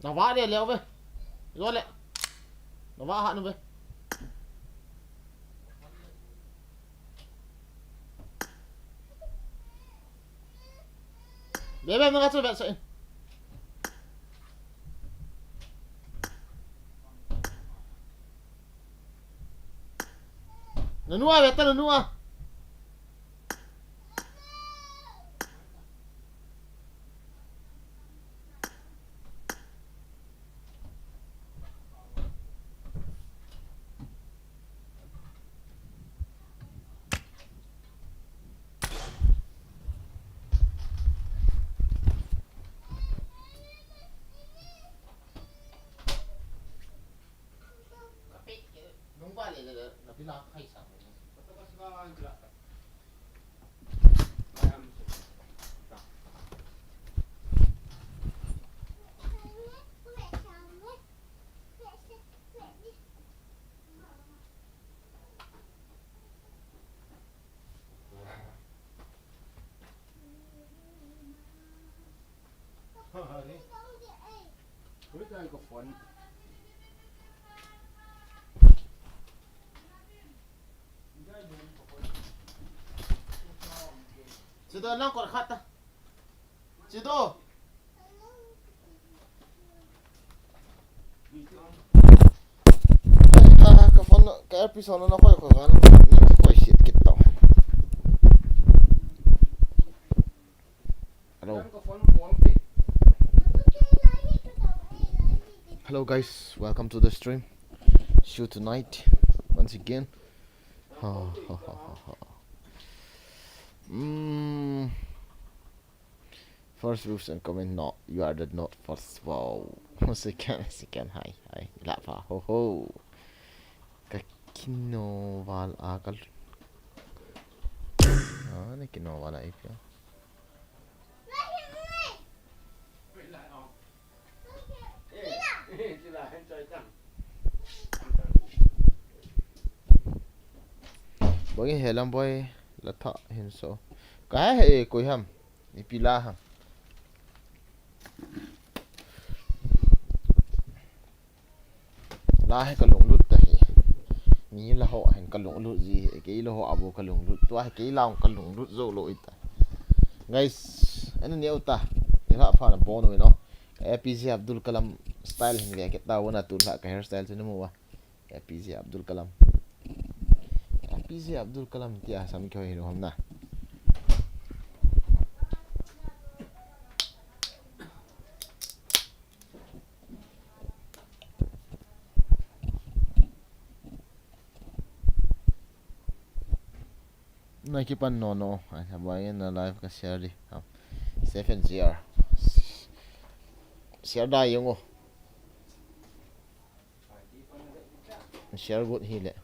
nó vã đi leo về rồi lẹ nó vã hạn về bé nó ngắt về sợi nó nuôi về ta nó nuôi đúng vậy là cái lá hay sao cuối đây có phấn chị tôi nó còn khát ta chị tôi cái phấn cái episode nó khỏi khỏi nó khỏi shit kít tao hello hello guys, welcome to the stream. Shoot tonight once again. First views and comment. No, you are the not first. Wow. Second. Hi. Lapa. Ho. Kakino val akal. Ne kino vala ipyo. Boy helam boy lata hinso. Cái hệ coi ham. Ipila ham. La hay kalung lut tahi. Ni la ho hen kalung lut gì cái la ho abu kalung lut tua cái laung kalung lut zo lo ita. Guys, anh nhớ ta. Ni ha fa na bono no. APJ Abdul Kalam style hin ga kita wana tu la ka hairstyle tu nemu wa. APJ Abdul Kalam. APJ Abdul Kalam ti asam kyo hino hom na. Nakipan no sabayan na live ka share di 7GR share dai yung share good hile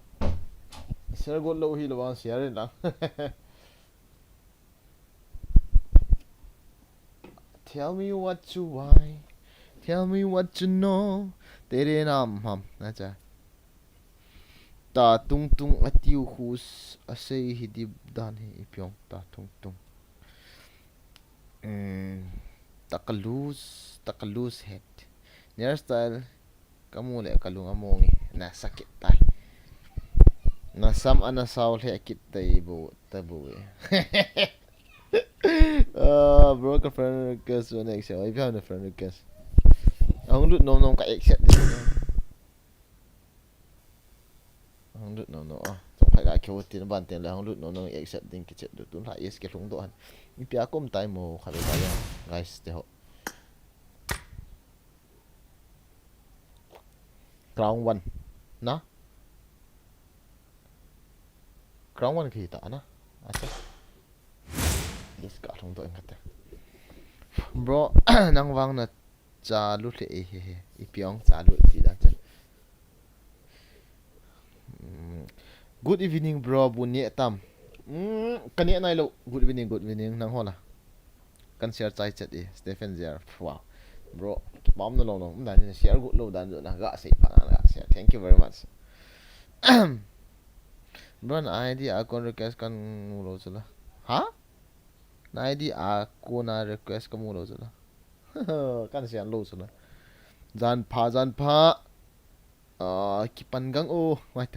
share good low hile bang share lang tell me what you why tell me what you know tere naam ham acha ta tung atiu hus asay hidib dan hi ipyong ta tung takalus head near style kamu le kalung amongi na sakit tay na sam ana saul he kit tay bu tabu broke a friend request one next if you have a friend request ang lut nom ka accept din ang lut no so phải ga kêu tin ban tiền là ang lut no accept din ki chet du tun ha yes ke lung do han mi pia kom tai mo khabe ba ya guys te ho crown one na crown one ki ta na acha yes ka lung do ang kata bro nang wang na cha lu le he ipiong cha lu ti da cha good evening bro bunye tam kani nai lo good evening nang hola kan share chai chat e Stephen Zer wow bro bom no no dan ni share good lo dan na ga sei pa na ga share thank you very much bro na id account request kan lo chala ha na id account na request kan lo chala kan share lo chala Jan pha kipan gang o wait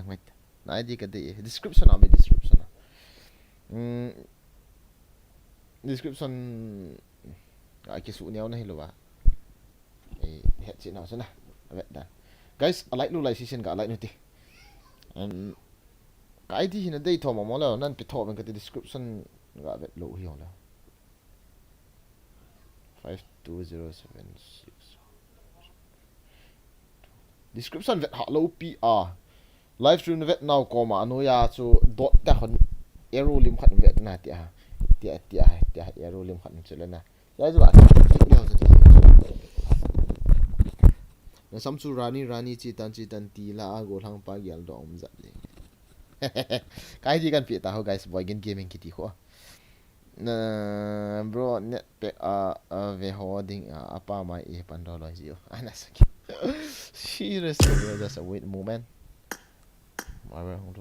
na di ka di description abi description description kisu niaw na hilowa het si na sana vet da guys alike lu like season ga alike nuti ka ID hina dei thoma mo la nan pi thoma ka description ga vet lo hi hola 52076 description vet ha lo PR live stream vet now koma anu ya chu dot ta hon arrow lim khat vet na tia arrow lim khat chelana ya ju ba na samsu rani chi tan ti la go thang pa gyal do om zat le kai ji kan pi ta ho guys boy gaming kiti ho na bro net pe ve holding apa mai e pandolo ji ana sak seriously bro just a wait moment mara hong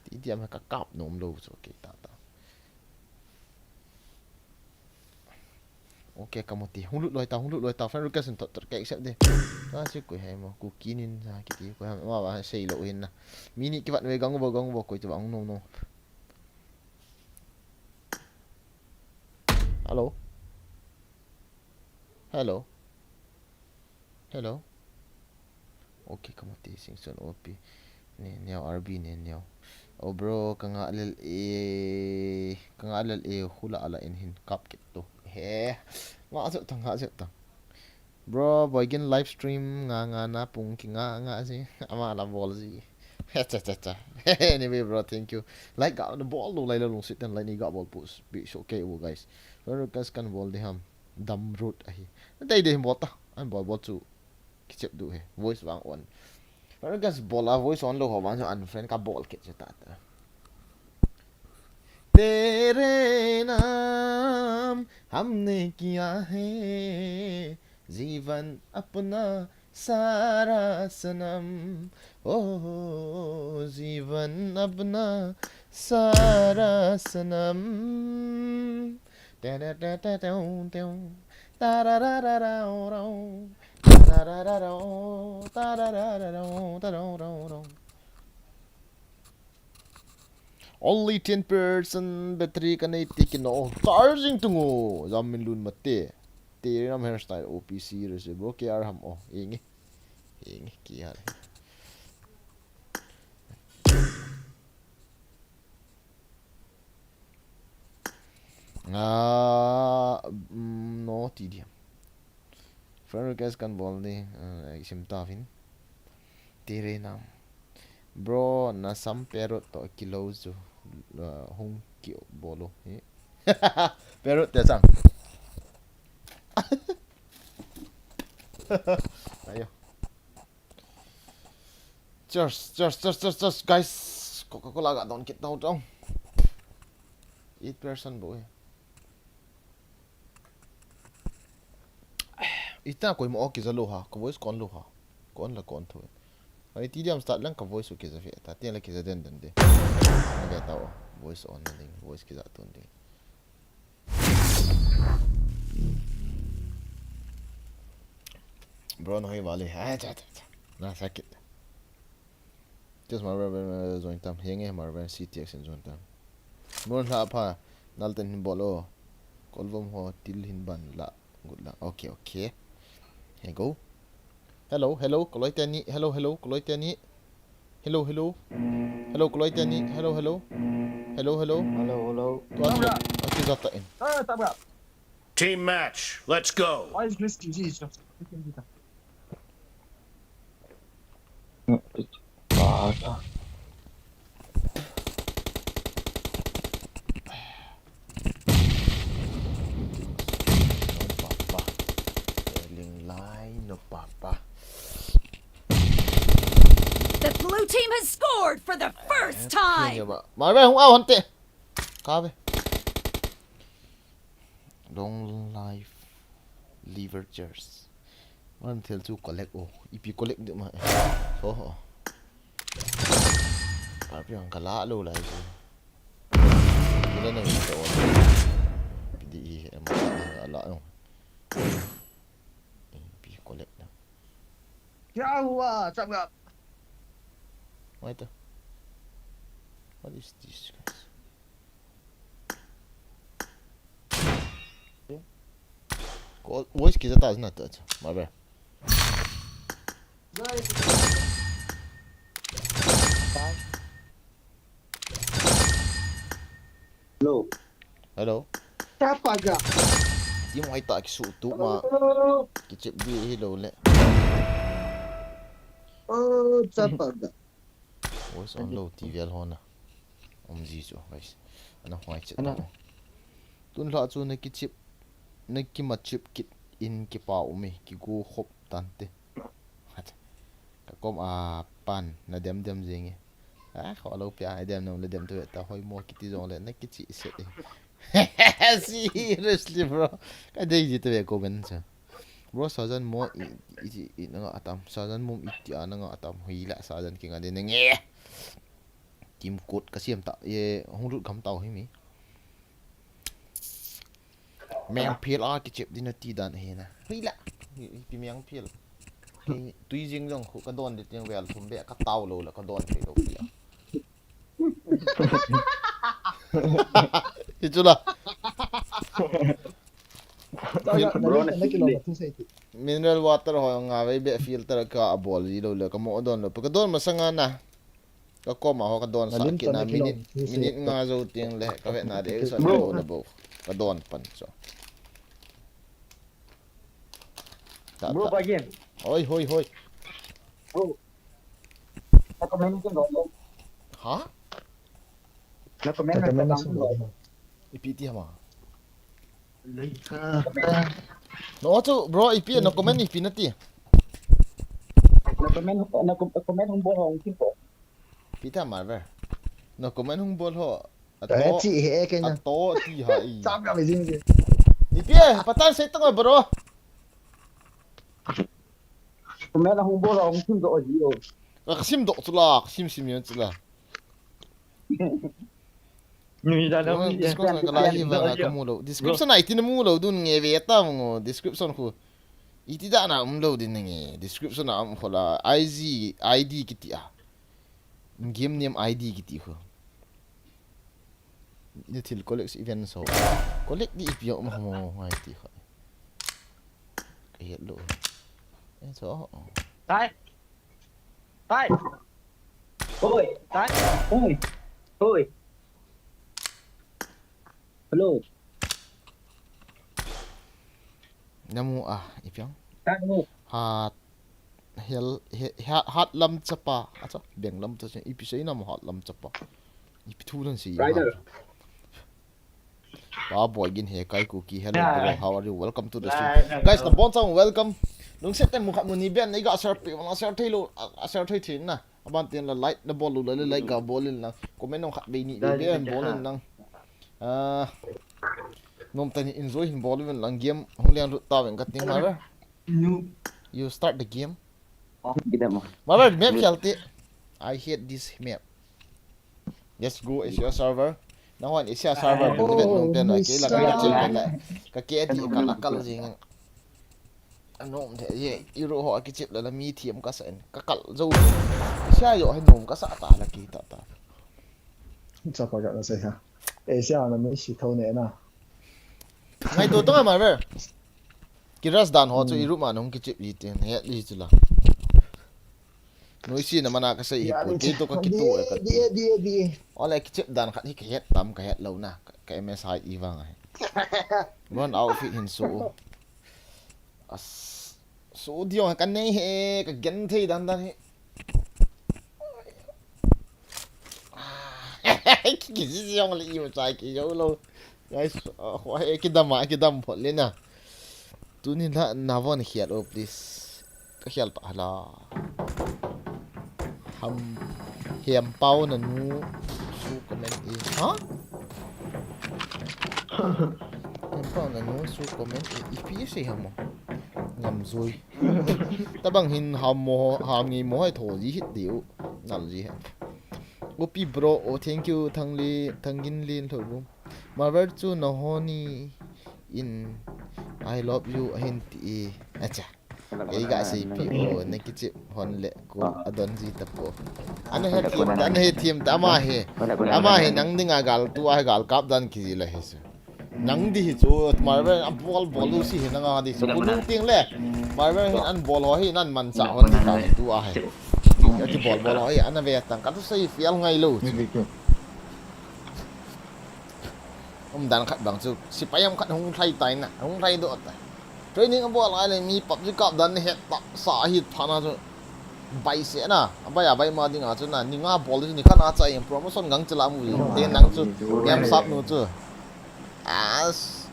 ti dia ma ka kap nom lo so ke ta ok kamu ti hung loi tao fan rukas untuk terkait accept deh sih kau hai mau kukinin sakit ti kau mau apa sei lo in na mini kibat we gang bo kau coba no hello ok kamu ti singson op ni niao rb ni niao oh bro kang alal hula ala in kap kit to he nga ta bro boy gen live stream nga na pung ki nga si ama la ball si cha anyway bro thank you like got the ball lo lai lo sit and like ni got ball push be okay wo guys bro guys kan ball de ham dam root ai dai de ball ta an ball chu kichep du he voice wang on bro guys ball a voice on lo ho wang an friend ka ball kit cha ta तेरे नाम हमने किया है जीवन अपना सारा सनम ओ जीवन अपना सारा सनम only 10% battery ka nei tikin no charging tungo jamin lun mate te ram hairstyle opc rese bro ke ar ham o ingi ki har no tdiam friend guys kan bol ni sim tavin tere nam bro na sam pero to kilozo hung ki bolo pero te sang ayo just guys Coca-Cola ga don kit daw dong 8% boy ita koi mo ki zalo ha ko voice kon lo ha kon la kon thôi ai ti diam start lang ka voice ki za fe ta tian la ki za den de ga ta voice on ding voice ki za ton ding bro no hi wale na sakit just mar join tam henge mar ctx in join tam mon la pa nalten hin bolo kolvom ho til hin ban la good la okay here go hello koloi tani hello koloi tani hello koloi tani hello to ati zata in team match let's go why is this disease The blue team has scored for the first time. Mà về không ao hẳn tệ. Cá về. Long life leveragers. One tell to collect if you collect được mà. Số. Phải biết cả lá lâu lại chứ. Cái này mình đi em lạ không? collect na. Yawa, chạm gặp. What the? What is this, guys? Voice kita tak nak touch. My bad. Hello. Hello. Chạm gặp. Di mo ita kisu tu ma kicip di hello le. Chạm gặp. Voice on low TV al hona. Ji chu guys. Ana hwai chit. Tun la chu na kicip na ki ma chip kit in ki pa umi ki gu khop tante. Ka kom a pan na dem zingi. Kho lo pia dem no le dem tu ta hoi mo kiti zong le na kichi set. Seriously bro. Ka dei ji te ko ben cha. Bro sajan mo i nga atam sajan mum iti ana nga atam hila sajan ki nga de nge. Kim kot ka siam ta ye hong kam tau hi mi. Meng phil a ki chep din ti dan he na. Hila. Pi meng phil. Tui jing jong khu ka don de tiang wel thum be ka tau lo la ka don pe lo pia. Itulah. Mineral water ho nga vai be filter ka bol ji lo le ka mo don lo ka don masanga na ka ko ma ho ka don sa ki na minute nga zo tiang le ka ve na de sa lo na bo ka don pan so Bro bagian. Hoi. Bro. Aku main kan dong. Hah? Aku main kan dong. Ipiti ma. No tu bro ipi no comment ipi nati. Aku main hong bol hong kim po. Pita ma ver. No comment hong bol ho. Đấy chị hệ cái nha. To ti hai. Chạm gặp phải gì gì. Ipi patan sai tong bro. Aku main hong bol hong kim do gì rồi. Kasim dok tula, kasim yan tula. Description ka lahi ba ka mulo. Description na itin mulo dun nge veta mo description ko. Iti da na mulo din nge. Description na am khola ID kiti ah. Game name ID kiti ko. Ni til collect event so. Collect di ipyo mo ID ko. Kaya lo. So. Tai. Ôi. Tai. Ôi. Hello. Namu ipyang. Tamu. Hat hat lam chapa acha beng lam to ipi sei nam hat lam chapa ipi thu dan si Rider. ba boy gin he kai ku ki hello bro how are you welcome to the stream guys the bon song welcome nung set tem mukha muni ben nei ga sar pe wala sar thailo sar thai thin na aban tin la light the ball lu la like ga ball na comment nong khat be ni be ball nang nom tani enjoy hin ball wen lang game hong liang ru ta wen ka ting ma you start the game. Kita mau. Mother, map healthy. I hate this map. Let's go Asia server. Now on Asia server bu bet nong pen ke la ka chim la. Ka ke di ka la kal jing. Anom the ye iro ho ki chip la mi thiam ka sen. Ka kal zo. Asia yo hai nom ka sa ta la ki ta. Sao phải gọi là gì hả? Ê sao là mới chỉ thâu nè nào. Ngai to to ma ver. Kiras dan ho chu iru ma nong ki chip li ten he li chu la. Noi si na mana ka sai hipo ke to ka kitu e ka. Đi. Ola ki chip dan khat hi ka het tam ka het lo na ka MSI iwang ai. Mon outfit hin so. As so dio kan nei he ka gen thei dan he. Ki si yong li yu sai ki yo lo. Guys, ho he ki dam phot le na. Tu ni na von hiat oh please. Ka hial ta la. Hiểm bao là nu su comment is hả? Hiểm bao là nu su comment is ipi gì hả mà ngầm rồi ta bằng hình hàm nghi mô hay thổ gì hết điệu làm gì hả? Opi bro oh thank you thằng gin liên thôi bro mà vợ chú nó honey in I love you hin ti acha cái gã CPU này cái chip hòn lệ của adon gì tập bộ anh hết thiêm ta ama he nang dinga gal tu ai gal kap dan ki la he se nang di chu marvel ball si he nanga di so bulu ting le marvel hin an ball ho hi nan man cha hon ka tu a he ti ball ho hi an ve tang ka tu sei fial ngai lo dan khat bang chu si payam khat hong thai tai na hong thai do ta training ang ball ai mi pap ji kap dan he ta sa hi thana chu bai se na bai ya bai ma ding a chu na ni nga ball ni khana cha yang promotion gang chla mu te nang chu yam sap nu chu as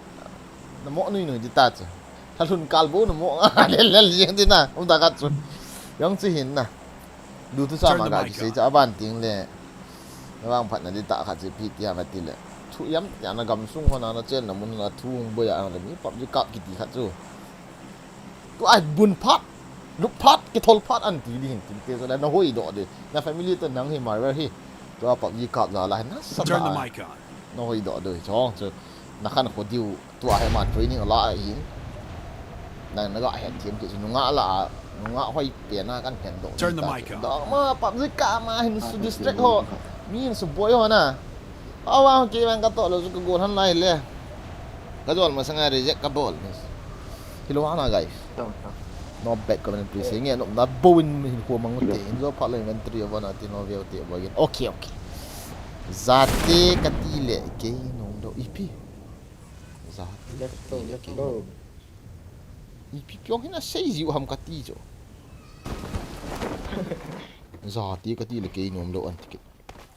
na mo ni nu di ta chu ta lun kal bo na mo le jing ti na da ka chu yang chi hin na du tu sa ma ga ji cha ban ting le wang phat na di ta kha ji pi ti ha ma ti le thu yam ya na gam sung hona na chen na mun na thu bo ya na mi pap ji kap ki ti kha chu to ai bun phat lúc phát cái thôn phát ăn tí đi hình tí kia rồi nó hôi đỏ đi là family tên nắng thì mà hi cho bảo gì cọp giờ lại nó sắp nó hôi đỏ đời cho nó khăn khó tiêu tua hay mà training ở lại yến này nó gọi hẹn kiếm kiểu nó ngã hoài biển na căn hẹn đỏ đó mà bảo gì cả mà hình sự distract họ mi sự bối họ nè wow kia bạn cái tội là cái goal hắn này le cái goal mà sang ngày reject cái ball thì lo nào guys no back ka man please nge no na bowin hin ko mang te inzo phala inventory of na tino veo te bagin okay zate katile ke no do ip zate let's go ip pyong hina sei jiu ham kati jo zate katile ke no do an tiket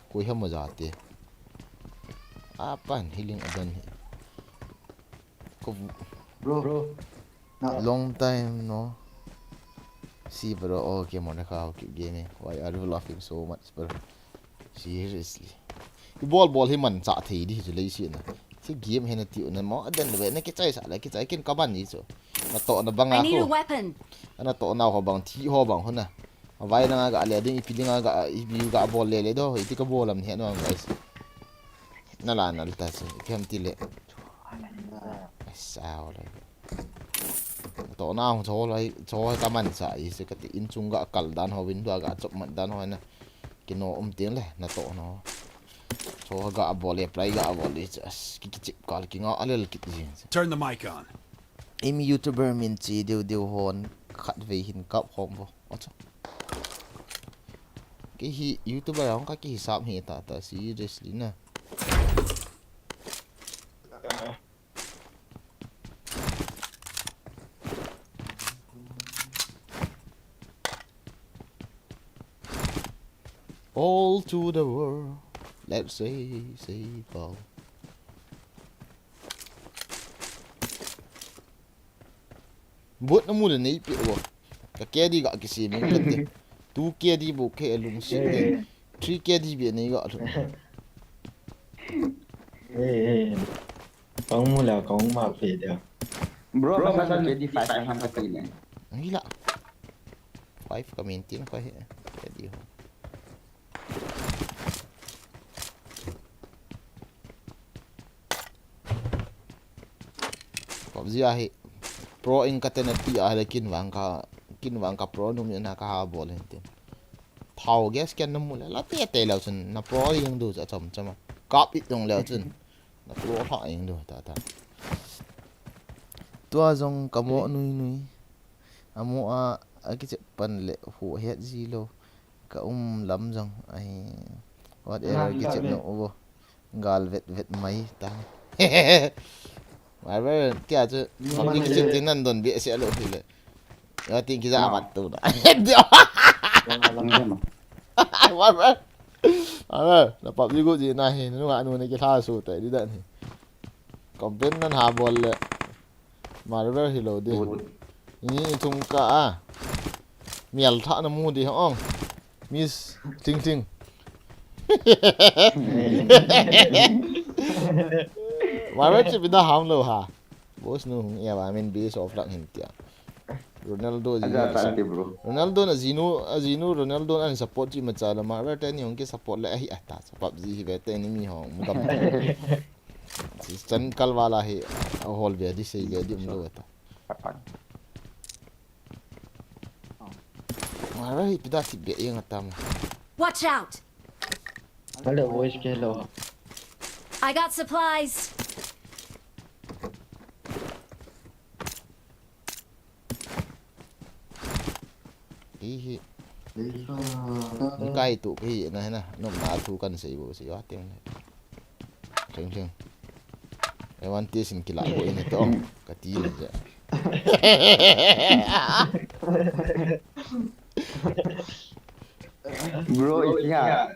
ko ham zate apan healing adan ko bro long time no see bro okay Monica okay game why are you laughing so much bro seriously cái ball hi man cha thei đi chu lấy xin cái game hay là tiểu này mó đen vậy này cái trái sa lại cái trái kiến cá ban gì rồi nó to nó băng à không nó to nào họ bằng thi họ bằng hơn nè vai nó gạ lẹ đi phi đi gạ gạ ball lẹ lẹ đó thì cái ball làm thế nó guys nó là nó ta sẽ thêm tỷ lệ sao đây tổ nào cho cái mình xài sẽ cái in chung gạ cẩn đan họ vin gạ chụp mặt đan họ nè cái nó tiếng này nó tổ nó cho gạ volley play gạ volley cái chip call cái ngõ lên cái gì Turn the mic on. em youtuber mình chỉ đều hồn khát về hình cặp không vô cái youtuber không có cái hisab hiện tại seriously nè all to the world let's say ball buat nó mua được này bị rồi cái kia đi gọi cái gì mình cần đi tu kia đi bộ kia lùng xịt đi three kia đi biển này gọi rồi con mua là con mà phải được bro mà sao cái đi phải ham cái gì này nghĩ lạ five comment tiếng phải cái gì có gì à pro in katenati a le kin wang ka pro num na ka ha bol hen tin thau gas ken num le la te lo chun na pro yang du cha chom chama kap it dong le chun na pro ha yang du ta tua jong kamo nui amo a ki che pan le hu het ji lo ka lam jong ai whatever ki che no bo gal vet mai ta mà với kia chứ không những cái chương trình nan đồn bịa sẽ lộ thì lại rồi tin cái ra mặt tù đã hết điệu mà là bọc như gì này nó ngại nuôi này cái tha sụt tại đi đạn thì còn bên nó hà bol lại mà nó thì lộ đi như thùng cả miel thạ nó mua đi không miss chinh mà biết chỉ biết ham lâu hả bos nu ya ba men base of luck hin tia Ronaldo na Zinu Ronaldo an support ji ma chala ma ra ten yong ke support la hi ata PUBG hi ve te enemy ho mugam chan kal wala hi hol ve di sei ve di mlo ta Marai pida ti be yang atam. Watch out! Ada voice ke lo. I got supplies. Hi. Cái tụ cái này nè, nó mà thu cần sĩ bộ sĩ quá tiếng này. Chừng chừng. Em ăn tia xin kỳ lạ bộ này to, cả tí này vậy. Bro iya.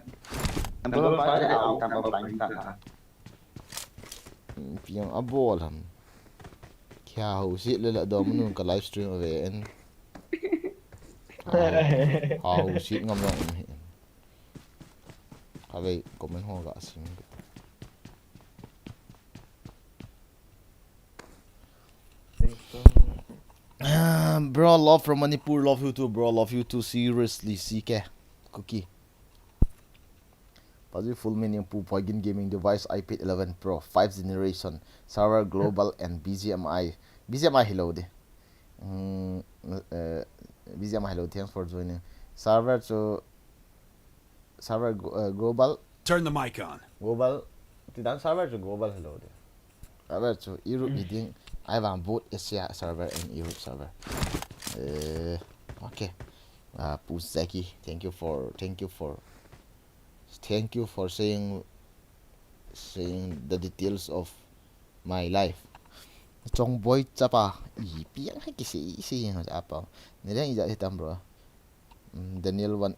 Bro pada out tanpa paling tak. Piang abo lam. Kya ho si le la do mun ka live stream về en. How si ngam ngam. Ka ve comment ho ga sim. Bro, love from Manipur, love you too, bro, love you too, seriously, CK, cookie. Positive full meaning Pu plugin gaming device iPad 11 Pro, 5th generation, server global and BGMI. BGMI hello de. BGMI hello, thanks for joining. Server to server global. Turn the mic on. Global. Tidak server to global hello de. Server to Europe meeting. I have both Asia server and Europe server. Okay. Pusaki, thank you for saying the details of my life. Trong boy chapa piang hay kisi yang apa. Nila ija hitam bro. Daniel one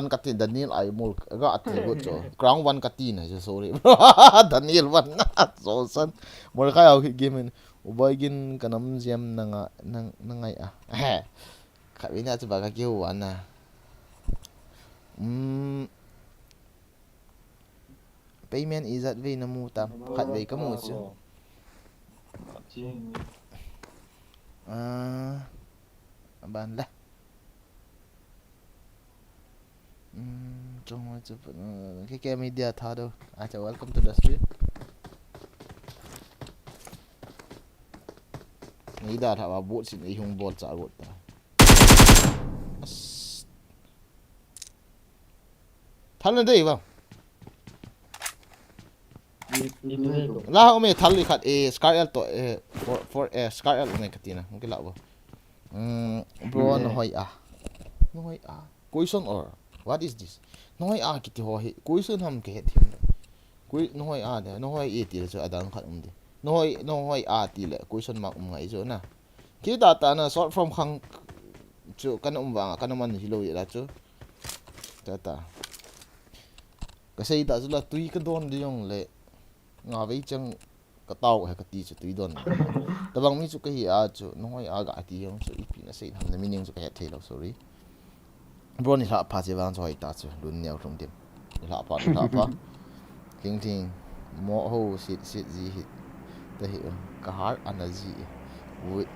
katin Daniel ay mul ga atlegot so. Crown one katin na sorry bro. Daniel one na so san. Mol kaya game ubagin kanam jam nangay Kami na sa baka kihuan na. Payment is that way na mutam. Kat way ka mo siya. Aban lah. Kaya media tha do. Acha, welcome to the stream. Nida tha ba bot sin ihung bot sa got ta. Thal đây vào. La hôm nay thal khát Scarlet to for Scarlet này cái này cái lạ vào. Bro nói question or what is this? Nói cái gì question ham cái gì? Nói đấy nói thì là adang khát đi. Nói thì là question mark ngay chỗ na. Khi ta na short from khang chỗ kan vàng kan man hilo vậy là chỗ. Ta. Kasi ta zula tui ka don di yong le nga vei chang ka tau ha ka ti chu tui don tabang mi chu ka hi a chu noi a ga ti yong chu ipi na sei ham na meaning chu ka he thelo sorry bro ni la pa che wang choi ta chu lun nyaw thong dim la pa ting ting mo ho sit ji hit ta hi ka har energy with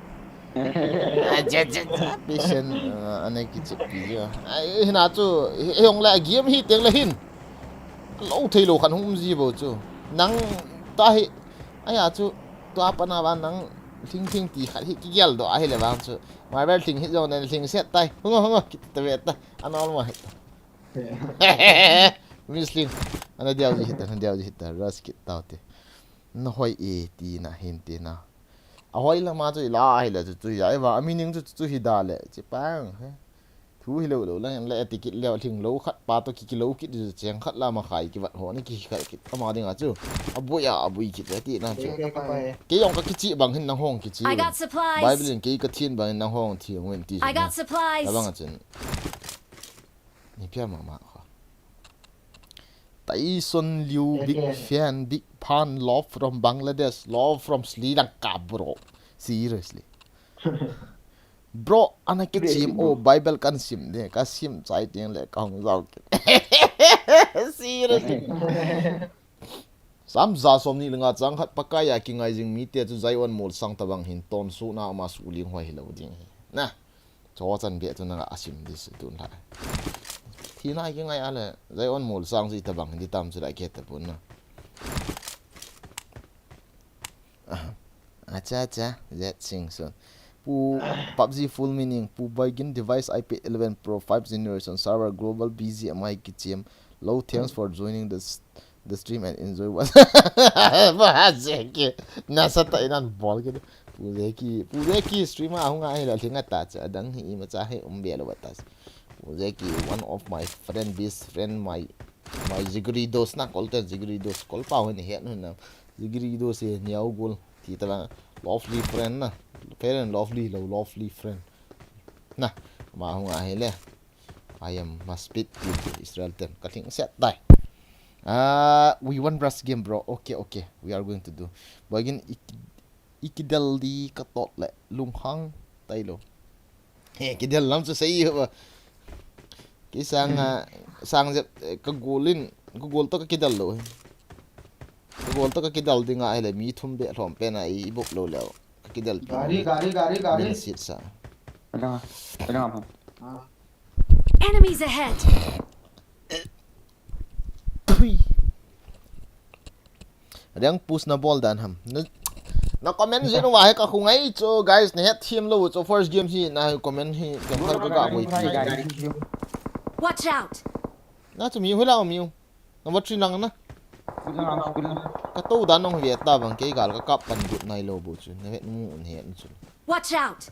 patient anai ki chu pi ya ai na chu yong la game hi teng la hin lâu thấy lâu khăn không gì bao chứ nắng tai ai à chứ tôi apa na ban nắng thinh tí khát hít cái gel đó ai là ban chứ mai bên thinh hít rồi nên thinh xét tay không kita về tay anh nói mà Muslim anh đeo gì hết rust kit tao thế nó hỏi tí na hin tí na hỏi là mà tôi la hay là tôi giải và mình nhưng tôi hít đà lệ chỉ bang thu hi lo la la ticket le thing lo khat pa to ki lo ki cheng khat la ma khai ki wat ho ni ki khai ki ama ding a chu abui ki ti na chu ke yong ka ki chi bang hin nang hong ki chi I got supplies. bible ke ka thin bang nang hong thi ngwen ti I got supplies. bang a chen ni pya ma kha tai son liu big fan big fan love from Bangladesh love from Sri Lanka bro seriously bro ana ke chim o bible kan sim de ka sim chai tiang le kong zau seriously sam za som ni lenga chang khat pakaya ki ngai jing mi te chu zai on mol sang tabang hin ton su na ma su ling hoi hilo ding na cho chan be chu na asim dis tun la thi na ki ngai ale zai on mol sang si tabang di tam chu la ke ta pun na acha that sing son Pu PUBG full meaning pu begin device IP 11 Pro 5 generation server global BGMI kitchen. Low thanks for joining the stream and enjoy what. Bahasa nasa ta inan ball ke puzeki streamer ahunga hila thinga ta cha dang hi ma cha he umbelo batas. Puzeki one of my friend best friend my zigri dos na kolta zigri dos kol pa hen he na zigri dos e niau gol ti tala lovely friend na fair and lovely friend na ma hunga hele I am must beat Israel 10 cutting set die. We won brass game bro. Okay we are going to do bagin ikidal di katot le lunghang tailo he kidal lam sa sai ba kisang sang ka golin ka gol to ka kidal lo ka gol to ka kidal di nga hele mi thum be thom pe na I bok lo lo ka kidal Gari. sit sa Ada apa? Enemies ahead! Adang push na ball dan ham na comment zero wa he ka khungai cho guys ne team lo cho first game hi na comment hi kam kar ga wait Watch out! na chu mi hula mi number 3 lang na ka to dan nong viet ta bang ke gal ka kap pan gut nai lo bu chu ne mu un he chu Watch out!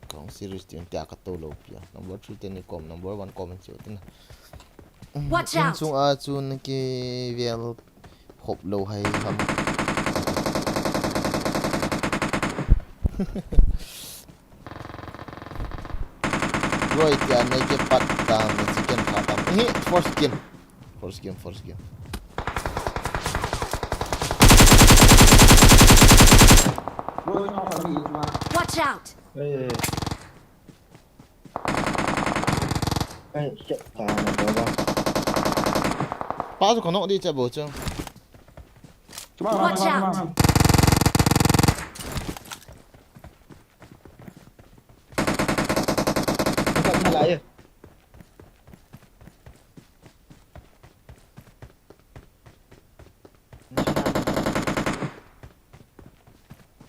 kong series tin ta ka to lo pia number 3 ten kom number 1 comment chu tin Watch out! chung a chun ke vel hop lo hai ham rồi kia này cái pat tam chicken khatam hi first game Watch out! chết ta này được không? pa chu kono đi cha bo chu Watch out! Nó lại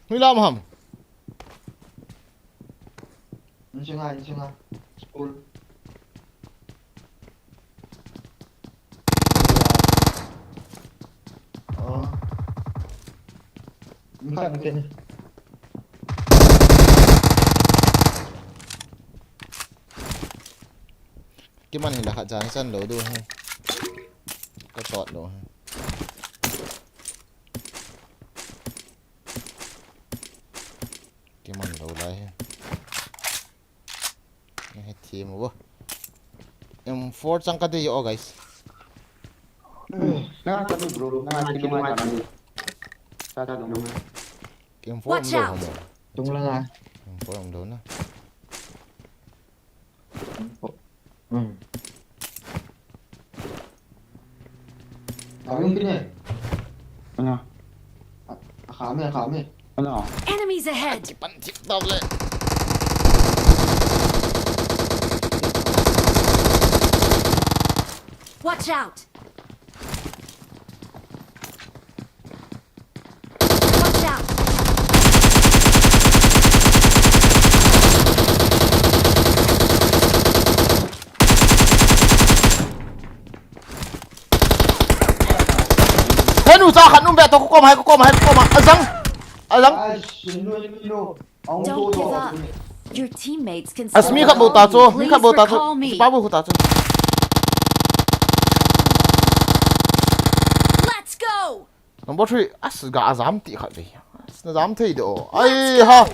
huy lam ham Anh xin hai school Khăn cái này cái màn hình là hạ trán sân đấu đôi ha có chọn đồ ha cái màn đấu lại ha hai team quá em four chăng cái gì oh guys Nah, tapi bro, nah kilungan kami. Sada dong. em four Watch ông out. đâu Tung lên ai em four ông đâu nè Yung kini Ano? Kami Ano? Enemies ahead! pan chip tao lên Watch out! Watch out! thế nu sao khẩn nu bẹ tao có com hay azang Ai Sino Ông Don't give up. Your teammates can asmi still khát bầu call ta you. cho mi Please khát bầu ta cho recall me. ba bầu ta cho Let's go! number 3 as ga azam ti khát đi nó dám thấy đồ ai ha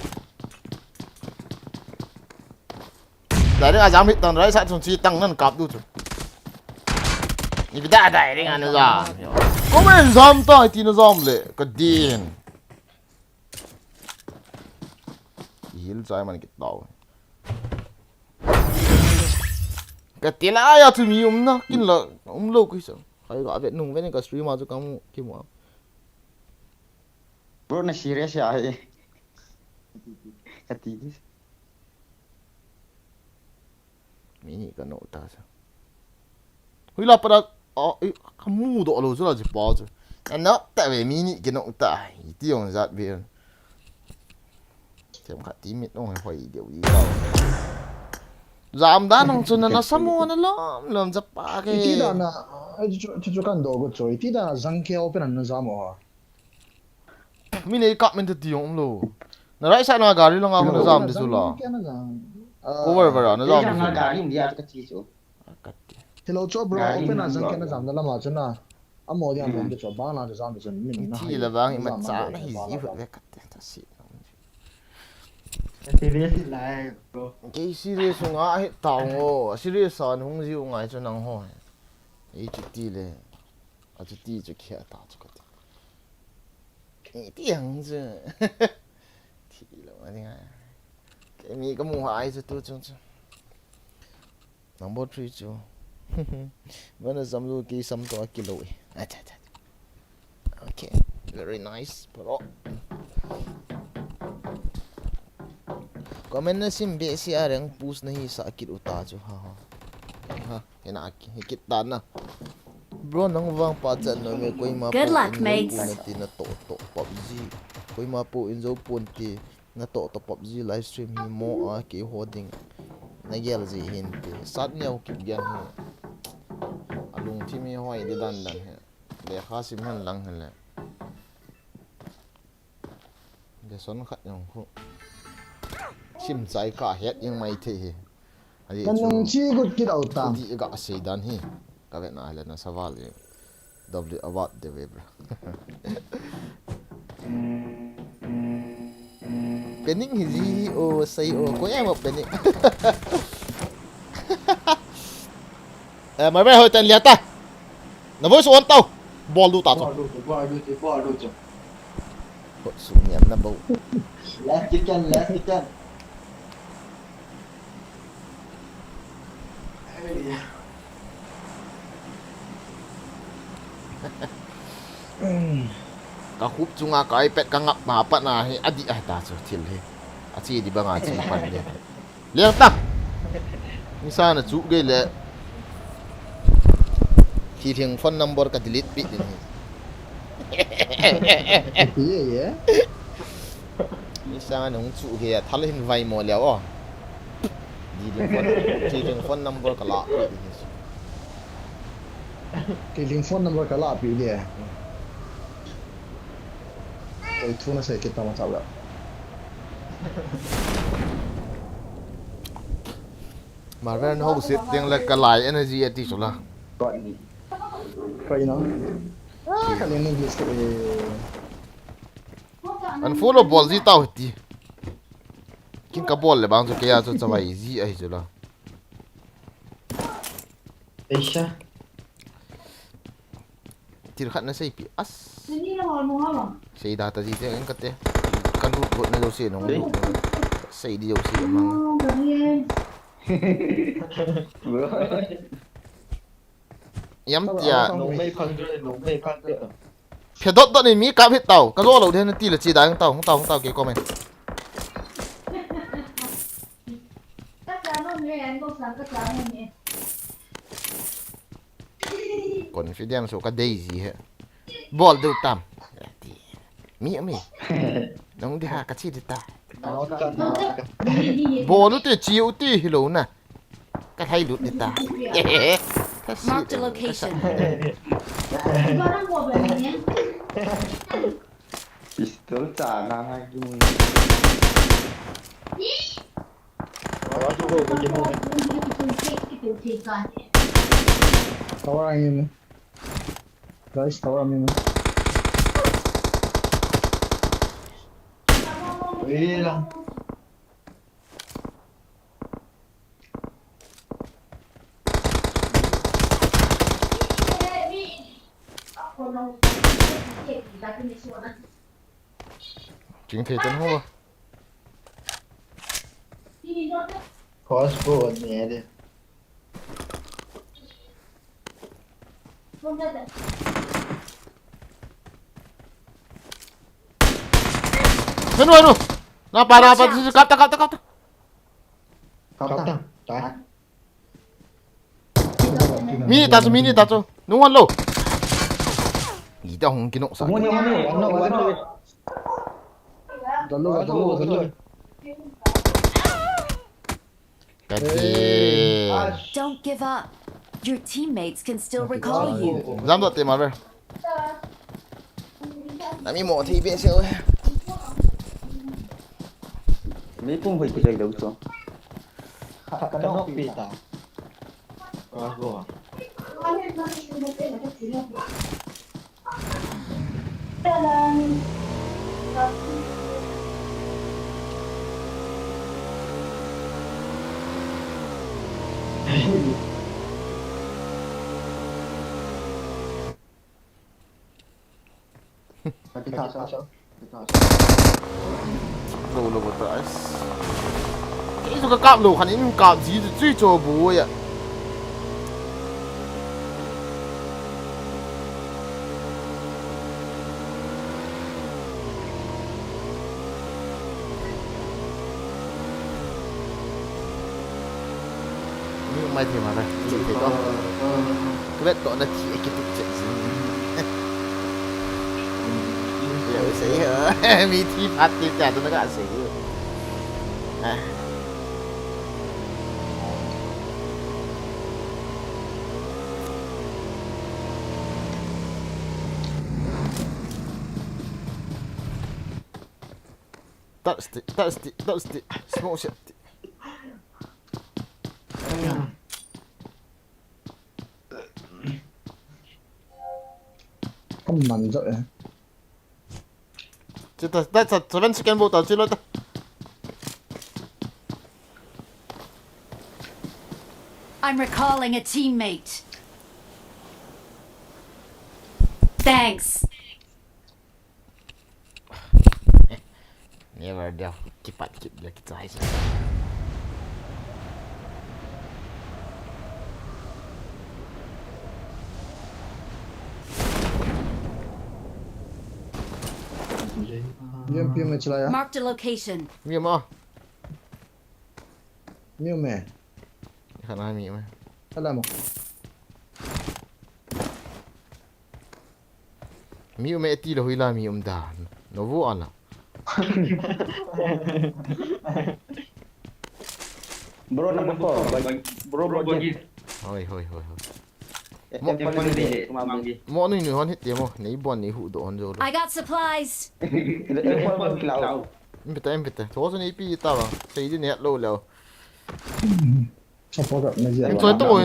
đại đứa azam hit tao đấy sao chúng chi tăng nên cặp đủ chứ你别大đại đấy anh ra có mấy dám tao thì nó dám lệ cái điên hil trái mà cái tao cái tiền ai à tụi mình nó kinh là lâu cái sao hay gọi về nung với cái stream mà cho kamu kim mà Bro, na serious ya. Katilis. mini cái nổ ta sao huy là para kamu độ lâu rồi là gì bao giờ anh nó tại vì mini cái nổ ta tiêu giật về thêm khát tí mít ông phải điều gì đâu giảm đá nông dân nó sắm mua nó lắm dập ba cái tí đàn à chú cần đồ của tôi tí đàn răng keo bên anh nó giảm à mình này cặp mình thì ông luôn nó lại sao nó gà đi long nó giảm đi số là cover vào nó giảm đi số gà đi dia cái chi số hello cho bro open là răng keo nó giảm đó là mà chứ na âm mô đi ăn mình cho ba là giảm được rồi mình nó chỉ là vàng mà giá nó gì vậy cái ta xịn serious lại bro cái serious ngã hết tàu ngô serious sao không chịu ngại cho năng hoa ý chút tí lên chút tí cho kia ta cho cái cái tiếng chứ thì là mà tiếng à cái mi cái mua ai cho tôi chứ number 3 chứ vẫn là dám luôn cái sắm to kilo ấy okay very nice bro comment na sim be si arang push nahi sakit uta chu ha ena ki hikit tan na bro nang wang pa chan no me koi ma Good luck, mates. na ti na to PUBG koi ma po inzo pon ti na to PUBG live stream hi mo a ki holding na gel ji hin ti sat nyau ki gyan hi alung thi mi hoi de dan dan he de kha sim han lang han la de son khat yong khu sim sai ka het yang mai the hi ali kan nung chi gut ki dau ta di ga sei dan hi ka ve na na sawal ye w award de we bro pening hi ji o sai o ko em op pening mai mai hồi tên liệt ta nó với số tàu bò lưu tạt rồi số nhầm nó bầu last chicken cả khúc chung à cái pet cả ngập mà bắt na hay adi à ta rồi thiệtเลยà chỉ đi bằng à chỉ pan liền liền ta như sao nó chú cái lệ thì thằng phone number cả delete bị đi ye như sao nó chú cái thằng hình vay mò léo à thì thằng phone number cả lạ bị đi cái link phone number cả lạ bị đi tôi thu nó sẽ kết tao mà sao đó mà ra nó sẽ tiếng là cả lại energy ở tí số là gọi gì phải nó cái link này sẽ anh follow ball gì tao thì kinh cả ball là bao nhiêu cái cho vậy gì ấy chứ là Asia thì khát nó xây bị as xây data gì thế anh cắt thế căn rút vượt nó đâu xịn không xây đi đâu xịn mà yếm tiệt nông mây phăng rồi phía đốt đốt này mỹ cáp hết tàu cái lỗ đầu thế nó tì là chỉ đá không tàu cái comment còn phía đem số cái đây gì hết ball đâu tầm mỹ nó đi hạ cái gì ta ball nó thì chiếu tí hiểu nè cái hay lụt đi ta Marked a location. pistol trả ngang hai cái tower anh em guys tower anh em Ý lắm chính thể tấn hô crossbow nhẹ đi Bên ngoài rồi napa cắt ta cắm tại mini ta cho đúng không lâu ý tao không kinh nộ sao dẫn luôn kaki. Don't give up. Your teammates can still recall you. Dám đợt tiền mà về. Đã mi mỏ thì bên siêu. mấy phút hồi chơi đâu xuống cái nó bị ta quá rồi Đồ đồ bật tới. Cái số cái cạm đồ khả năng cạm gì thì truy cho bố vậy. Nhưng may thì mà đây, chị thấy không? Cái biết cậu là chị cái tục chuyện gì? Hiểu sĩ hả? Mi thi phát thì chả tôi nó gạ sĩ. That's the small shit. không mạnh rồi That's a 7 second boat. I'll chill out. I'm recalling a teammate. Thanks. Never do. Keep like it's ice. Miêu mày chơi à? Marked a location. Miêu mà. Miêu mày. Khả năng miêu mà. Thế là một. Miêu mẹ tí là huy la miêu đà. Nó vô ăn à? bro number 4 bro bagi Hoi. em paling gede mami Mo ni hon hit dia mo. Ni bon ni hu do on jo. I got supplies. em paling cloud Em beta. Thôi số này pi ta ba. Xây đi net lâu lâu. Sắp có gặp này gì Em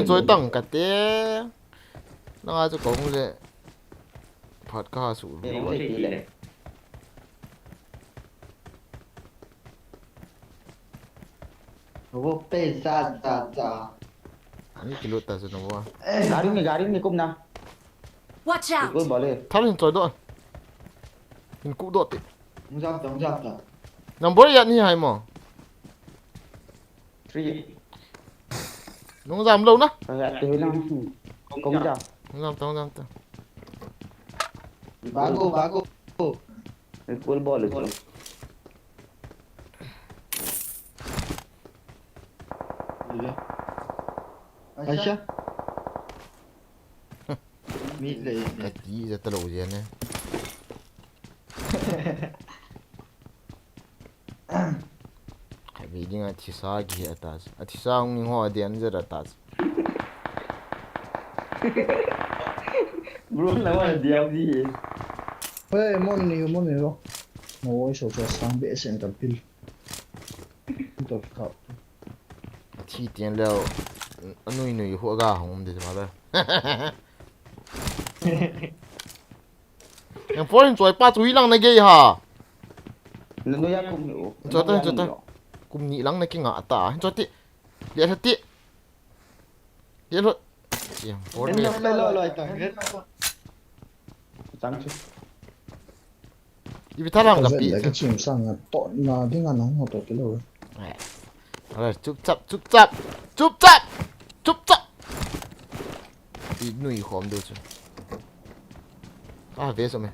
chơi tăng cả té. Nó ai cho cũng lệ. Podcast sủ. em có thể tỷ lệ vô pe ra Ni kilo ta cho nó qua. गाड़ी में कुम ना Watch out. कोई बोले Tháo lên chơi đó. Mình cụ độ tị. không dám ta Nằm bố nhận như hay mà. 3 Nó giảm lâu đó. rồi tới nó công chào Không giảm. bago full ball rồi Aisha mi le Cái gì ra tao gì nè. Cái gì nghe thì sao gì ở ta. Thì sao ông hoa điện ra ta. bro nào diam gì ê mon ni lo ngồi sổ cho sang bệ sen tập pil tập tập Thì tiền lâu. Nuôi hoa gà không để mà đây. Em phố anh chơi ba chuối lăng này ghê hả? nó ya cũng hiểu Cho ta. Cùng nhị lăng này cái ngã tả. Cho tí. Liệt hết tí. Liệt hết. Em phố này. lo tặng hết trắng chứ Đi thắt làm gặp bị. cái chim sang à tọt là tiếng Anh không tọt cái đâu Rồi chụp chắp. Đi nuôi khóm được chứ. Về rồi mày.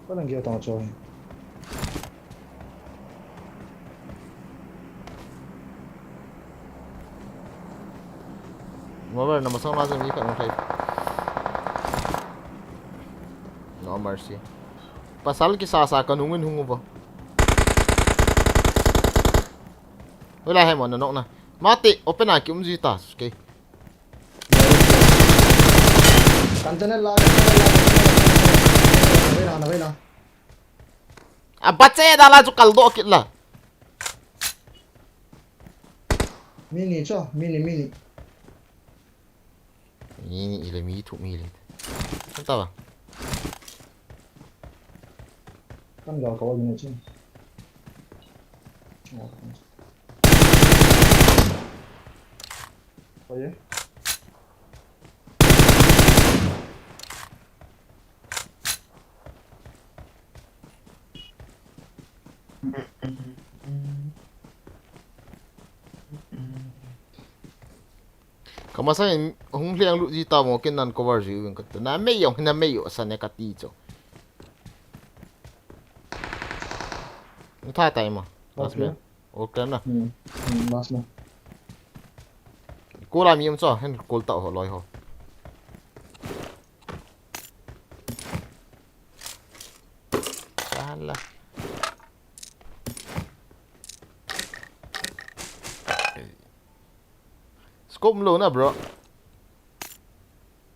có lần kia tao chơi Mà bây giờ nằm sang lazim đi phải không thầy? No mercy. Pasal ki sa kanungin hungo ba? với lại hay món nó nè mati open à kiếm gì ta ok Kanjanella Navela à bắt xe đã là chụp caldo kít là mini cho mini ini ile mi thu mi le không tao à kan gak kawal ini sih oh ya kamu saya hong liang lu gì tao mau kenan cover gì vậy cái na mấy yong sana kati cho thay tay mà last man ok na mas na cô làm gì cho hen cô tạo họ lôi họ là scope luôn à bro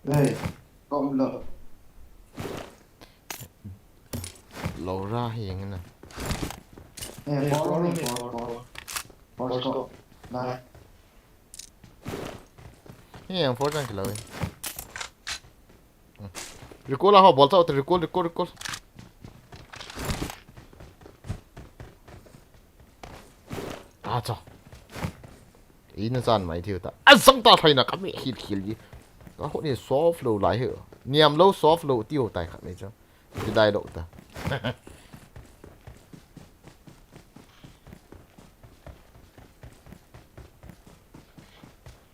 đây con lợ lầu ra hiện nè nè có luôn có đây hiện phốt rằng cái lời recall là họ bỏ tao recall à chà ý nó dàn mày thiêu ta anh sống ta thấy là cái mẹ hít gì có hội này soft flow lại hở niềm lâu soft flow tiêu tài khát này chứ cái đai độ ta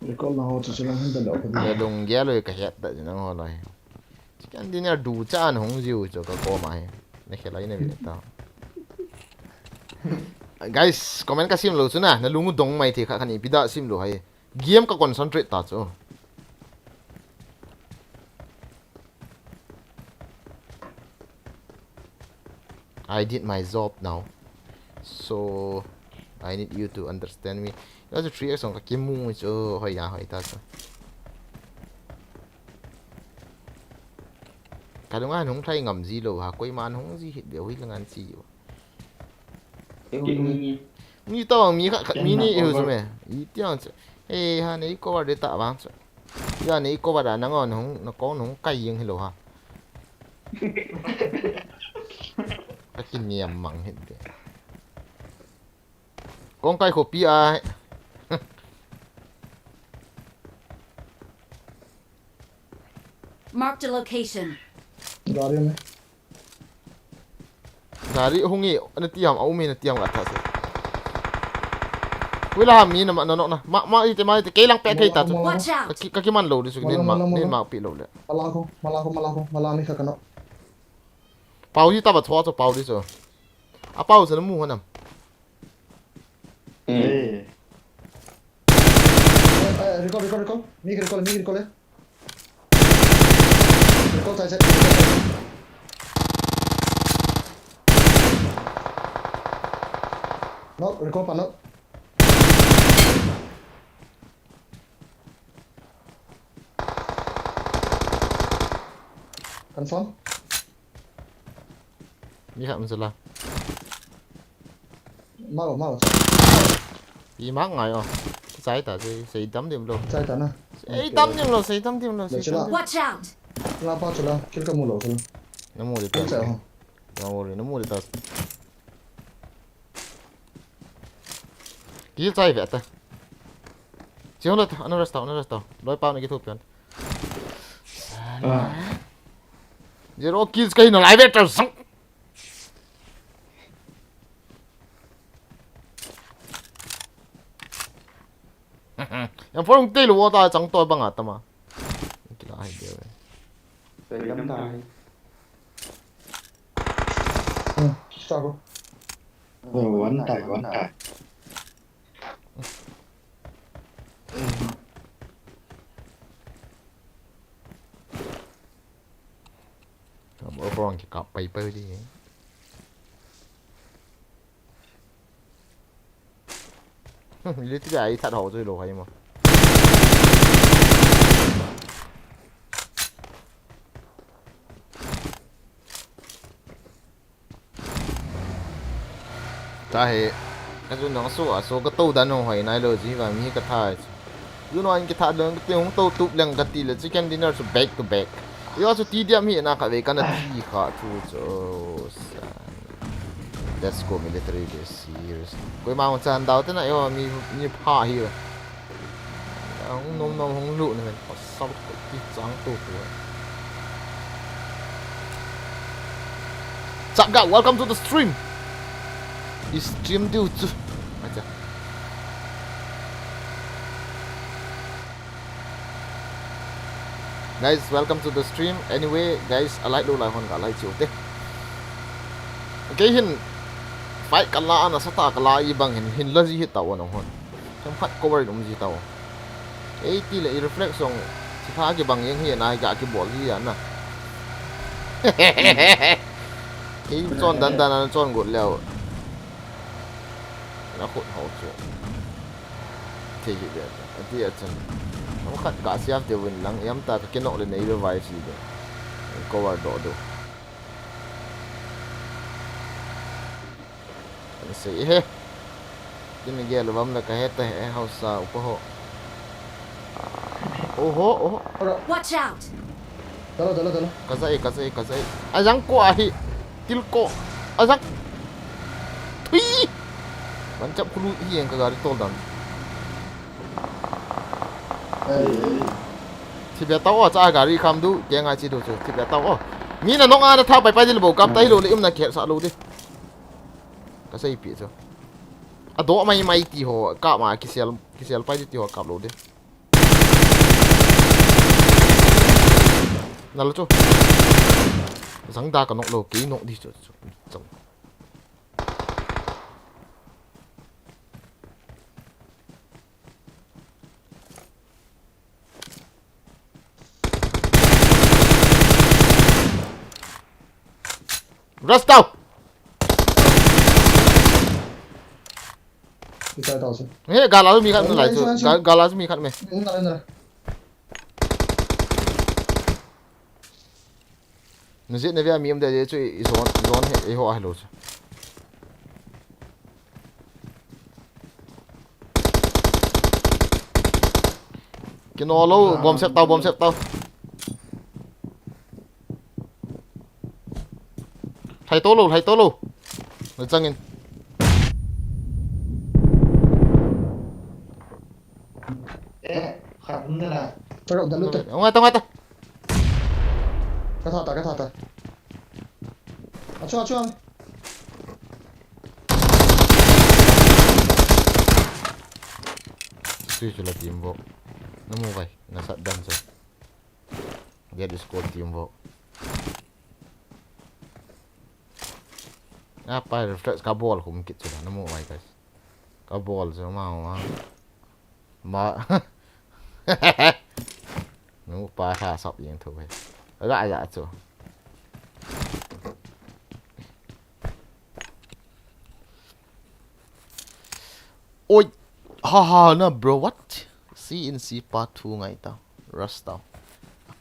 recall na ho chu silang hin da lo để đồng ghé rồi cái hẹn tại nó ngon này cái đi nhà đủ cha nó không dịu cho cái cô mày này cái lấy này bị tao guys comment ka sim lo chu na na lungu dong mai thi kha khani pida sim lo hai game ka concentrate ta chu I did my job now so I need you to understand me đó là 3x ka kim mu chu hoi ya hoi ta chu cái đúng anh không thấy ngầm gì đâu hả quay man không gì hiện biểu là ngàn gì như tao mi khác mi ni yêu rồi mẹ ý tiếng chứ ê ha này có vào để tạo vang chứ giờ này có vào đã nó ngon không nó có nó cay riêng hay lo ha cái kinh nghiệm mặn hiện đấy con cay khổ pi ai Marked a location. gari me dari hongi anh tiam au mi na tiam cả thật với là mi na nó na ma ite cái lăng pe cái ta Watch out! cái man lâu đi xuống nên ma pi lâu đấy malako ni kakano bao gì ta bắt thoa cho bao đi rồi à bao giờ nó mua hả recall mi recall recall sai no recall pa no confirm mi hạm giờ là mau gì mắc ngày à sai ta sai đấm điểm luôn sai ta na sai đấm điểm luôn sai đấm điểm luôn Watch out! la pa chula kill ka mulo chula nó mua được sai ta ho nó mua được ta kia sai vậy ta chỉ không được nó resta đôi bao này cái thuộc tiền zero kills cái nó lại về trở sống em phải không tin là ta chẳng tôi bằng à ta mà cái là hay điều đây lắm tay sao quán tay mở bron cái cặp paper đi military ai thật hậu rồi đồ hay mà ta hệ cái chỗ nó số cái tàu đàn ông hay này rồi gì và mi cái thai you know anh cái thai đường cái tiếng tàu tụt lăng cái tì là chicken dinner so back to back yo so ti dia mi na ka ve kana ti kha chu cho let's go military this serious koi ma chan dao te na yo mi pha hi ông nôm nôm không lụ này mình sao có tí trắng tổ của Chạm gạo, welcome to the stream. Is stream due to acha. Guys, welcome to the stream. Anyway, guys, I like do lại hòn cả lại chiều tết. Cái hình phải cả la na sata cả la y bằng hình là gì hết tàu nó hòn. Trong phát cover đúng gì tàu. Ấy tí lại reflection thì phá cái bằng những hiện này cả cái bộ gì anh à. Cái chọn đan đan chọn gột leo. Nó khốn hậu chỗ. Thì gì vậy? Thì chân. Nó khát cả siap tiêu vinh lăng em ta cái nọ lên này rồi vài gì đấy. Cover đó đâu. Anh sẽ he. Cái này kia là bấm là cái hết tay house sao có hộ. Oho. Watch out! Tala. Kazai. Ajang ko ahi. Tilko. Ajang. Thui. Mancap kulu hi yang kagari tol dan. Thì bé tao ở cha gari kham du, cái ngay chỉ đồ chứ. Thì bé tao ở. Mi là nong ana thao pai đi lebo kam tai lo le im na khe sa lo đi. Kazai pi cho. A do mai ti ho ka ma kisel pai ti ho kap lo đi. Nào lo cho rắn đa cả nọng lô ký nọng đi cho chồng rust out Kita tahu sih. gala mi kan lại cho gala mi kan me Enggak. nó giết này với em đây chơi giòn hệ họ hay lột cái nó lâu bom xếp tao thay tố lâu rồi chăng in Khẳng nữa là Pero udah lu tuh. ngoài tao Cái thọt. Acho. suy là team vô nó mua vậy nó sát đâm rồi get the squad team vô apa reflex ka ball cũng kit sudah nó mua vậy guys ka ball rồi mà nó pa ha sập yang thôi gãi dạ chứ ôi ha no bro what CNC part 2 ngay tao rust tao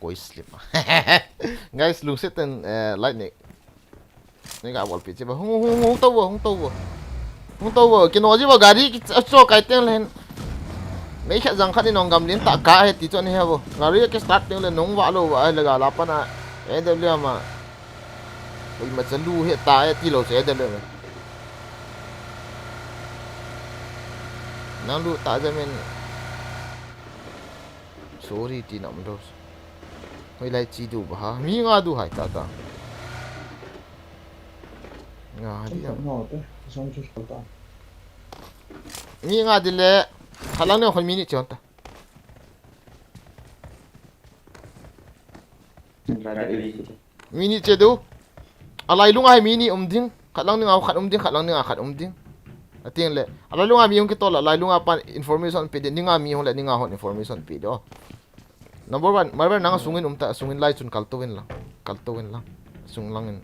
coi slip guys lucid and lightning này cả wall pitch không tao vừa cái nó gì mà gari cho cái tên lên mấy khách rằng khách đi nòng gầm đến tạ cá hết tí cho nên heo gari cái start tiếng lên nóng vã luôn vậy là gà lắp na EW mà ôi mà chân lu hiện tại tí lầu sẽ EW này nang lu tak jamin sorry ti nak mendos hoi lai chi du ba mi nga du hai ta nga di Nggak tuh. Xong chút ta. mi nga di le khalang ne khol mi ni chon ta mi ni che du alai lunga hai mi ni ding khalang ni nga khat ding ating le alai lunga mi hong ki tol alai lunga pan information pe de ninga mi hong le ninga hon information pe do number 1 marber nang sungin lai chun kaltowin lang sung langin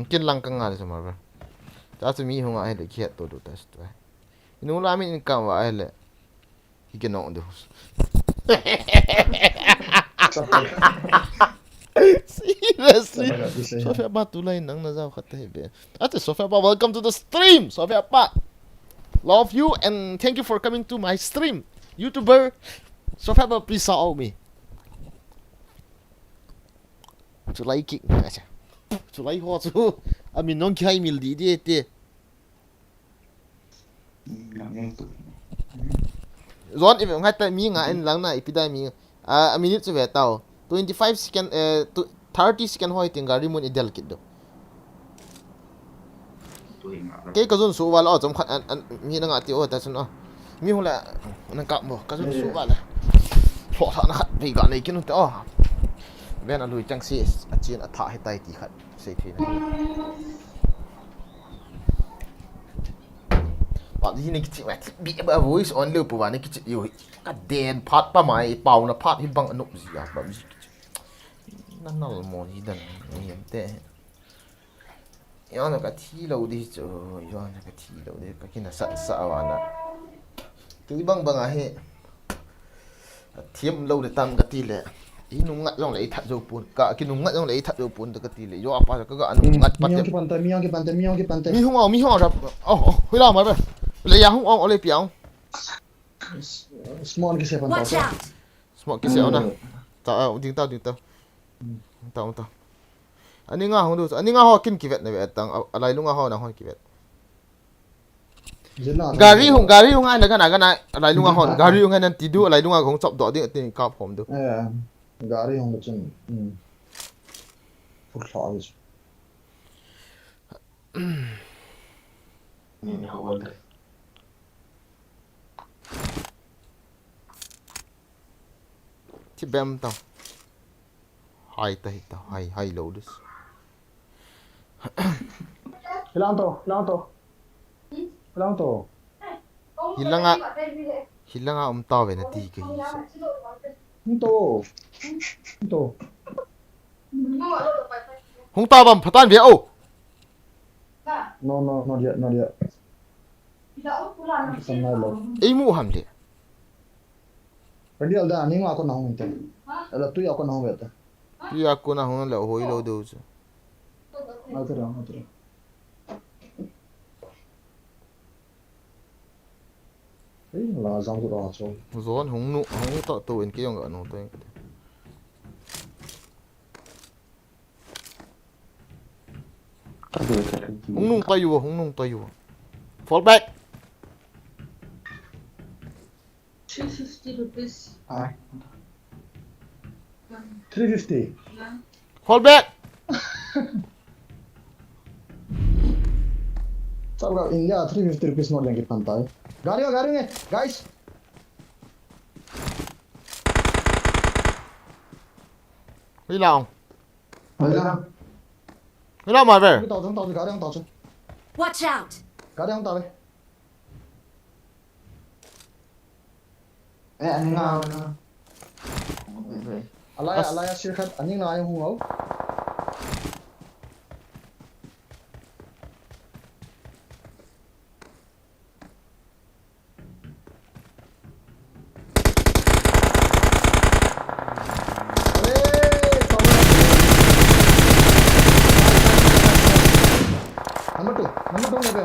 kin lang kang nga sa marber ta chu mi hunga hele khiat to do tas to inu la mi kam wa hele hi ke no do seriously Sofia ba tu lai nang na zau khat he be ate Sofia ba welcome to the stream Sofia ba love you and thank you for coming to my stream YouTuber Sofia ba please saw me chu lai ki acha chu lai ho chu ami non khai mil di di te zon if ngai ta mi nga en lang na ipida mi a minute chu ve tao 25 second 30 second hoi ting gari mun idel kid do ke ka zon su wala o chom khat an mi na nga ti o ta sun o mi hula nan ka mo ka zon su wala ho tha na khat bi ga nei kin ta o ben a lui chang si a chin a tha he tai ti khat sei thi na ba di ni ki wa bi ba voice on lu pu wa ni ki yo ka den phat pa mai pau na phat hi bang anu ji ya ba nan nal mo hi dan ni te yo na ka thi lo di cho yo na ka thi lo di ka kina sa sa wa na ti bang bang a he thiam lo de tam ka ti le i nu ngat long le i that zo pun ka ki nu ngat long le i that zo pun ka ti le yo apa ka ga anu ngat pat mi hong ra oh hui la ma ba le ya hong ong le piao Small ke siapa Watch out! smok ki se ona ta ding ta ta ani nga hong du ani nga ho kin ki vet na ve tang alai lu nga ho na ho ki vet gari hong ai na ga na alai lu nga ho gari hong nan ti du alai lu nga hong chop do ding tin ka phom du gari hong chen full charge Ni hawal ka. ti bem tao hai ta hai lo dus hilang to hilanga ta ve na ti ke hi to hong ta bam phatan ve o no not yet sampai lo ei mu ham le Ready alda ani nga ako na hong ite ala tu ako na hong beta ti ya ko na hong la hoi lo do chu Atira. La zang tu ra cho. zon hong ta to en ke yong anu to hong nung ta yu fall back 350 rupees. 350. fall back Sabe India 350 rupees more than pantai. Gari nge guys. hui lao Ada. ma ve Kita tahu gari yang tahu. Watch out! Gari yang tahu. Ani nga. Alaya sirkat anjing na ayong hungaw.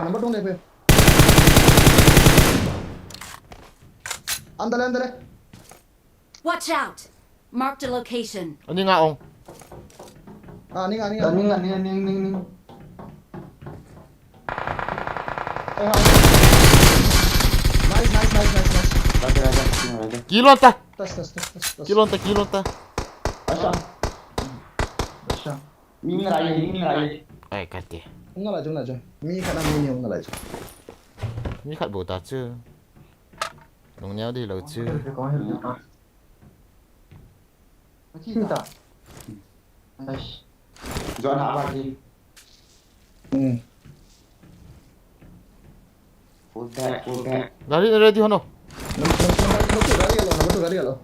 Number 2 lepe. Andale. Watch out! Marked a location. ani nga ong Ning. Nice. kilon ta Tas. kilon ta Asa. Mimi rai. ai ka te Ngala jo. Mi kana mi ngala jo. mi khat bo ta chứ nong nhau đi lâu chứ Có hết rồi. Kita. Aish. John apa sih? Full back. dari ready hono Number 2 gari galo.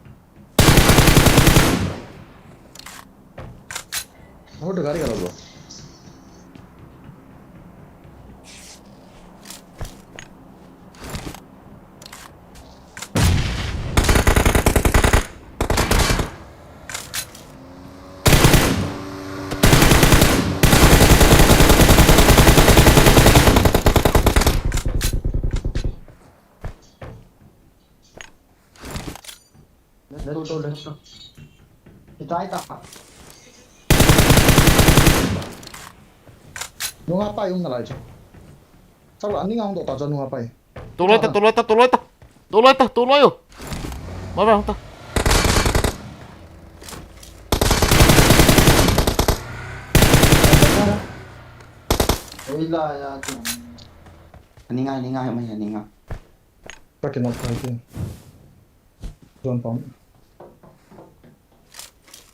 Number 2 gari galo bro. Let's go. Cái trái ta. Nung apa yung nalai cho. Sao là anh ngang độ ta cho nung apa. Tụi lôi yo. Mới vào không ta. Ôi là anh ngay mày anh ngay. Pakai nak pakai. Tuan pom.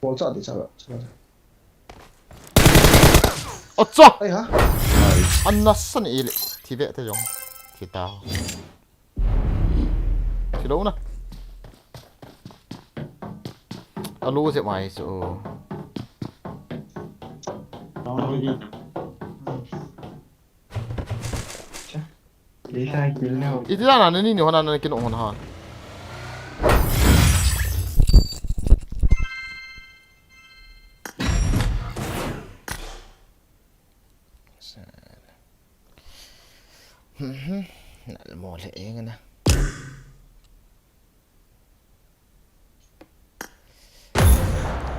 Bol cha đi cha. Ồ chọ. Ai hả? Anh nó sân ý lệ. Thì vệ thế giống. Thì tao. Thì đâu nè. Alo dễ mày chỗ. Đi sai kiếm nào. Ít ra là nên đi nhiều hơn là cái nụ hồn hòn. Nãy mò lệ nghe nè.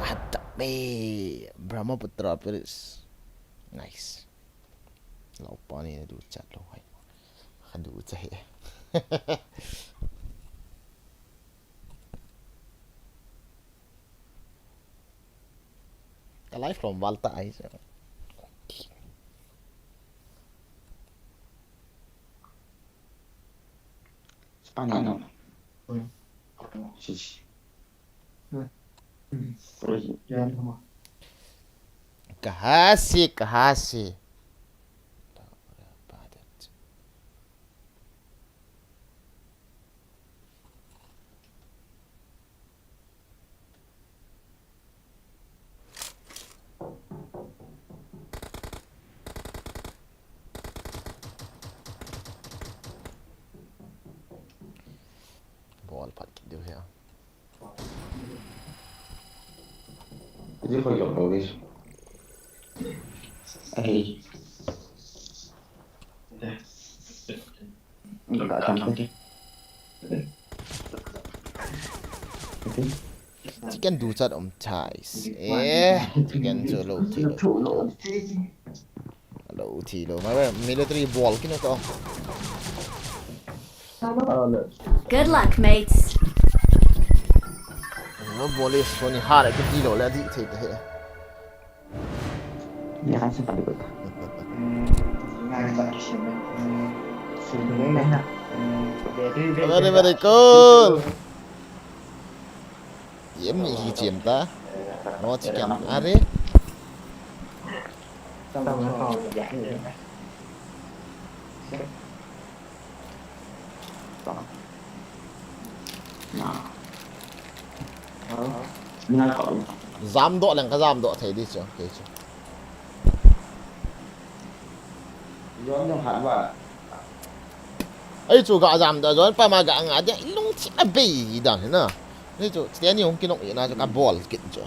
Hatabe Brahmaputra Paris. Nice. Lão pa này đủ chặt luôn hay. Khăn đủ chạy. Cái live from Malta ấy. Spaniano. Sì. Kahasi. Ball phát kiểu thế. Cái phải dùng đồ đi. Ê. Được cả trăm cái. Chicken đủ chặt ties. Chicken cho lâu thì lâu. Mà military ball cái nó to. Good luck, mates. Nó ball is funny hard cái gì đó là gì thế thế. Nhà anh sẽ được. Ngay tại xem này. Xem này nè. Very cool. Yếm gì chiếm ta. Nó chỉ kém đấy. Xong nó còn dạng nữa. Giam độ là cái giam độ thấy đi chưa? Okay chưa? Giống trong hẳn và ấy chú gà giam đó rồi, phải mà gà ngã đấy, lung chỉ là bì đàn thế nào? Này chú, cái này không kinh nổi, nó cho cái ball kinh chưa?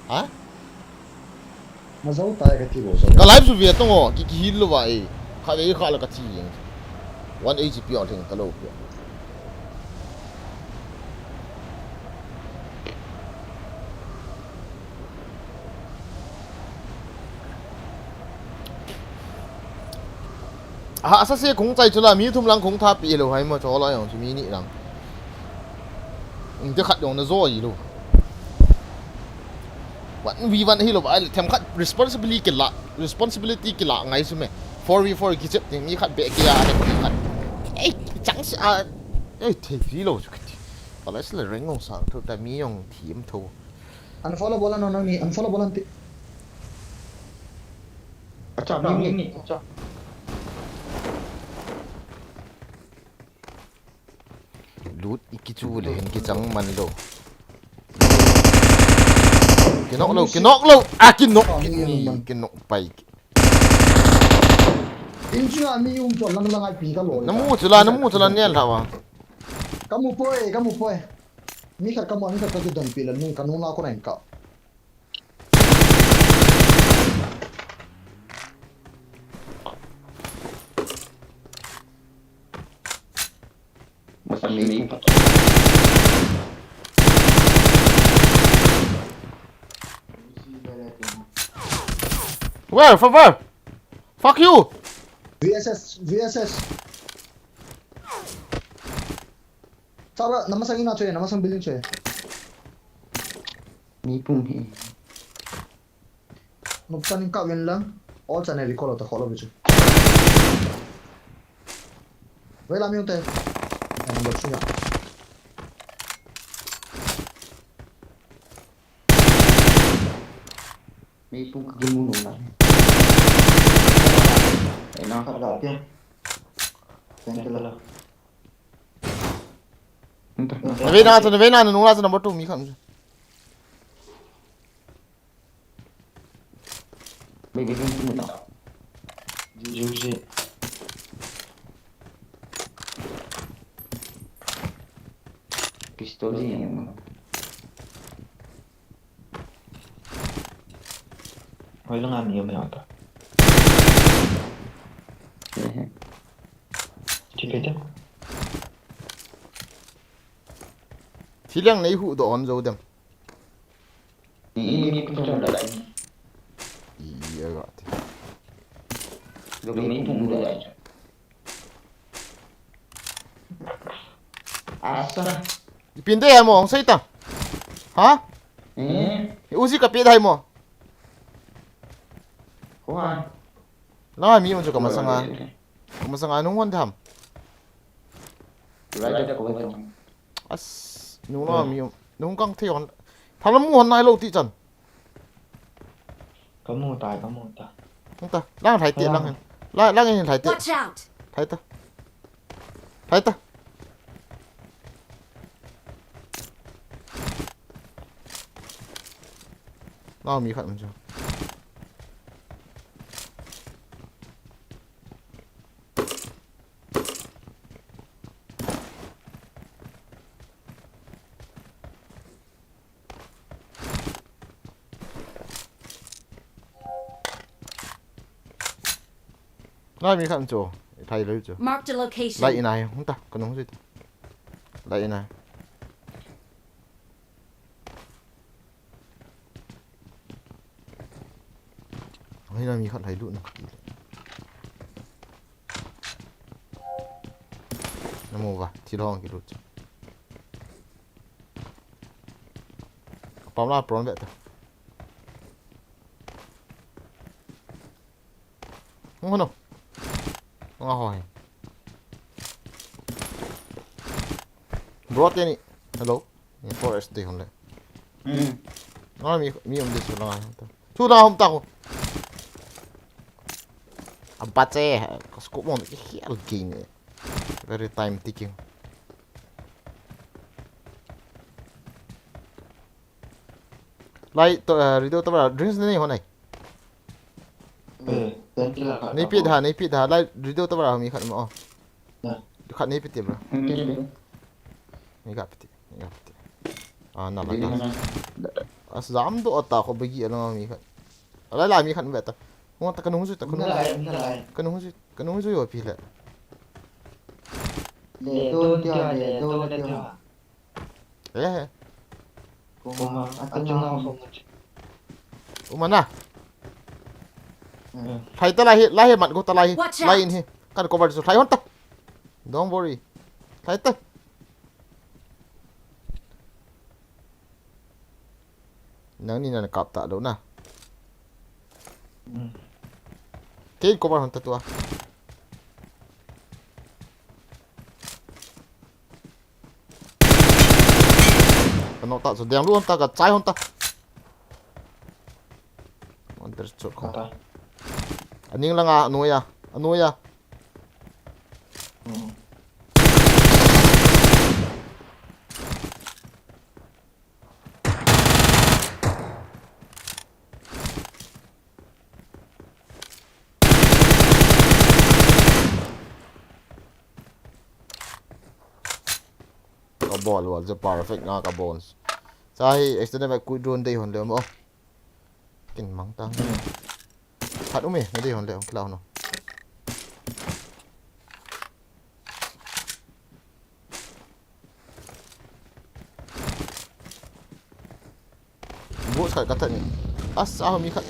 Hả? Mà giấu tay cái gì rồi? Cái live Việt đó ngô, cái hit luôn vậy, khai đấy khai là cái gì? 180 ở trên cái lô. Sao sẽ cũng chạy cho là mi thum lăng cũng tháp bị rồi hay mà cho lại dùng mi nị lăng. Cái khát dùng nó rồi gì luôn. Vẫn vì vậy hiểu vậy thêm khát responsibility cái lạ ngay xem 4v4 cái chấp thì mi khát bẹ kia này khát. Ê chẳng sao ê thì gì luôn chứ. Còn lại là ring ngông sang thôi tại mi dùng team thôi. Unfollow bola nó nang ni unfollow bola ti. cho mình cho Lút ikichu lên cái trắng man đâu. Cái nóc lâu à cái nóc bay. Inchu ami yung cho lang lang ai pi ka lo. Nó mua chula nè là wa. Kamu poe. Mi khat kamu ka tu don pi la nu kanung la ko nen ka. mấy cũng Where? From where? Fuck you! VSS Sabra namasang ina choy namasang building choy mấy cũng thì nuptan ka win lang all channel recall ta follow bichu Wala mi yung tayo ang box niya mấy cũng cái mua nụ này để nó phát đỏ kia xem cái là Nave na nung nasa number 2 mi khan. mấy cái mua nọ dữ gì pistol gì mà Hoy lang nga may ata. Chipete. Thilang nei hu do on zo dem. mấy cũng cho đợi Iya got. rồi mấy cũng đợi asa Ipinde hai mo ang sai ta. Ha? Uzi ka pi dai mo. khoan Na mi mo jo ka masanga nung wan tham. lại cho cô vào As nung na mi nung kang the on. Thalam mo nai lo ti chan. Có mua tài. Không ta. Lang thai ti lang. Lang hin thai ti. Watch out! Thai ta. Thai ta. Na mi khat mo jo. Na mi khat jo. Thai lo jo. Marked a location. Lại này không ta, còn không gì. Lại này. Hay là mình khẩn thấy luôn. Nó mua vào, chỉ lo cái lụt. Bóng là bóng vậy thôi. Không không. Không hỏi. Brought any? Hello? In forest đi không lẽ. Nó mi ông đi xuống lại. Chú nào không tao. Abache, có scope một cái hell game. Very time ticking. Lại radio tao bảo drinks này hôm nay. Tên kia là Này biết hả, lại radio tao bảo mi khát mà. Khát này biết bro. Mi gặp biết. À nằm lại. Dám độ ta có bagi ano mi khát. Lại mi khát vậy ta. Không ta kanung ta kanung rồi phi lại. để tôi cho Eh. cùng ăn chung không Umana. Thai ta lai mặt ko ta lai in he. Kan cover so thai hon ta. Don't worry. Thai ta. Nang ni na kap ta do na. Cái cover hon ta tua. Nó tạo rồi đèn luôn ta cả trái hon ta. Under chốt không. Anh nhưng là ngà nuôi à. Có ball luôn, the perfect nga ka bones. Sai extend ba ku drone day hon le mo. Kin mang tang. Hat umi, na day hon le klaw no. bố sợi cắt thận à sao mi khát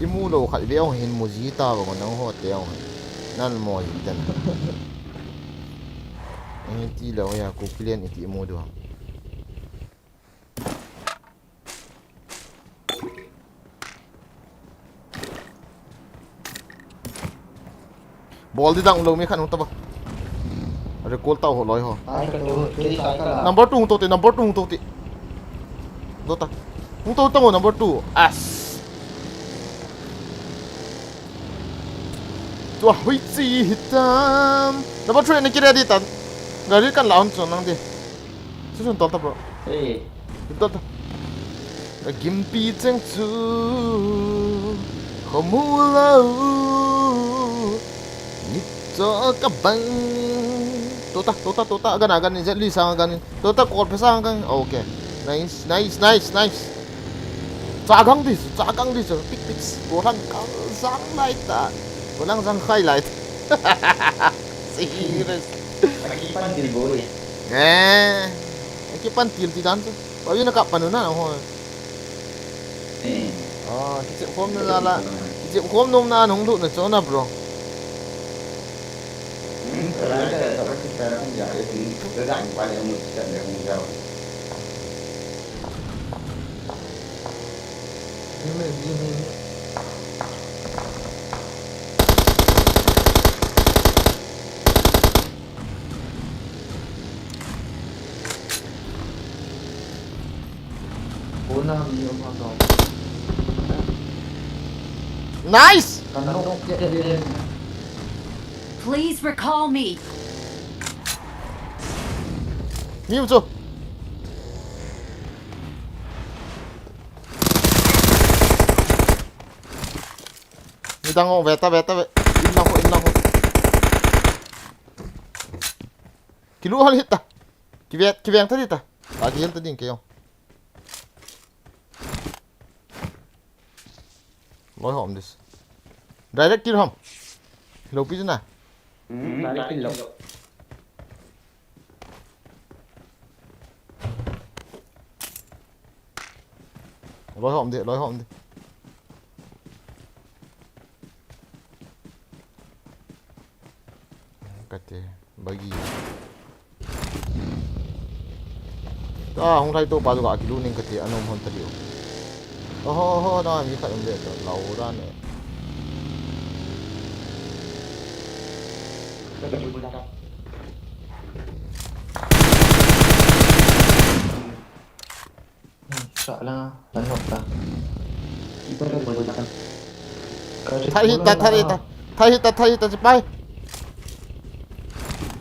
imu lo khát béo hin muji ta vào còn nóng hot téo nan mồi tên anh ti lo ya cô client ti imu do ball đi đặng lâu mi khát không ta ba rồi call tao hồi ho Ai cái đồ cái cái là number 2 hung number 2 hung ti do ta hung tao number 2 as tua hui chi hitam number 3 ni kira di tan gari kan laun chon nang di sun ta bro Ê ta gimpi chang chu khomula ni cho ka bang tota agan ni jali sang agan tota call pe sang kan okay nice cagang di pick orang kang sang lai ta orang sang khai lai serious lagi panggil boleh. cái pantil thì đan bao nhiêu nó cặp panuna nào thôi Ê cái chuyện hôm nay là cái chuyện hôm nôm na nông thụ là chỗ nào bro ternyata tapi kita kan jadi sedang pada umur kita yang jauh. nice Please recall me. nhiều chưa người ta ngộ về ta im lòng cái lũ hết ta cái vẹn thế đi ta cái hiện tới đỉnh kêu lối hòm đi direct kill hòm lâu pi nào Dari pilok. lối hòm đi kate bagi không thấy tôi bao giờ cái lũ nên kate anh không thấy điều đó mi khát ông vậy lâu ra nè Sợ là bắn hộp ta. Ibarat boleh kan. thay hita chỉ bay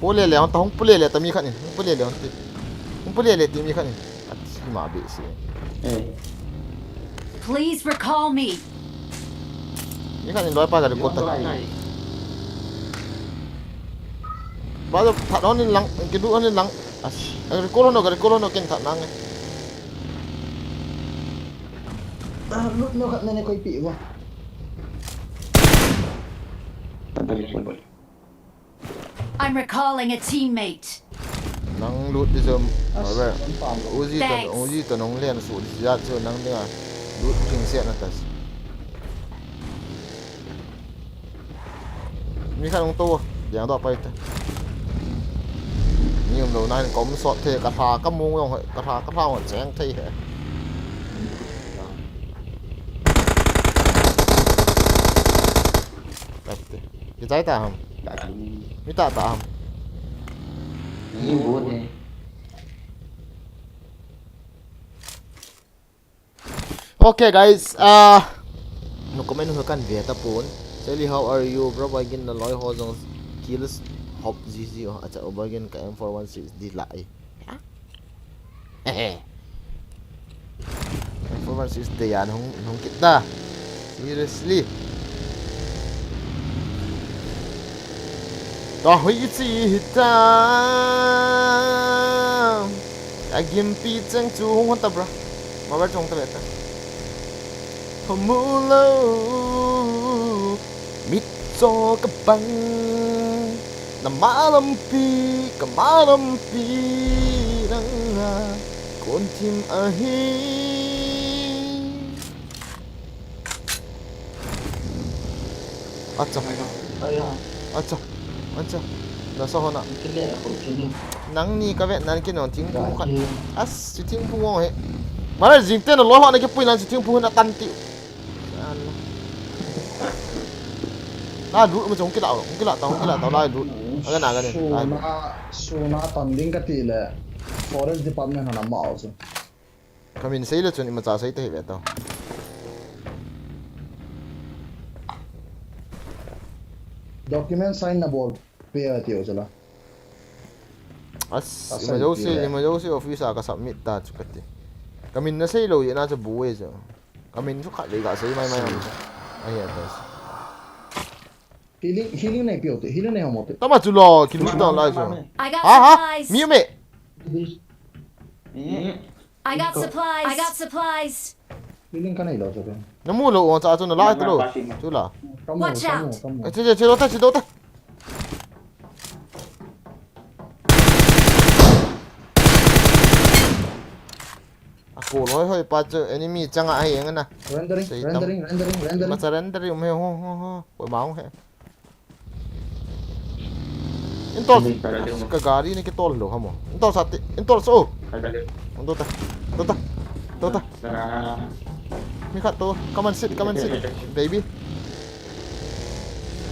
boleh le không boleh le tami khát nè boleh le không boleh le tami khát nè mà bị gì Ê Please recall me. mi khát nè nói ba cái cột bao giờ thằng nó nên lắng cái lũ nó nên lắng cái cô nó kinh thằng lắng ấy nó khát nên coi bị quá I'm recalling a teammate. nang lut đi zoom ở đây uzi tao nong liền sụt ra cho nang nữa lut kinh xe nó tas mi khát ông to dạng đó bay ta nhưng đầu nay có một sọt thế cả thà các mông không cả thà các thao chén thế hệ cái trái ta không mi ta không ini boleh. okay guys no comment ho kan ve ta pon Sally how are you bro bagin na loy ho jong kills hop gg acha bagin ka M416 di lại M416 de yan hong kita seriously ta hui chi hita agim pi chang chu hong ta bro ma ba chong ta beta Mulo mit cho ka bang namalampi kamalampi nanga kontim ahi acha nasa hona nang ni ka vet nan ke non ting pu khat as ting pu ngo he mara jing te no lo ho na ke pui nan ting pu na tan ti na du ma jong ke la tao lai du aga na ga ne suna tanding ka ti le forest department hana ma also kamin sei le chun ima cha sei te he ve to document sign na bol pe ati o chala as ima jo se office ka submit ta chukati kamin na sei lo ye na cha bu we jo kamin chu khat le ga sei mai am ai ya das healing nahi piyote healing nahi homote tama chu lo kilometer lai jo I got ha supplies. mi me I got supplies. I got supplies. healing ka nahi lo chabe namu lo on cha chu na lai to chu la Watch out. che lo ta ako loi pa chu enemy changa ai ang na rendering ma sa render yung me ho ko maung he intol ka gari ni ke tol lo hamo intol sati intol so Tota mi khat to come and sit baby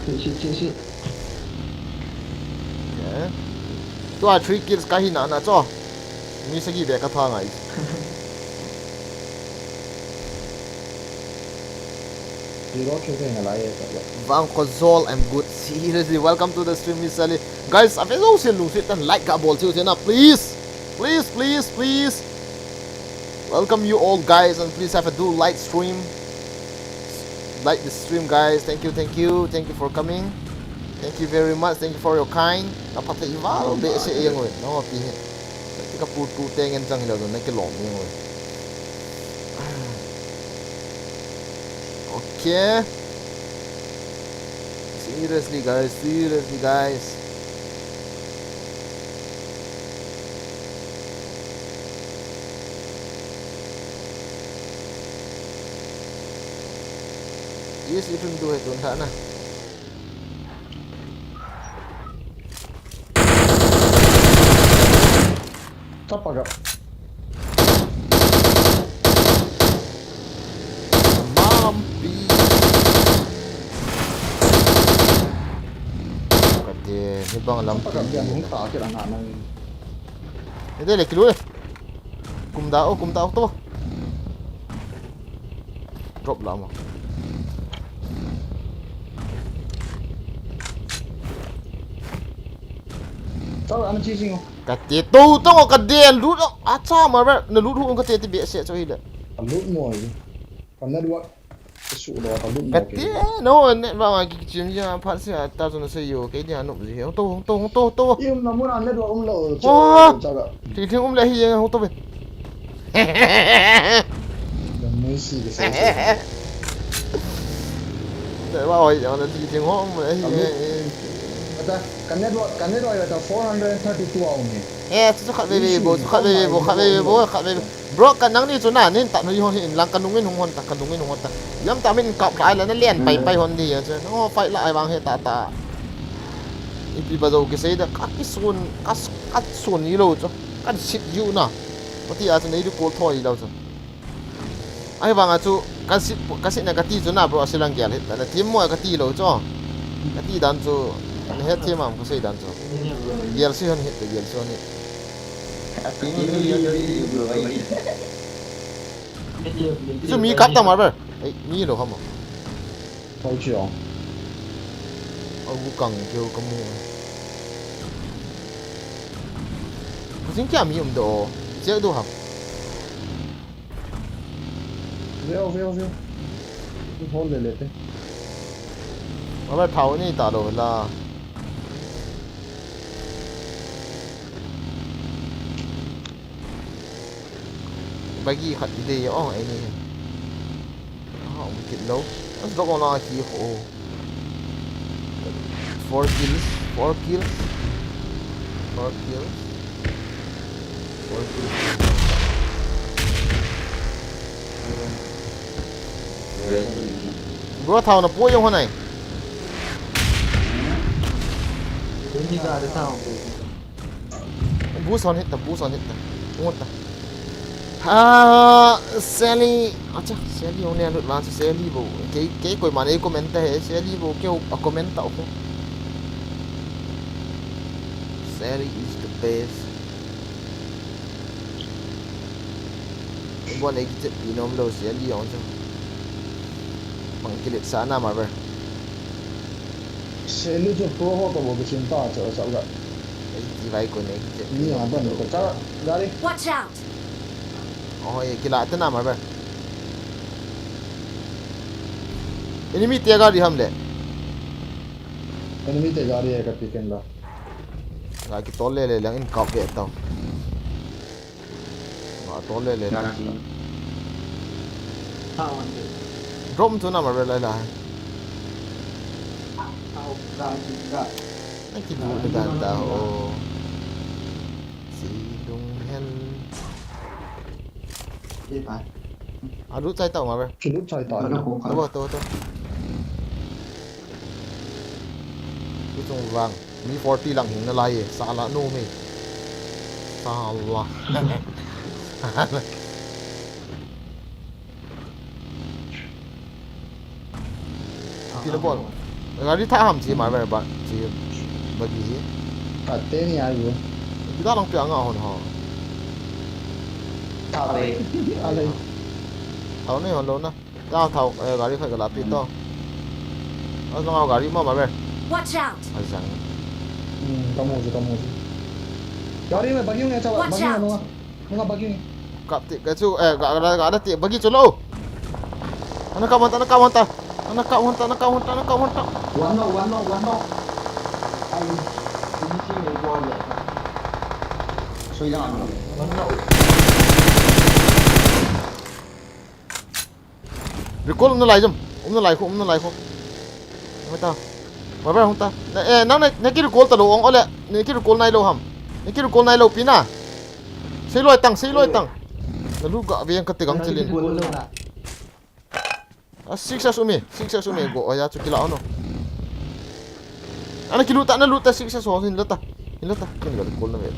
sit yeah tu a 3 kills ka hi na cho mi sagi be ka tha ngai hero choke na lai Vang Kozol, I'm good. Seriously, welcome to the stream, Miss Sally. Guys, if you don't lose and like ka ball na, please. Welcome you all, guys, and please have a do like stream. Like the stream, guys. Thank you for coming. Thank you very much. Thank you for your kind. Kapatay iba, be se iyang we. No, pihe. Tika pu tengen jang hilo do nakilom iyang we. Okay. Seriously guys. Yes, itu dua itu entah na. tapaga Mampi. Kade, ni bang lam. tapaga biar hung ta ke na na Ini lek dulu. Kum dao tu. Drop lama. tao ana chi sing Kade tu tong kade lut acha mar na lut hu kade ti biasa cho hile. lut mo yi kana dua su do ta lut mo Kade no ne bang ki chim ja phat sia ta zo na se yo ke dia no ji to. im na mo na ne do lo Wah. cha ga Thì le hi ho to be. da mo si ke se Để bao giờ nó thì tiếng ho mà hi. ata kana do ta 432 au ni Chú khát về bố. Bro cái nắng đi chỗ nào nên tạm thời hôn hiện lang cần đúng nguyên hôn ta Yam ta mình cọp lại là nó liền bay hôn đi chứ nó phải lại bằng hệ ta. Ipi bao giờ cái gì đó cắt xuân như lâu chứ cắt xịt dữ nè. Có thì cho này đi cố thôi đâu chứ. Ai bằng chú cắt xịt này cắt tí chỗ nào bro sẽ lang hết là tiêm mua cắt tí lâu chứ. Cắt tí đàn chú hết thêm mà có gì đàn chú. Giờ sẽ hết Chú mi cắt tao mà bro. Ấy mi đâu không mà. tao chi au Ông cần kêu có mua. Có chính kia mi đồ. Chế đồ học. veo tu hol le te Mà bắt tháo này tạo đồ là bagi khát đi oh anh này. Họ một kịch lâu. Nó có con nào chỉ khổ. 4 kills. 4 kills. 4 kills. 4 kills. Bro thao nó bôi không này. Ini ga ada tahu. Boost on hit ta, boost on hit ta. Ngot ta. Ha Sally, acha Sally only alut lan Sally bo. Cái koi mane comment hai Sally bo kêu comment tao ko. Sally is the best. Buat exit binom lo Sally on cho. Mangkilit sana marber. Selu jo pro ho to bo bisin ta cho sao ga. Exit vai ko ne exit. Ni apa ni ko cara dari. Watch out! Oh, kila tu nama apa? Enemy tiga di ham le. Enemy te gari hai ka piken la. Lagi tolle le lang in kau ke tau. Tolle le. Kaki. Tahu Drop tu nama apa lah? kaki juga. Nanti dulu dengan tahu. Sidung hen. Apa? Aduh, saya tahu apa? Kilut chai ta. Tahu. Itu vàng. Mi 40 lang hình nó lai, salah no me. Salah. Pila bol. Ngari tha ham chi mai ba chi bagi. Kate ni ayu. Kita lang piang ngahon ho. Thao về. Alai. Thau ni hon lo na. Tao thau gari khai la pi to. Long gari ma ba be. Watch out! Azang. Kamu je. Gari me bagi ni chawa, Watch bagi out. no. Nga bagi ni. Kap ti ka chu ga ada ti bagi cholo. Anak kau mantap. One no. Ai ini sih ni gol ya. Suy ra ngoài. Recall nó lại dùm. Nó lại không. Mấy tao. Mà không ta. Nó này cái recall tao đồ ông lẹ. Này cái recall này lâu hầm. Này cái recall này lâu pin à. Xây lôi tăng. Nó lúc gạ về cái tigang chilin. Success umi go ya chu kila ono. Ana kiluta na luta success ho hin lata. Kan ga recall na ve.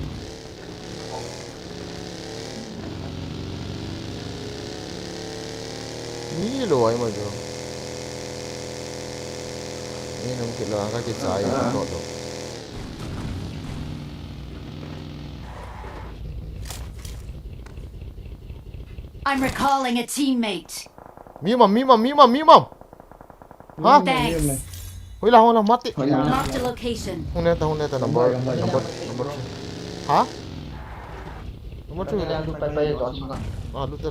Ni lo ai ma jo. Ni nam kila ka ki chai to to. I'm recalling a teammate. Mi mam. Ha? Thanks. Hoi la mati. Marked a location. Hone ta number. Ha? Number 2. Jangan lupa bayar doa juga. Ah, luta.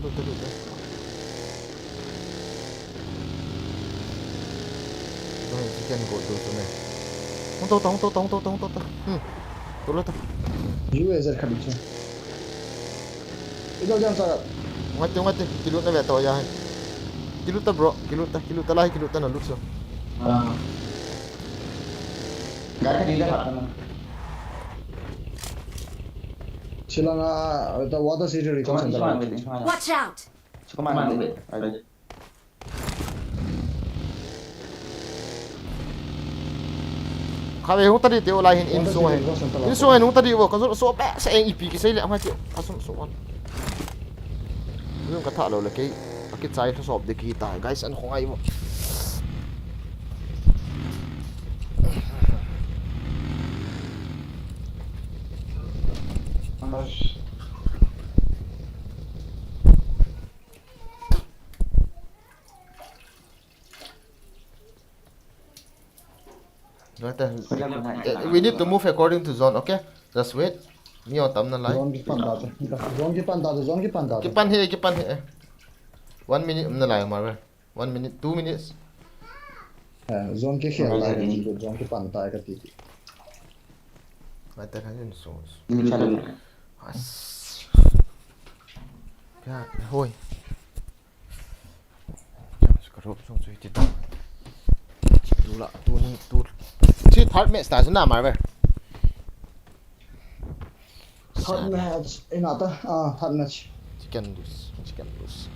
Rồi, chicken go to này. Hong to. To lo ta. UAZ khadi chu. Ido jam sa. Ngati, kilut na ve to ya. Kilut ta bro, kilut ta na lut so. Cái đi ra mặt. Chilanga the water city recon center. Watch out! Có mang về. Ở đây. Kha ve hong ta di te olai hin in so hai. In so hai hong ta di wo ka so ba sa eng ip ki sai le ma ti. Asum so on. Yung ka tha lo le ke cái trái nó sọp để kỳ tài guys ăn không ai mà we need to move according to zone, okay? Just wait. Nhiều tầm nó lại. Zone ki panda. Cái pan he. 1 minute nó lại mà về. 1 minute, 2 minutes. Zone ki khel la ni zone ki panda ka ti. Vai ter aí no som. Mình trả lời. Ya, thôi. Sekarang xong rồi thì đủ lạ, tu Chứ third match ta na mà vậy. Third match inata third match. Chicken loose.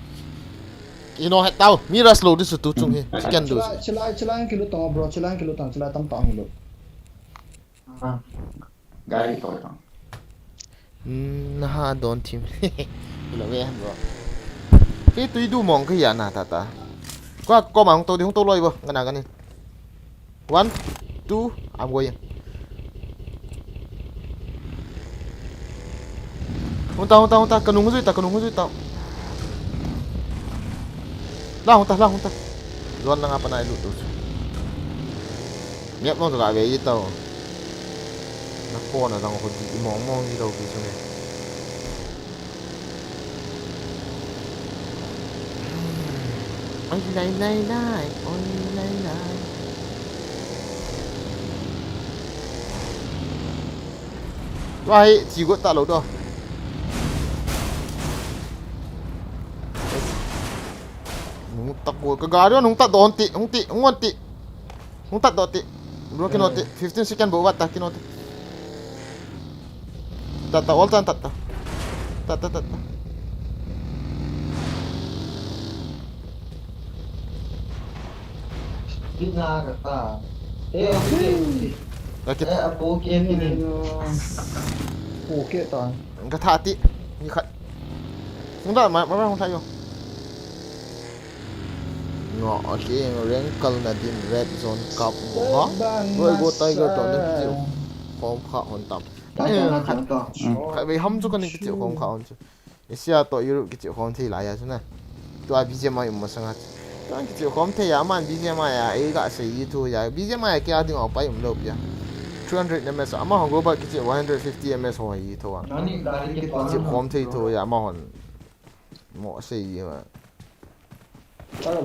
Ino hat tao, mira slow đi tu chung he. Chicken loose. Chilai kilo tong bro, chilai kilo tong, chilai tam tong kilo. Gari thôi đó. Nah, don't team. Là nghe bro. Cái túi đu mong cái gì à ta. Có mà không tôi lôi vô, cái nào cái này. 1, 2, I'm going. Không ta, cần đúng rồi tao. Lang ta. Doan lang apa na iluto. Miap mo to ka be ito. Nako na lang ako di mo ni daw biso ni. Ôi lai. Wahai, chỉ có ta lỗ đâu. Nung takbo ka garo nung ta donti, nung ta donti. Bro kinoti 15 second bo wata kinoti. Tata all tan tata. Tata. Biết ra cả ta. Ê, Lakit bố kia thì Okay ta. ka thati ni khat. Nung da ma không thấy không? Ngọ cái wrinkle na din red zone cup mo ha. Rồi go tiger to na tiêu. Khom kha hon tam. Khai bị hâm chút cái này cái tiêu khom kha hon chu. Asia to Europe cái tiêu khom thi lại ya chu na. To BGMI mo sangat. Cái tiêu khom thi ya man BGMI ya ai ga sei tu ya. BGMI cái ading op ai lo ya. 300 ms ama hong go ba cái tiêu 150 ms ho yi to. nó đi ra đi cái Tiêu khom thi to ya ma hon. Mo sei ma.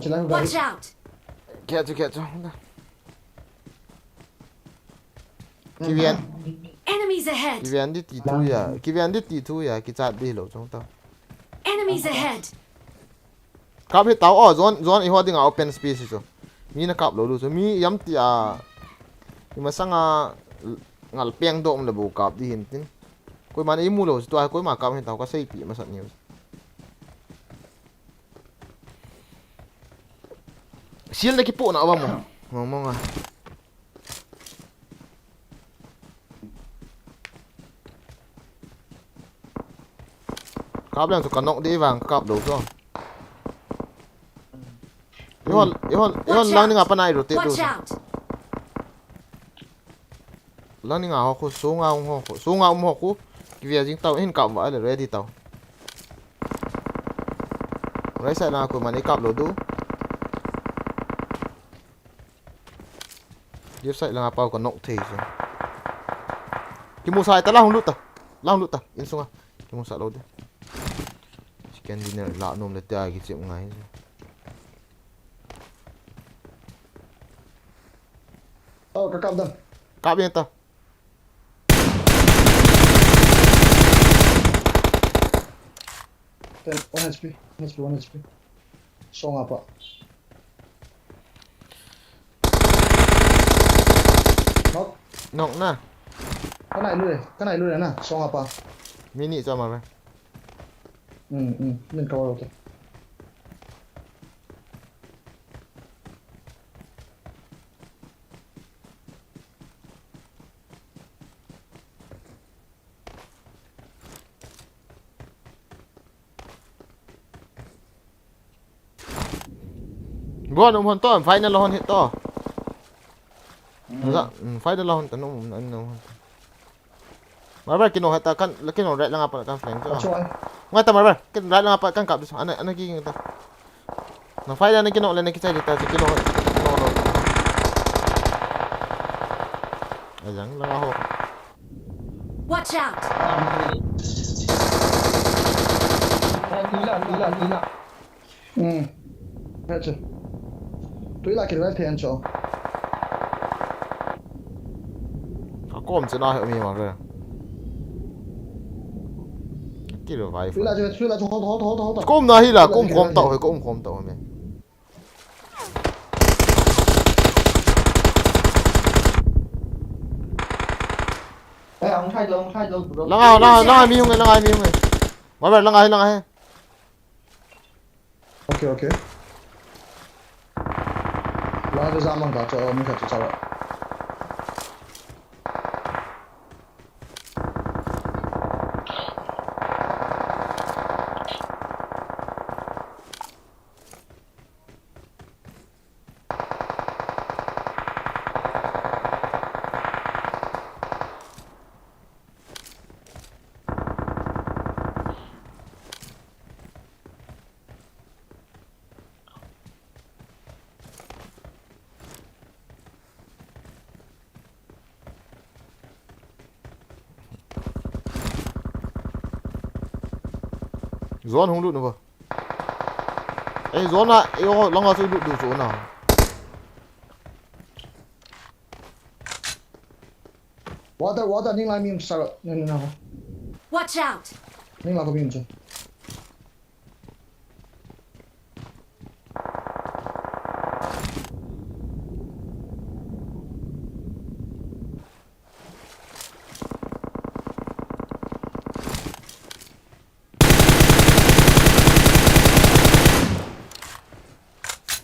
Chilai Watch out! Kẹt. Kivian Enemies ahead! đi tí thu ya ki chat đi lo trong tao. Enemies ahead! Kap he tao zone I holding open space so. Mi na kap lo lu so mi yam ti a. Ni ma sanga ngal peng dom le bu kap di hin tin. Koi man I mu lo to koi ma kap he tao ka sei pi ma sat news. Sial lagi po na abang mo. Ngomong ah. Kap lang so kanok di vang kap do so. Yon lang ni nga pa na rotate do. Watch out! Lang ni nga ako so nga mo ko. Kivia jing tao hin kap ba le ready tao. Right side na ako man I kap lo do. Left side lang apa ko nok thei so. Kimu sai ta lang lut ta in sunga. Kimu sa lo de. Chicken dinner la nom le ta gi chim ngai. Ka kap dam. Kap bien ta. Then 1 HP. Song apa? Nok na. Cái này luôn nè, song apa? Mini cho mà. Nên cover okay. Buat hon to final hon hit to. Dạ, final hon ta no anh no. Mà ba kino hata kan kino right lang apa kan flank to. Ngata mà ba kin right lang apa kan kap so ana gi ngata. Na final na kino le na kita kita kino no. Ayang lang ako. Watch out! Hết chưa? Túi lại cái right hand cho. Có không chỉ nói ở mi mà rồi. Cái đồ vậy. Túi lại cho hold. Có không nói là có không tàu hay có không tàu mày. ông thay đâu Lang ai mi yung Mà lang ai 오케이 라드 자만 가죠 어미 같이 잡아 Zon không lụt nữa vợ. Ê Zon lại, yêu long là tôi lụt được chỗ nào. 와다 닝라 미용 싸가 닝라 Watch out! 닝라 거 미용 좀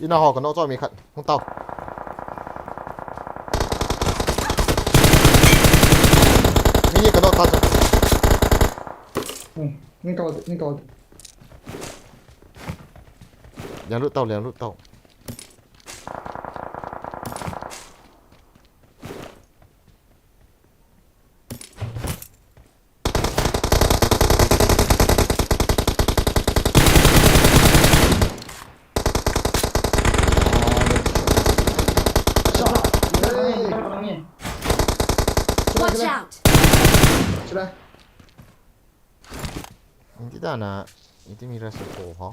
Đi nào họ còn nó cho mình khẩn, không tao. Mini cái đó tao rồi. 응 닝가 와도 Lén lút tao. Watch out! 그래 Ini dah nak, ini mira sepo ha.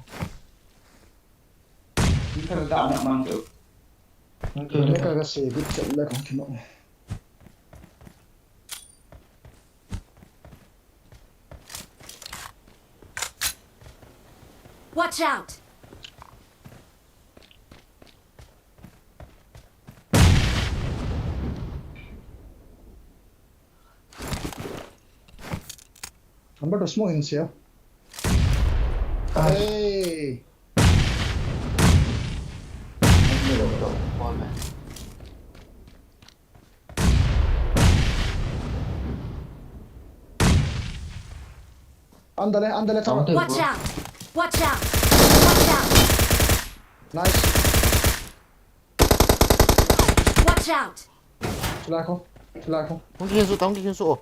Cái gạo này mang kiểu 내가 갔어 그 내가 건키노 Watch out! 한발더 스모 인스요 에이 안달에 잡아 Watch out! Watch out! Watch out! 나이스 Watch out! 줄라코 Không kia số.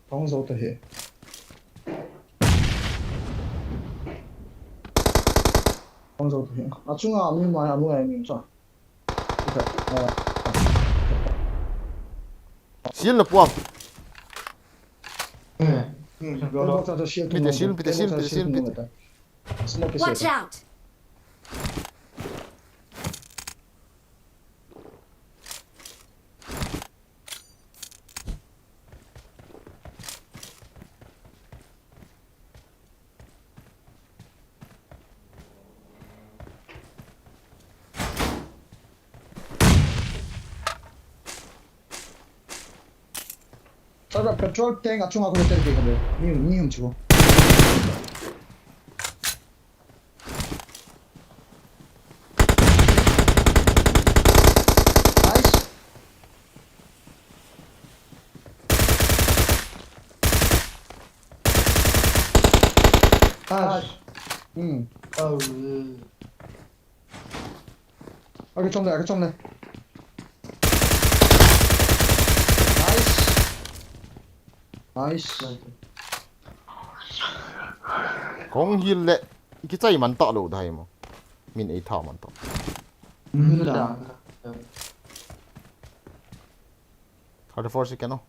방어서부터 해 방어서부터 해 중앙 아무가 아니면 자 Xin là buông. 저 시에 밑에 실. 스모크 Watch 실 out! 저거 페트롤 탱 아충하고 때리게 하면 니 훔치고 나이스 아그 좀래 나이스 Không hiền lệ. Cái chạy mắn tọ đủ thầy mà. Mình ấy thảo mắn tọ. Thảo force cái nó.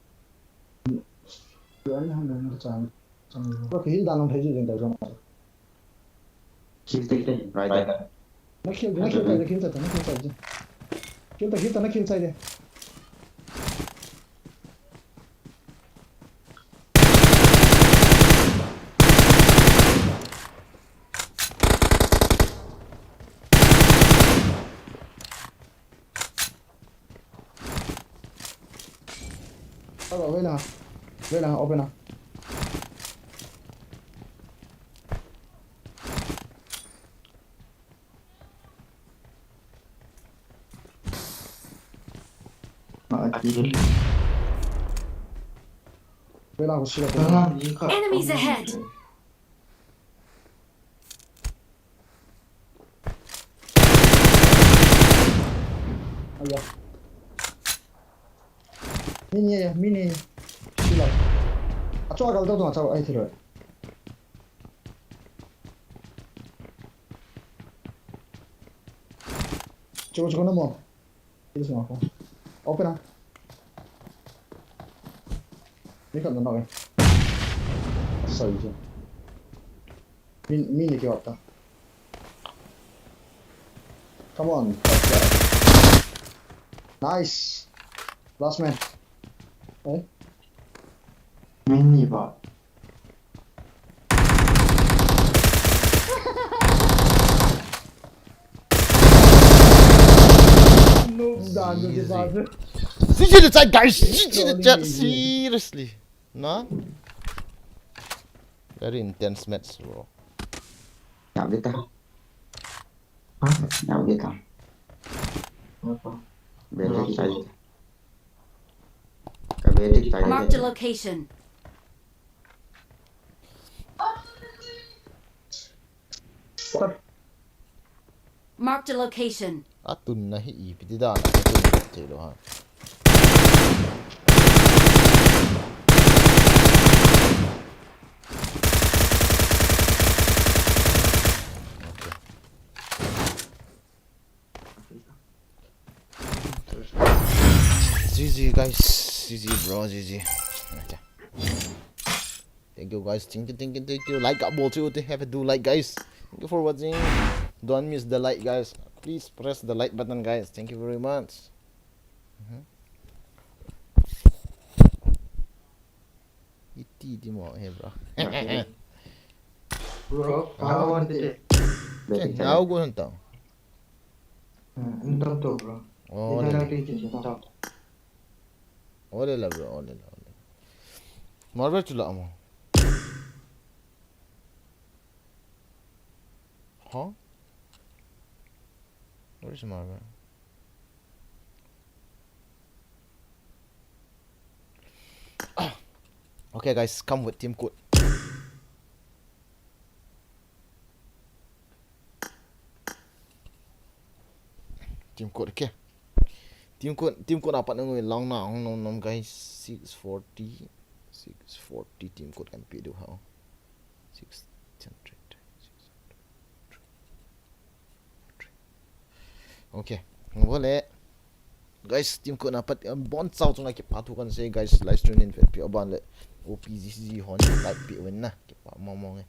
그래 하면 장 그렇게 힐 단원 해줘야 된다 좀 Right there. 나 킬 차야 돼 Hello, wait lang, open na. Kill. Wait lang, ako sila ko. Enemies ahead. Aya. Mini. Sila. Acho agal daw to ay thiro. Chogo na mo. Ini semua ako. Open na. Ini kan na okay. Sorry. Mini ke 왔다. Come on. Nice. Last man. Oh. Mini ba? GG the chat, guys. GG the chat. Seriously, no? Very intense match, bro. Nào biết ta. Hah? Nào biết ta. Apa? Về đây tay. Cái về đây tay. Marked a location. Marked a location. Atun na hi ipitida na atun telo ha. GG guys, GG bro, GG. Thank you guys, thank you. Like up ball too, have a do like guys. Thank you for watching. Don't miss the like guys. Please press the like button guys. Thank you very much. Iti di mo he bro. Bro, kawan deh. Ngao ko nto. Entah tu bro. Oh, Kita le. lagi cinta. Ole la bro, ole la. Marvel chula mo. Huh? Where's Marvel? Okay guys, come with team code. Team code okay. Team code dapat nunggu long nom guys 640 team code kan pidu ha. 600. Okay. Boleh. Guys, team code dapat bon sau chung ki patukan say guys live stream in pi aban le OPGC hon like pi win na ki pa mong eh.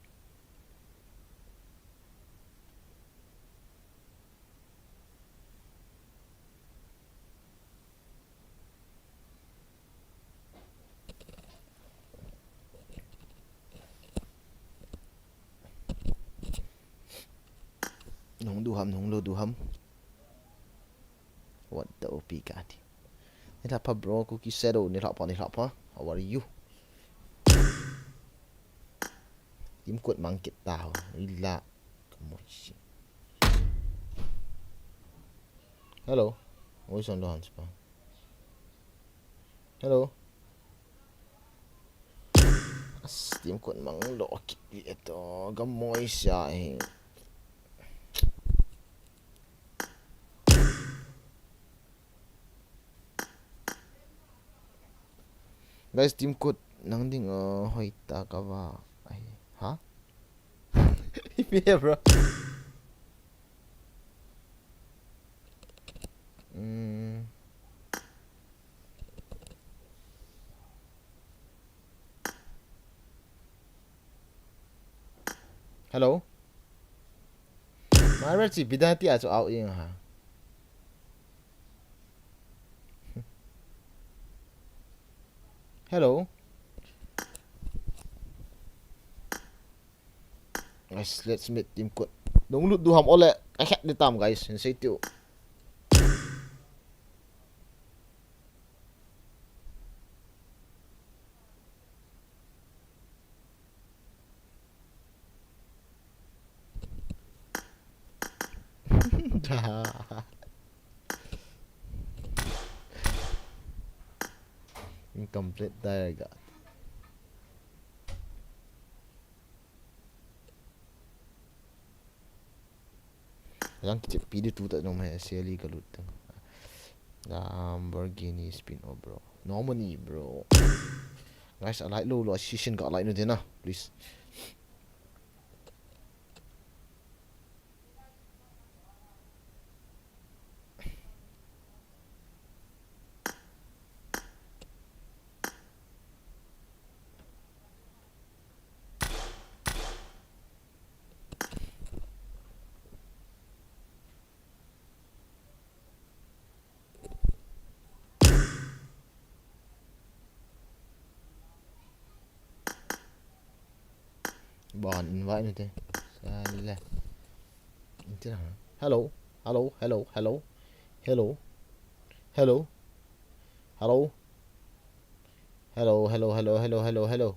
Nung duham. What the OP kati. Ni apa bro cookie shadow ni apa. How are you? Tim code mangkit tahu. Rila. Kamu sih. Hello. Oi son lo hans pa. Hello. Tim code mang lo kit ito. Gamoy siya eh. Guys, team code nang ding hoita ka ba? Ay, ha? Yeah, bro. Hello. Mara si bidati aso out yung ha. Hello. Guys, let's meet team code. Dong lut duham ole. Akhak di tam guys. Yang saya tu. incomplete talaga. Yang kecil pilih tu tak nama Sally kalau tu. Lamborghini spin oh bro. Nominee bro. Guys, I like lo assistant got like no dinner, please. Bọn invite nữa thế. Salah. Thế nào? Hello. Hello. Hello. Hello. Hello. Hello. Hello. Hello. Hello. Hello. Hello. Hello. Hello.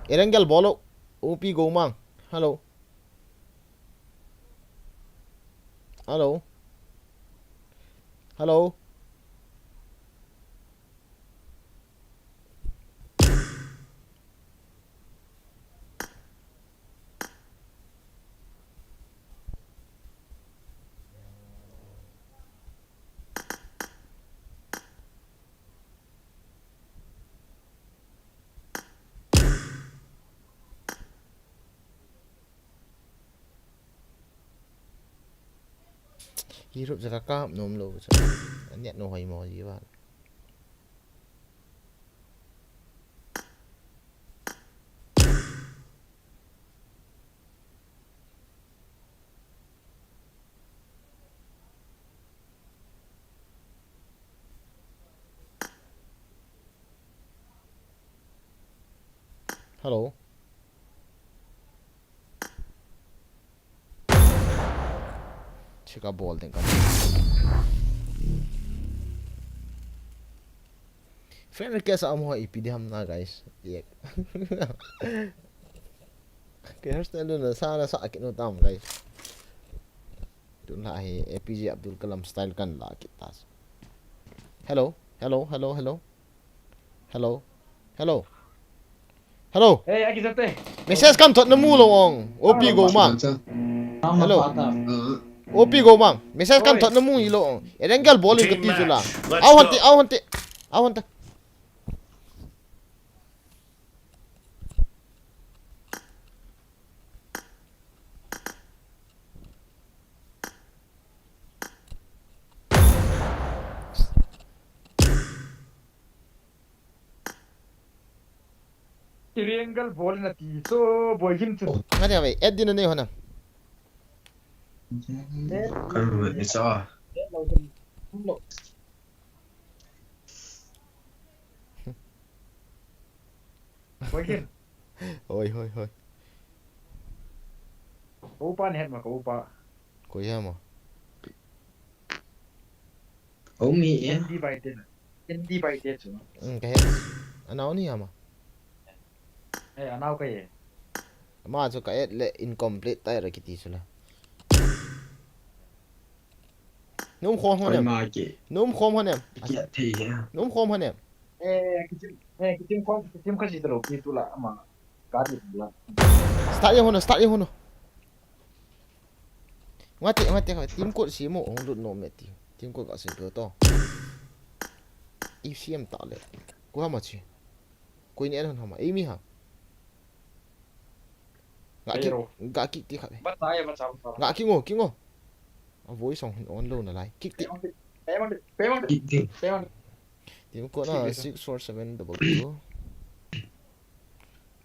Erangel bolo. OP go mang. Hello. Hello. Hello. Hirup sa kakap nom lo. Aniat no hay mo gì bạn. Hello. Check a ball then. Friend request amo ipidham na guys. Yek. Cái hairstyle na sana sa akin no tam guys. Tun la hi APJ Abdul Kalam style kan la kitas. Hello. Hello. Hello. Hello. Hello. Hello. Hello. Hey, aki sate. Message kam thot na mu lo ong. OP go mang. Hello. OP go mang. Message kam thot na mu ilo ong. Erangel ball in Team kati zula. match. Let's Awante, go. awante. Awante. Triangle ball na ti. So boy him to. Ngati ave ed din na hona. Kan mình sao? Boy him. Oi hoi hoi. Upa ni head ma ko upa. Ko ya mo. Ống mì á. Hindi by date so. Cái anaw ni ama. Eh, anaw kay. Ma so cái le incomplete tay ra kiti sula. Nôm khom Coi honem. mà chị. Nôm khom honem. Chị thì á. Nôm khom honem. Kitim kasi talo pitula ama. Kadi pula. Start ya hono. Ngati tim ko si mo ong lut no meti. Tim ko ka sin to. ICM ta le. Ko ha ma chi. Ko ni an ha ma. Imi ha. Ngaki ti kha. Bat saya macam. Ngaki ngo. A voice on lo na lai. Kick ti. Payment. Chị thì. Tim ko na 64722.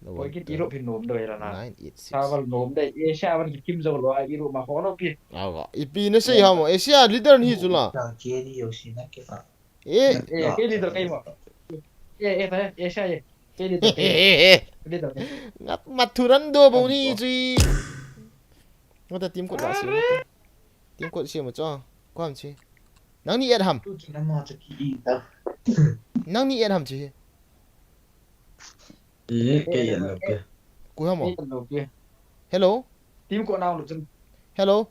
Boy kit iro pin nom doi ra na. 986. Saval nom dai Asia ban kim zo lo ai iro ma khono pi. Aga. Ipi na sei ha mo. Asia leader ni zula. Chia đi游戏那cái法. Eh. Ke leader kai mo. Ta Asia ye. Ke leader kai. Leader kai. Ngat maturan do bo ni ji. Ngata tim ko da si. Tim ko si mo cho. Kwam chi. Nang ni Edam. Tôi chỉ nằm mò cho kỹ đâu. Nang ni Edam chi. Ý, cái gì là kìa. cú hả mỏ Ini tanda kia. hello Tim kok nào được chân. hello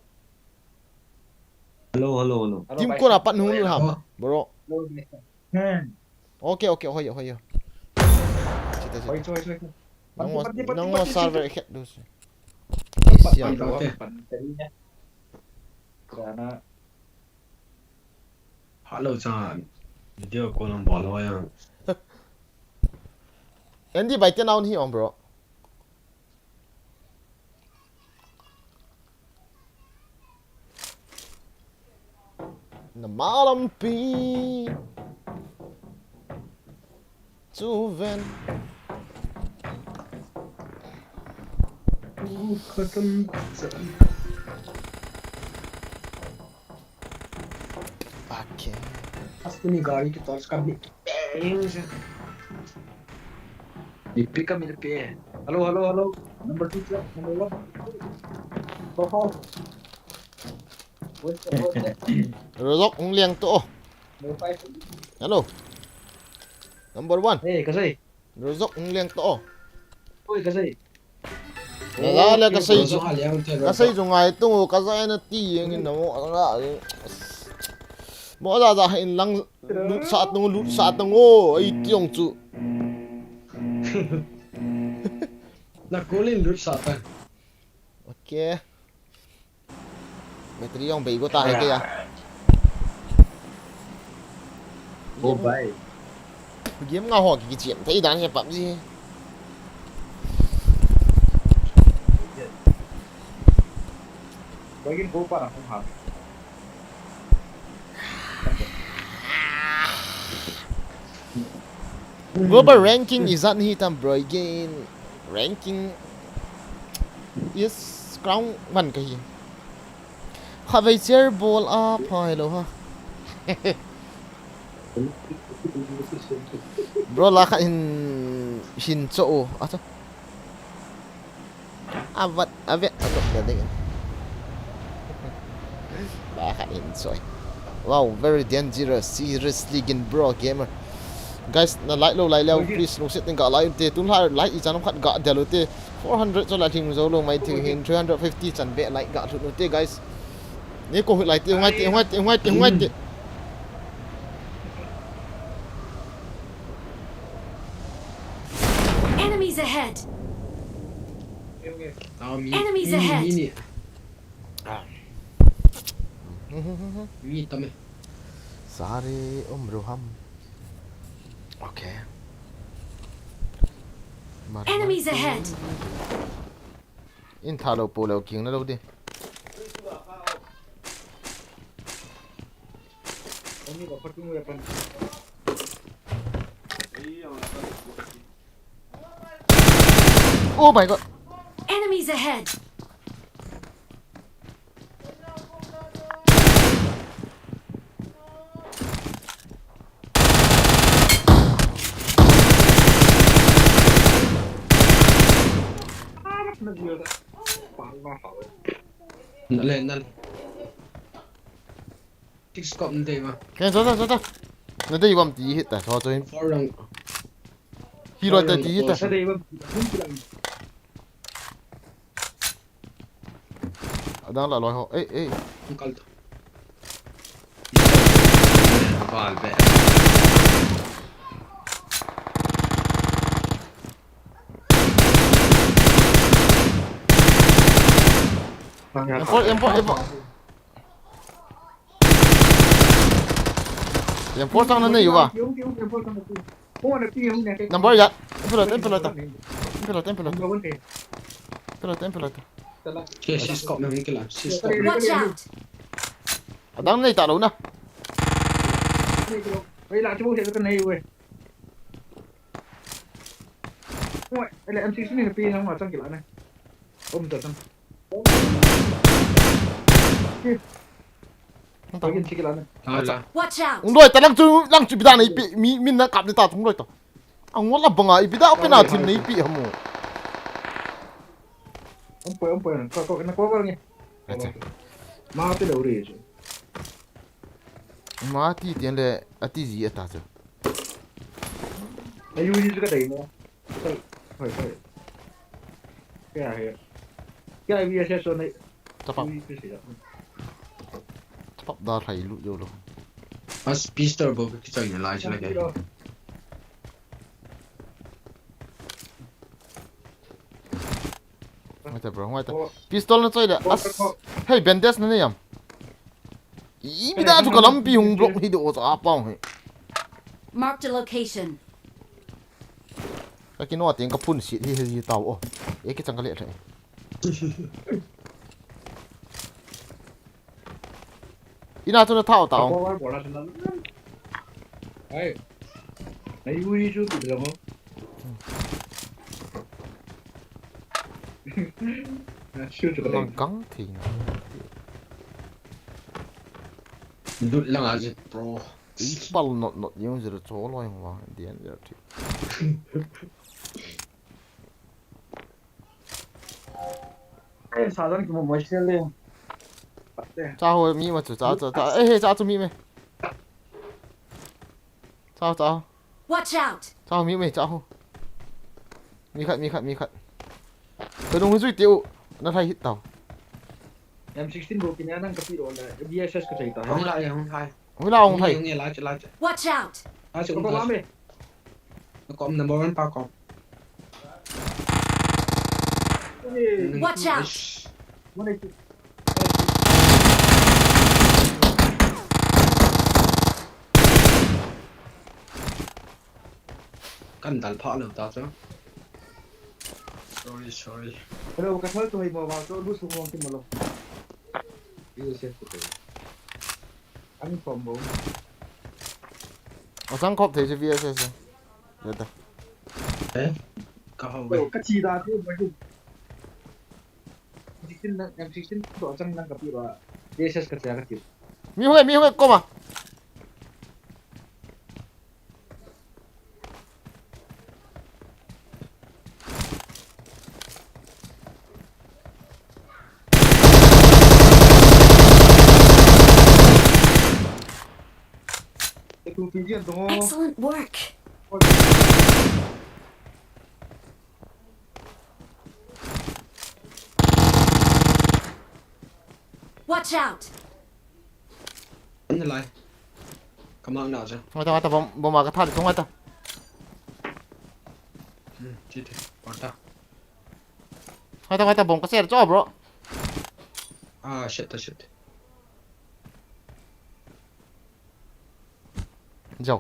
Hello. team ko na pat hung lu ham Oh. bro Hmm. okay hoyo cita Thôi thôi. nang mo server ikat dus Cepat siap Pak. Oke. Jadinya. Karena Halo cha. Video ko lang bolo yang. Andy by ten down here on bro na malam pi Juven ketemu. okay Pasti nih गाड़ी की torch का भी. DP का मेरे पे है. Halo. Number 2 sir. Number 1. Go. What's Rozok ung liang to oh hello number 1 Hey, kasih. Rozok ung liang to oh Oi, kasih. Nagala kasi So hal yang te. kasi jungai tu kasi na ti yung mo nga mo da in lang lu sa at ngo ay tiong chu Na kolin lut sa ta. okay metri yung bay ko ta hay kaya Oh, bye. game nga ho ki chiem thấy dan ya pap gì Bagian gua parah không hả? global ranking is not hit and bro again ranking is crown man cái have a chair ball up hello ha bro la ka in hin cho ato avat ave ato gading la ka in soy wow very dangerous seriously gin bro gamer guys na like lo like leo please no sit ga like te tun ha like i chan khat ga dalo te 400 cho la thing zo lo mai thing hin 350 chan be like ga thu te guys ni ko like te ngai Enemies ahead! Enemies Enemies ahead. Mini tame. Sari Roham. Okay. Enemies ahead! In thalo polo king na daw di. Ini kok pergi weapon. Oh my god. Enemies ahead! Nal. Tik scope nte ma. Kaya ta. Na dai wam ti hit ta so so Forang. hero ta ti hit ta. Ada ibu. Adang la loi ho. Eh. Angkal to. Val be. Import sang na na yuwa. Number ya. Pelot. Ke si scope na hingkila. Si scope. Watch out! Adang na ita lo na. Vậy là chú sẽ có này vậy. Ôi, đây là em xin này pin không mà trong kiểu này. Ôm tờ xong. Bagian sikit lah. Hala. Watch out! Ung doi ta lang chu bida na ipi min na kap ta tung doi to. Ang wala banga ibida open na team na ipi hamo. Om poy. Kau nak kau ni. Mau tu dah urus. Ma ti tian le ati zi ta zo. Ayu ni juga dah ini. Thôi. cái VSS này จะปรับดาไทยลุโยโล Mas pistol bo cái chơi này lại chơi cái. ไม่แต่ bro ไม่แต่ pistol นั่นใช่เด้อเฮ้ย bandages นั่นเนี่ยอีไม่ได้ทุกคนล้ำปีหงบล็อกให้ดูจ้าป้องเฮ้ย Marked a location. ก็กินว่าเตียงกระพุ่นสิที่เตาโอ้เอ๊ะกิจังกะเละเลยอีน่าจะเท่าเตา bỏ ra nó ấy lấy vui chứ bị được không chưa được ลังกังทิ้ง Đút lăng à gì bro. อีบัลนอตยังจะโจ้ลอยหัวเดียนเดี๋ยวที่ 사장 뭐 멋있을래 จ้าหัวมีมาจุจ้าเอ้ยจ้าจะมีไหมจ้า Watch out! จ้ามีไหมจ้ามีขัดเดี๋ยวลงไปช่วยเตียวนั่นไทยฮิตเตา M16 bộ kia năng copy rồi là VSS cái chạy Không lại không thay. เวลาของไทย Không nghe lại. Watch out! Ai tao cũng có làm thay. đi Nó có number 1 bao cọp. Watch out! muốn đây Cần đàn phọ được tao chứ. Sorry. đâu cái thớt tôi mà vào chỗ đút xuống ngon trên một lồng VSS của tôi anh phòng bố เอาสังคบเทจะ VSS เดี๋ยว Thế. Có hậu Ủa, vệ. cái chi ra chứ mấy chung M16 độ trong năng copy rồi VSS cái chạy cái kiểu มีห้วยก้มอ่ะ cái thu phí riêng đúng không Excellent work. Watch out! Bắn lại. Cầm lăng nào chứ. มาแต่บ่มากระทัดตรงไว้ตา Chết thế. Bỏ ta. มาแต่บ่มกระเสียจ้อบร Ah shit. เจ้า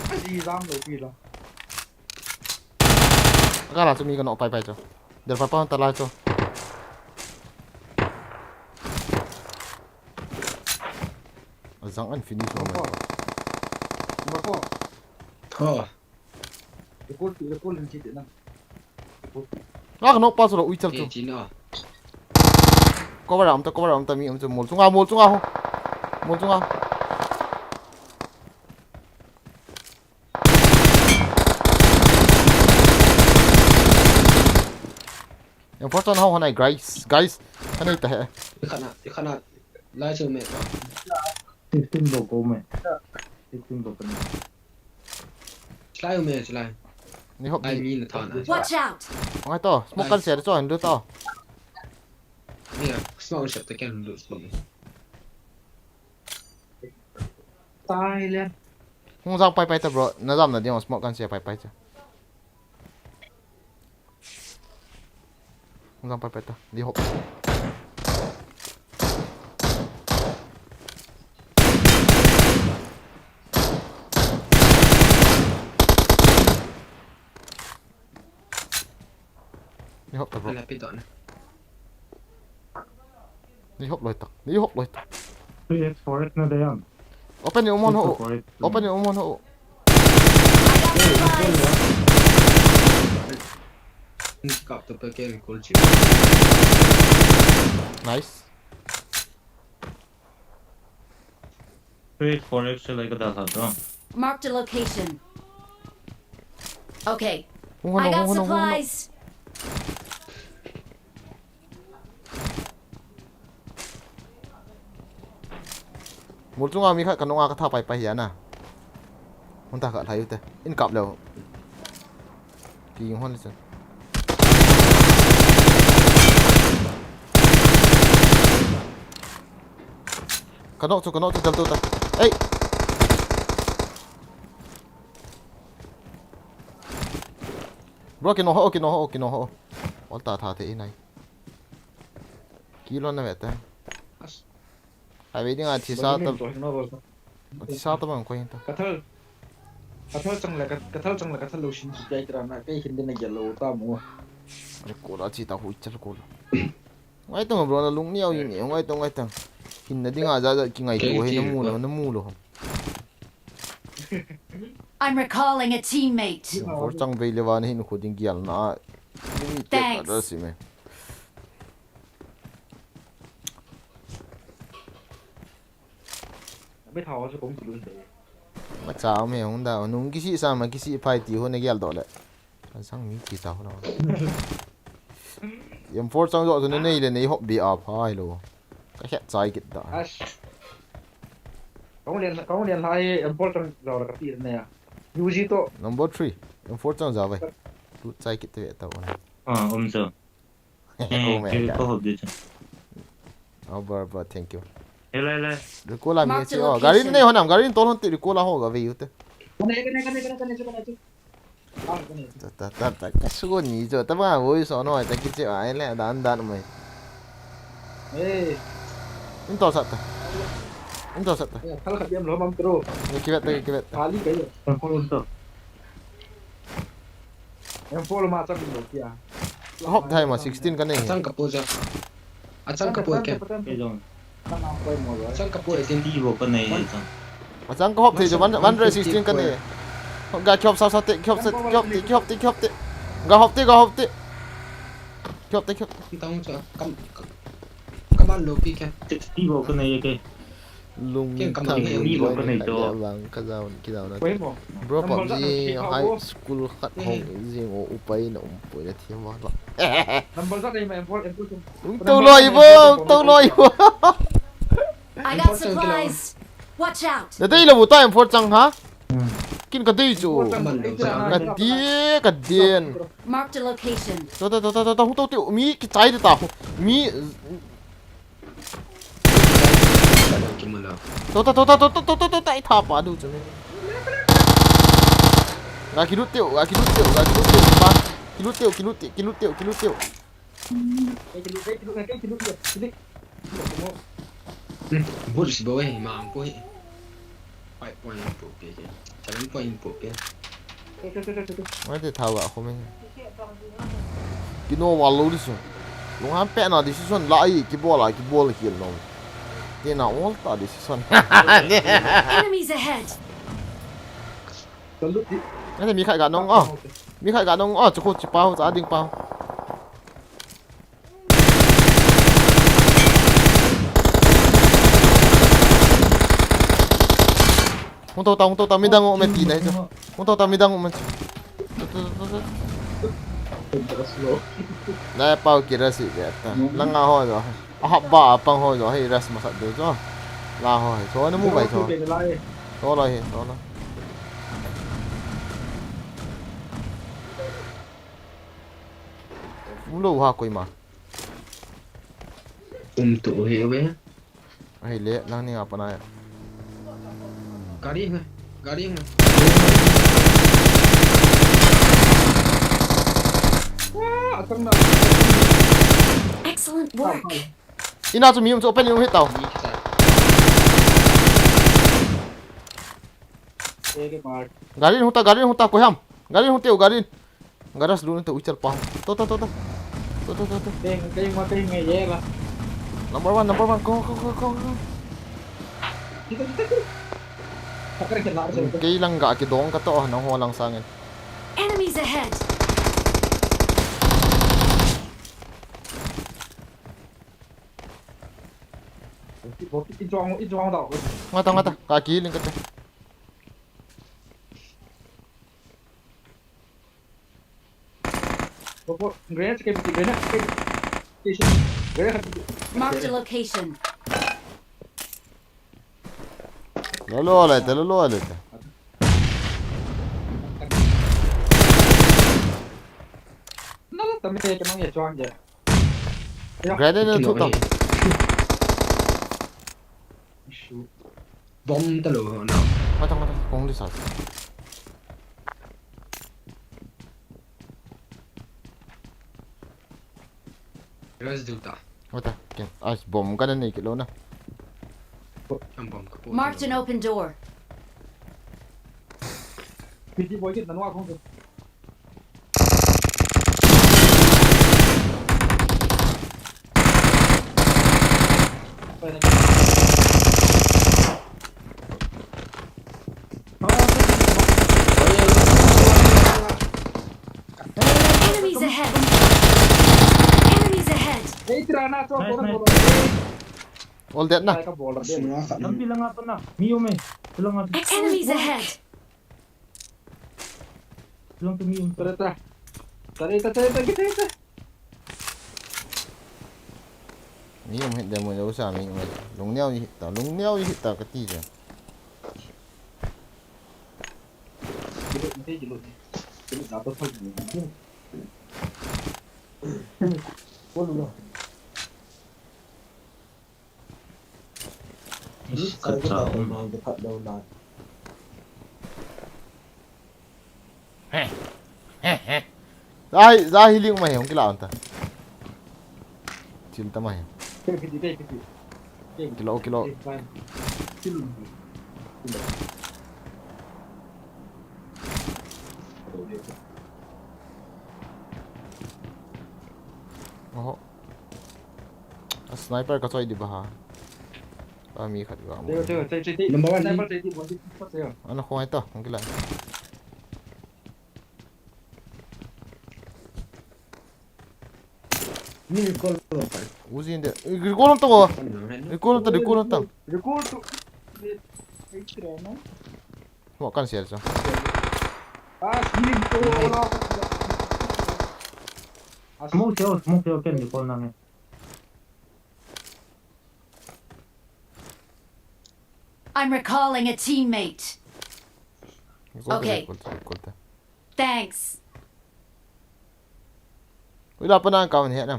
cái gì dám đầu kỳ rồi ก็เราจะมีกันออกไปเจ้าเดี๋ยวป้าอันตรายเจ้าจังอันฟินิชลงมา mà có Thôi. cái cốt lên chi tiện năng ลากนกปลาสุดอุ้ยเจ้า Cái chín à. ก็ว่าเราแต่มีจะหมดจุงเอาอย่างพอจนเฮาข้างใน guys ข้างในแต่ Cái khả năng. Lại chơi mẹ rồi. 16 độ cô mày 16 độ con Lại mẹ lại. นี่ฮอบ Ai mi là thằng à. Watch out! ไงต่อสมกกันเสียจ้อเห็นด้วยต่อ Nè, small shot cái can lose luôn. tai lên คงจะไปแต่บรน่าจำนะเดี๋ยวสมกกันเสียไปจ้ะคงจะไปต่อเดี๋ยวฮอบนี่ฮอบแต่บร Hay là bị đoạn. นี่ฮอบเลยตัก PS Forest nó đây không open your own hole open your own hole Cặp tập cái cool chip. nice Wait for extra like that. Marked a location. Okay, I Hung got on. supplies. một chúng ta mi khác cần nó cái thao bay hiền à chúng ta cả thấy thế in cặp đều kỳ yung hon listen cần nó chấm tôi ta ấy bro cái nó ho ổn ta thà thế này kilo na meta ai biết ngay thì sao tao bằng quên tao Kathal chẳng là kathal lâu xin chụp dây ra cái hình này yellow ta mua cô đã chỉ tao hụt chết cô ngay tao bro là lúng nhiều như nhiều ngay tao hình này đi ngay ra cái ngày tuổi hay nó mua luôn I'm recalling a teammate. có chẳng về level này nó khuyên kia nó Thanks. đó xí mày biết thò cho cũng luôn đấy mà sao mày không đào nung cái gì sao mà cái gì phải tiêu hơn cái gì đó lại sang mình chỉ sao đó em phốt sang rồi nên này là này hộp bị áp hai luôn cái hẹn trái kịch đó có liên lại em phốt trong rồi là cái tiền này à Yuji to number 3 em phốt sang rồi vậy tụt trái kịch vậy tao này 엄청. 그 hộp gì chứ? over thank you Hele. được cô làm gì Mark the chứ location. garin này họ nằm garin tốt hơn tự cô là họ cả về thế ta cái số nhỉ giờ ta mà vui số nói ta cái chuyện ấy là đàn mày ê chúng tao sợ ta kalau kat dia belum mam terus cái kali kaya Ang kulunto. em follow macam dulu ya hộp thay mà 16 cái này Acan kapur siya. Acan kapur ke. Kejong. Acan kapur itin. Di bộ cái này chứ. mà chẳng có hộp thì cho bắn rồi 16 cái này gà chọc sao tệ chọc tệ gà hộp tệ chọc tệ Tang siya. Kaman lopi ke. Di bộ cái này cái. lung Cái cầm thằng cái đi vào cái này cho. vàng cái dao nó quên một bro bảo gì high school khát hồng gì ngủ upay nó upay là thiên vào number satu em follow tôi lôi vô I got supplies. Watch out. để đây là vụ tai em phốt chăng hả kinh cái gì chú cái điên Marked a location. tao không tiêu mi cái trái thì tao mi tao tại tháp à đủ chứ gà kí lút tiêu ba kí lút tiêu Bur si bawa mang po eh. Fight point po ke. Challenge point po ke. mấy thì thao gạo không anh cái nó vào lâu đi xuống lúc hắn pẹ nào đi xuống lại cái ball là hiền nó cái nào cũng ta đi xuống Enemies ahead. cái này mi khai gà nông cho cô chỉ bao giá đinh bao không tao mi đang ngộ mẹ tí này chứ không tao mi đang ngộ mẹ này bao kia là gì vậy ta lăng ngao hồi rồi học bà bằng hồi rồi hay là mà sợ được chứ là hồi số nó mua vậy thôi số rồi cũng đủ hoa quỳ mà Tụ hiểu bé. hay lẽ lăng này apa này Gari nga. Excellent work. ina cho mi cho open yung hit tao garin huta ko ham garin huteu garin garas dulu tu ucar paham to cái mà cái nghề dễ là number one go cái cái nào cái lang ga cái dong ka to nang ho lang sangin Enemies ahead. ít choang đâu ngata kaki ling ka grenade cái Marked a location. Lolo lah tu, lolo lah tu. Nó tầm này cái nó cho anh vậy. Grenade ni tu tau. Bom tới lửa nào. Macam kong di sat. Let's do that. Mata, kan? Bom kan ni kilo na. Bom kapot. Marked an open door. Piti boy cái nó không được. Enemies ahead. Enemies ahead. Hey, tirana cho bola. All dead na. Cái bola dia. Semua kat Ang bilang apa na? Mio me. Bilang apa? Enemies ahead. Bilang tu Mio. Ternyata. Kita. Ni yang hit demo jauh sah ni. Long niao ni hit ta keti je. Jeluk. Jeluk apa pun. Boleh lah. Saya kita Kacau. memang dekat daulat. Dah healing mai hong kila anta. Cil tamai. Piti. Kilo. Oh. Sniper ka soy di ba? Mi khat ga. Tengok. Nombor one ni. Ano ko ito? Ang kila. Ni call Uzi hindi. Ikulang to ko. Ikulang to. Record tu. Wa kan siya so. Sini tu. Smoke siya kan di call namin. I'm recalling a teammate. Okay. Thanks. Wala pa na ang kawan niya na.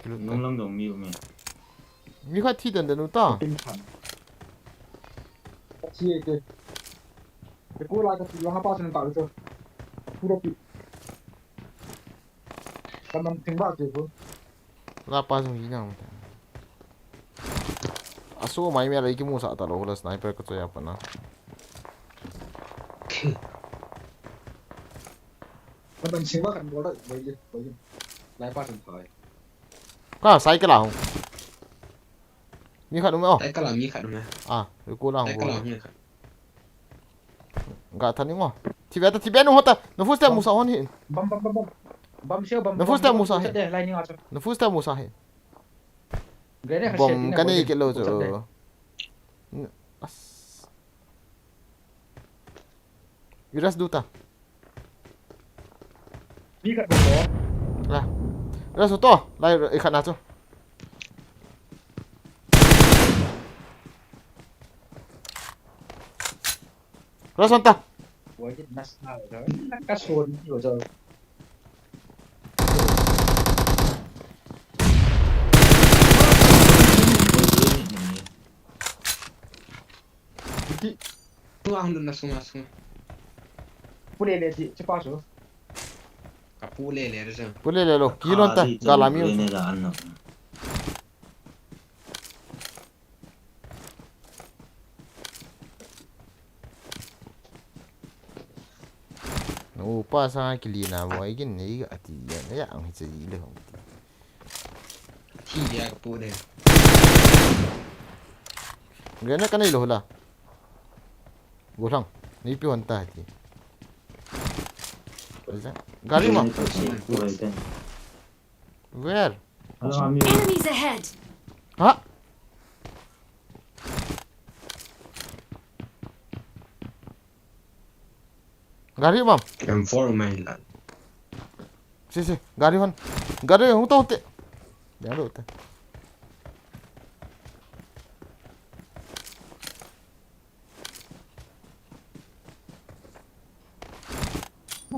Nung lang dong Mio me. Mi khat thi dan dan uta. Chia ke. Record lah kasi yang apa senang tahu tu. Pura pi. Kamu tembak je tu. Wala pa sung hinang. Aso mai me lagi mo sa talo wala sniper ko to ya pa na. Kamu tembak kan bola boleh. Lepas senang. Ka sai ka lang. Mi khat mo. Tại cái làm như khả đúng không? Ko lang Tại bo. cái làm như khả. Enggak tani mo. Tiba no hota. No full step musa hon hin. Bom siêu bom. Nó phút tao mua sao hết? Đây lại như ngọt. No full step musa hin. Cái này Bom ka ni ke lo so. Iras duta. Đi cận bom đó. Lah. Iras to. Lai ikan na to. Iras ta. Ủa cái nát nào đó. Nát cá sồn rồi rồi. Tuang dun langsung. Boleh lihat cepat so. Kapu le tu. Boleh le lo. Kilo ta. Galami. Ini dah anak. No pa sa kilina mo ay gin ni ati yan. Ya ang hitsi le. Thi dia kapu le. Gana ka na ilo la. Gulang. Ni pi honta ti. Gari mo. Where? Enemies ahead. Ha? Gari mam. M4 main lah. Si gari hon. Gari hung to te. Ya lo te.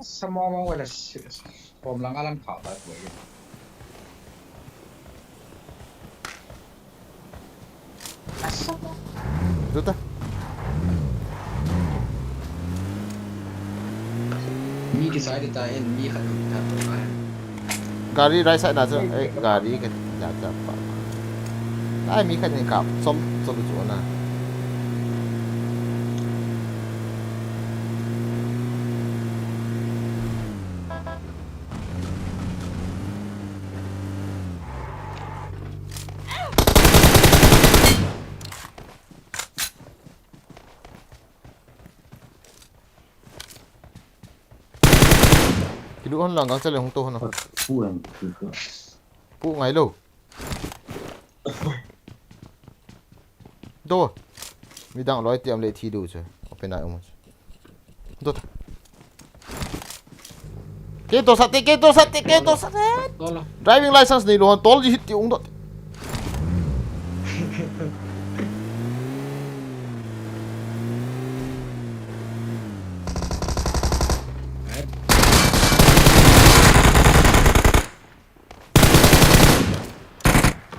Semua mau wala form lang alam khảo lại vậy. Tu ta. Mi cái side ta en mi khẩn ta to ai. Gari right side na chu. Gari ke ja pa. Ai mi khan ni kap som lu chu na. Kidu hon lang gang chale hung to hon. Phu em cứ cứ. Pu ngai lo. Do. Mi dang loi tiam le thi du chu. Open ai mo. Do. Ke to sate. Driving license ni lo hon tol ji hit ti ung do.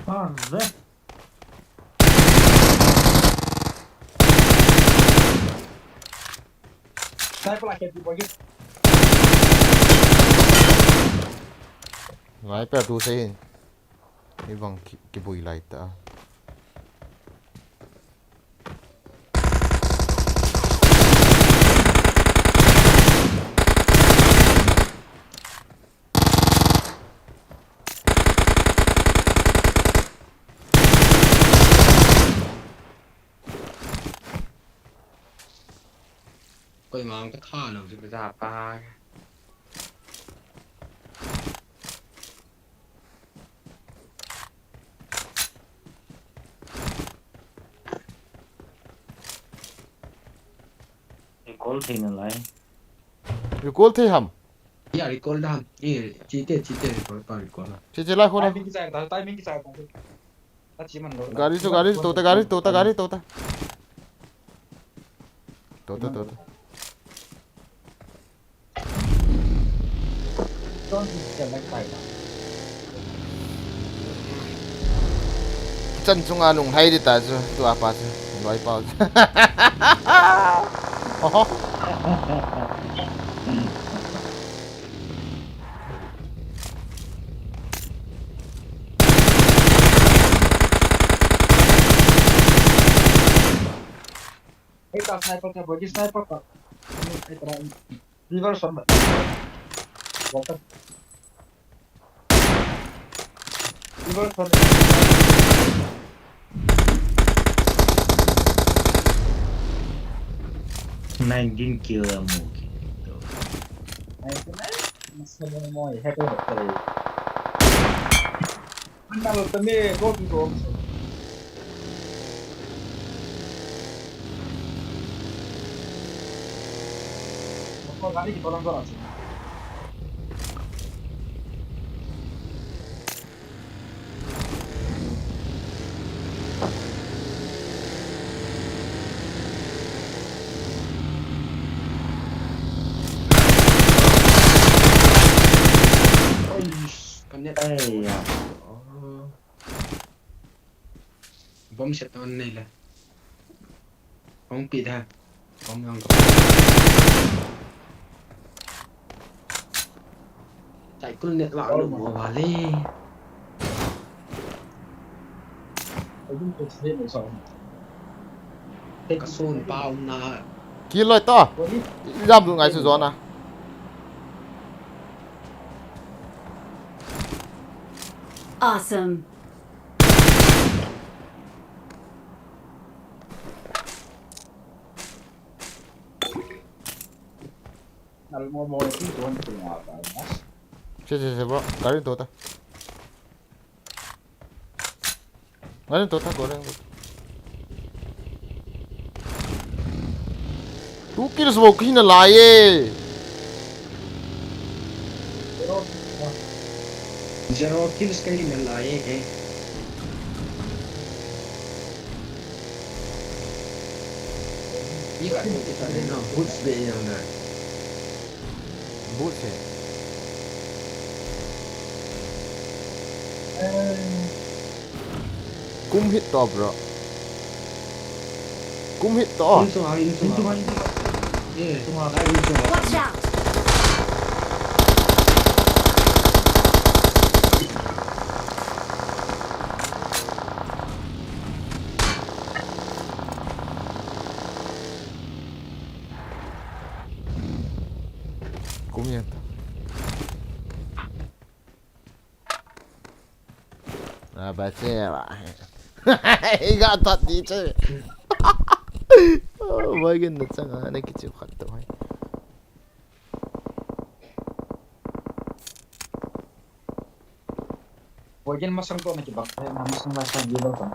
Fan. Sniper lah kayak bagi. Ngai per tu sei. Ni bang ki bui lai ta. Coi mà cái tha nào thì ra pa. Call thì nó lại. Recall the ham. Ya recall dah. Chi te recall pa recall. Che lai khona. Timing ki sai ta chi man lo. Gari to ta. To ta. Don't get like fight. Chân chung nung hai đi ta chu tu apa chu. Loi pao. Oh. Ita sniper ka bagi sniper ka. Ita river son. Water. River son. 19 kill mo. Ay na. Mas mo ay happy hotel. Anda lo tami go to go. Ko gari ki tolong kor আছে. Ê à. Bom sẽ tao này là bom bị ha bom ngang chạy con nẹt vào được mùa vào đi cái xôn bao na Ki loi to. Jam du ngai chu zo na. Awesome. mau itu tuan punya apa mas Che bro. Gari to ta. Gari to ta goreng. 2 kills mo ki na lai eh. Zero kills kay nalay eh. Iya kan kita ada no boots be yang na. Bút thế. Cung hit to bro. Cung hit to. Insung ha. Eh, semua kali insung. Watch out! Cung nhá. À bà xe lại. Gã thật đi chứ. Với cái nó chẳng hạn này cái chịu khát tội. Wajen masang to na kibak. Masang di bawah kan.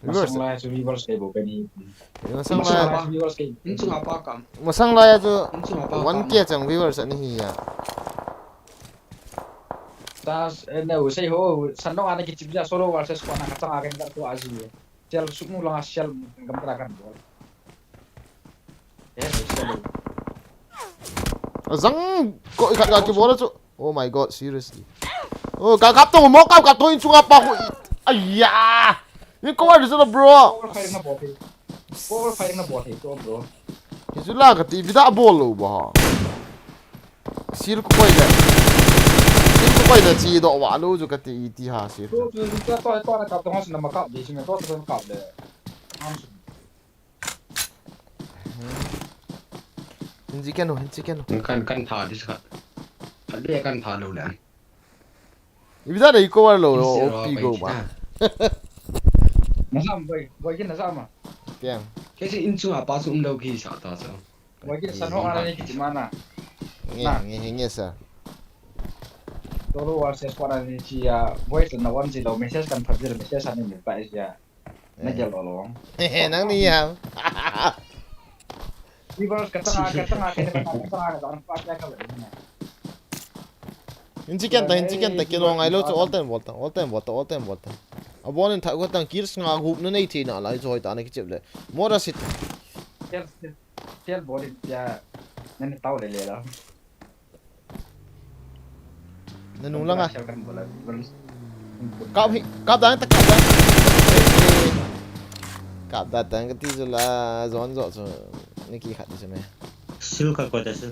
Masang lah survival stay bukan ni. Masang là survival stay. Insung apa kam? masang là cho Insung apa? one kia chẳng viewers anh hi à. Tas na usai ho sanong ana kicip ja solo versus ko na katang akin ka to aji. Sel sukmu lang sel gamtrakan bol. Eh, sel. Răng cội khát cái bố đó chứ. Oh my god, seriously. Cả cặp tôi một cặp tôi chung apa ko. Ai ya. Ni kau ada sana bro. Power firing na bot itu bro. Isulah kat TV dah bol lo bah. Sir ko koi le. Sir ko koi le chi do wa lo jo kat ti ha sir. Tu kita to na kap tong na makap di sini to kap de. Hinji kan kan thả đi sao dia kan thả lâu lắm Ibi dah iko war lo OP go ba. Nasam boy kin nasam ah. Tiang. cái gì insung apa sum đâu khi sao ta sao Boy kin sanong ana ni kicip mana. Nge sa. Solo versus ko na ni ya voice na one zero message kan fabir message ani ni pa ya. Najal lo. Nang ni ya. Viewers katang orang pa kya ka. Hinji kan ta kilo ngai lo cho all time volta. Abon ta ko tang kirs nga gup na nei thi na lai choi ta na ki chep le. Mora sit. Tel body ya nani tahu le le la. Nanung lang ah. Kan bola. Kap dang ta. Kap da tang ka ti zo la zon zo so ni ki khat di se me. Siêu cả coi ta siêu.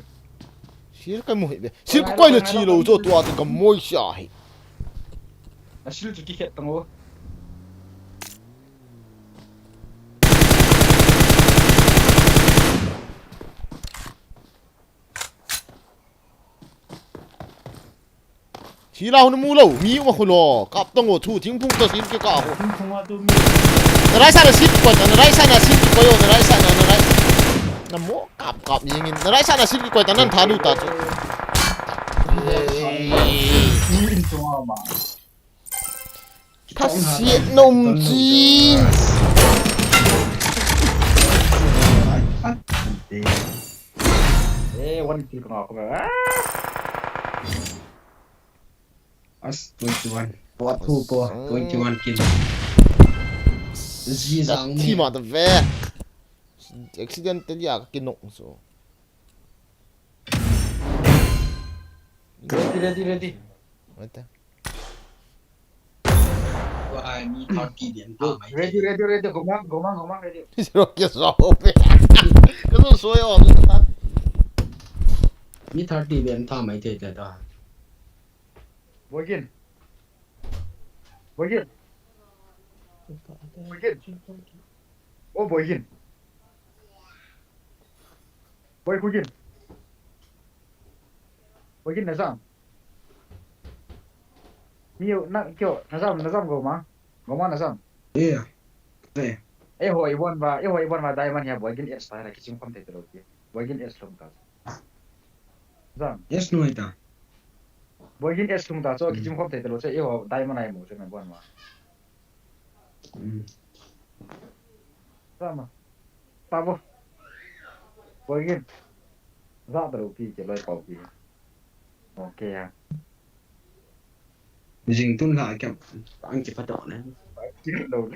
Sir ka mo be. Sir ko koi le chi lo zo tua ta ka moi sha hi. Asil tu tiket tengok. Chỉ lao nó mu lâu, mi mà khổ lò, cặp tông ở thu chính phung tao xin cái cả. Không qua tôi Nó rai sa là xin cái nó rai sa là xin cái coi, nó rai sa là nó rai. Nó mỏ cặp gì nghìn, nó rai sa là xin cái coi, tao nên thà đủ ta chứ. Thắt xiết nồng chi. One kill kena aku. as 21 bot thu po 21 kill gì rằng Thì mà tao về. Accidental ya cái nọng số. Ready. Right there. ai mi thằng kỳ điện ta mày Ready. Gomang ready. Rồi kia sao về. Cái nó soi ở cái mi 30 điện ta mày thế ta Boygin. Oh Boygin. Boygin Nazam. Miu nak kyo Nazam Gomang Nazam. yeah thế Hoi Ibon ba diamond ya Boygin es para kicim kom te terus ya. Boygin es lom ta. Zam. yes nuôi ta Boygin es lom ta so kicim kom te terus ya diamond ai mo se men bon ma. Sama. Tabo. Begin. Ra đầu pi chỉ lời cầu pi. Ok à. Dình tuân lại kẹp anh chỉ phát đỏ này. Chứ đầu.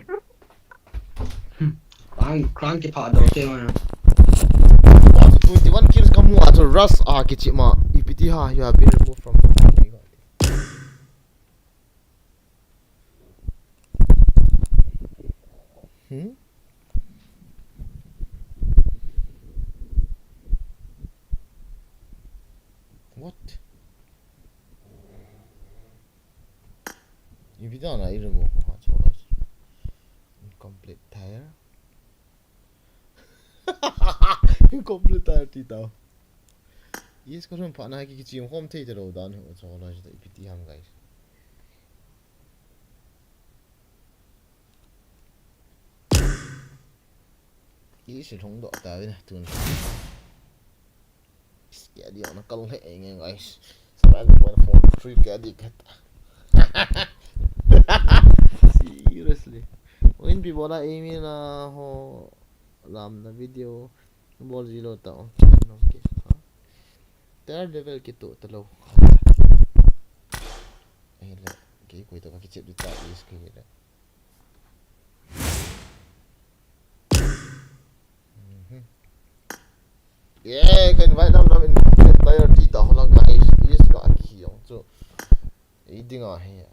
Anh chỉ phát đỏ thế mà. 21 kills kamu ato Russ kichi ma EPT ha, you have been removed from What? EPT na i-remove ha, choras. Incomplete tire. Incomplete tire titaw. Yes, karon pa na kichi yung home theater o dan ho choras da EPT ham guys. Yes, thong do ta với này tun. Cái điều nó căng hệ nghe guys. 7.43 cái đi cái. Seriously. When people are aiming na ho làm na video ball zero tao. Okay. Third level kito talo. Ay la cái koy to ka chip dita is cái la. Yeah, kan vai nam nam in player ti ta holang guys. Is ka ki yong so. Ei dinga he.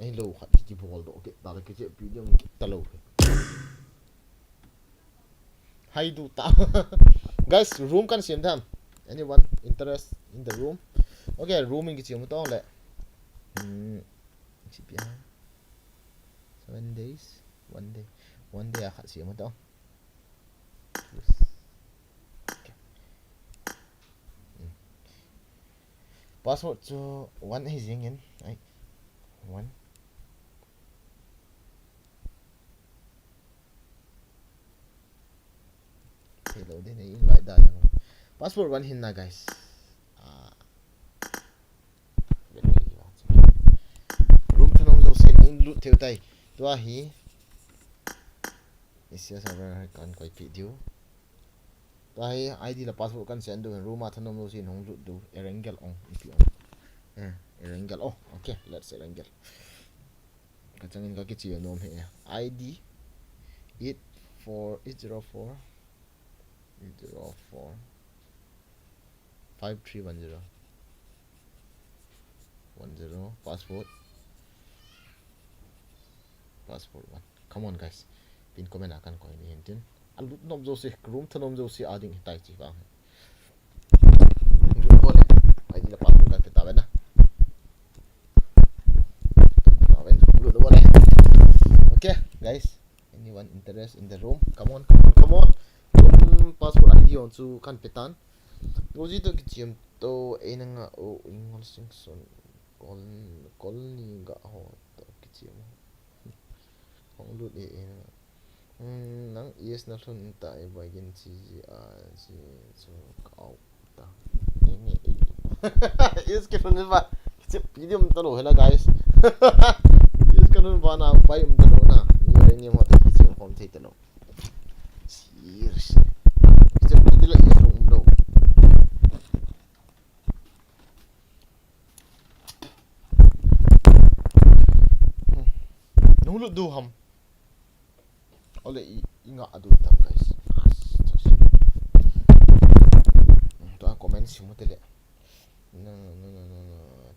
Ai lo khat ki ball do ke ta ke chip video ta lo. Hai du ta. Guys, room kan sim tham. Anyone interest in the room? Okay, rooming ki chim to le. Chip ya. 7 days, 1 day. 1 day khat sim to. Password cho 1 hay riêng in ấy 1 hello din ay invite da yung password 1 hin na guys room thanom lo sin in lu theo tay tua hi isya server kan koi video tua hi id la password kan send do room thanom lo sin hong lu do erangel on ipi on erangel oh okay let's erangel kachangin ka kichi nom he id 804 5310 password 1 come on guys pin comment akan ko ni hintin alut nom jo si room thanom jo si ading tai chi ba id la password kan ta ba na okay guys, anyone interest in the room? Come on. Room password ID on to kan petan. Roji to kichim to nga o ingol singson kol ni ga ho to kichim. Hong lut nang yes na thun ta e bagin chi si so kau ta. Ni yes ke thun ba kichim video mtalo hela guys. Yes kanun ba na pai mtalo na. Ni mo ta kichim home theater no. Serious. Kichim video la yes room lo. Nulu do ham. Ole inga adu tam guys. To a comment si mo tele. No.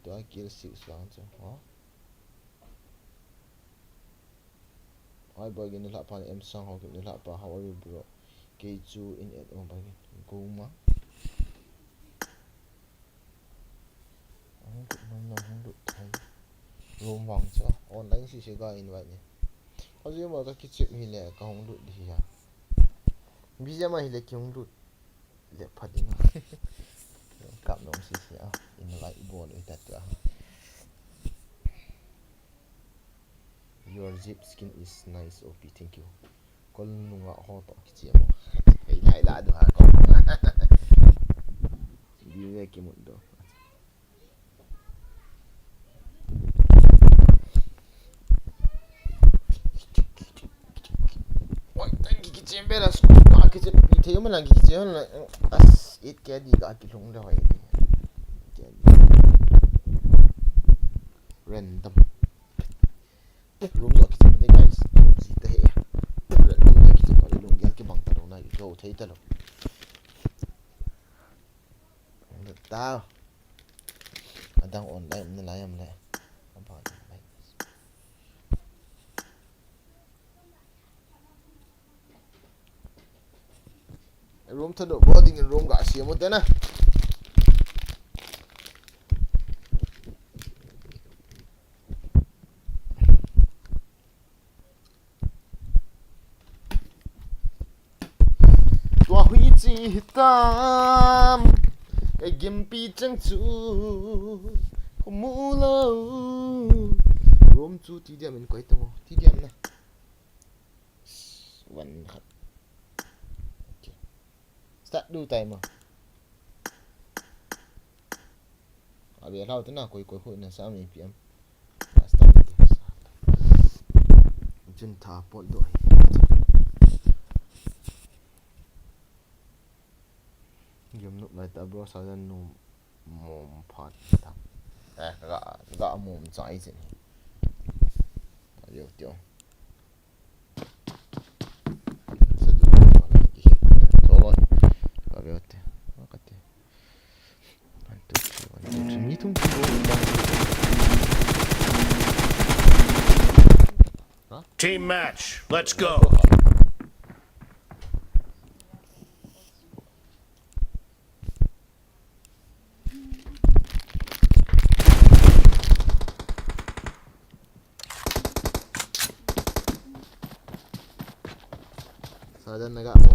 To a kill 6 rounds. Ha? Ai bagin nila pa em sang ho nila pa how are you bro? K2 in it oh bagin. Go ma. Hong du thai. Room wang cha online si ga invite ni. Hoje ma ka kichip hi le ka hong du di ya. Bija ma hi le ki hong du le phadina. Kap nom si ya invite ball ita ta. Your zip skin is nice OP thank you. Kol nunga ho to kichi mo. Ei lai la do ha ko. Di ve ki mundo. Oi, thank you kichi. pera school ka ki pi theu man lagi che on as it ke di ka ki long da hoi random room lo ki de guys si te he random lo ki ko long ya ki bang ta na ki go thei ta lo tao adang online na layam le apa ni room ta do boarding in room ga si mo te na tua hui chi tam cái game pi chân chu mu lo room chu ti dia min koi tamo ti dia na one khat start do time abi lao tana koi koi hui na sa mi pm start jun tha pol do game nuk lai ta bro sa dan no mom phat ta ga mom chai chen yo tyo sa du ki to lo ka ve te ka te an tu mi tum Team match. Let's go. Sada naga mo.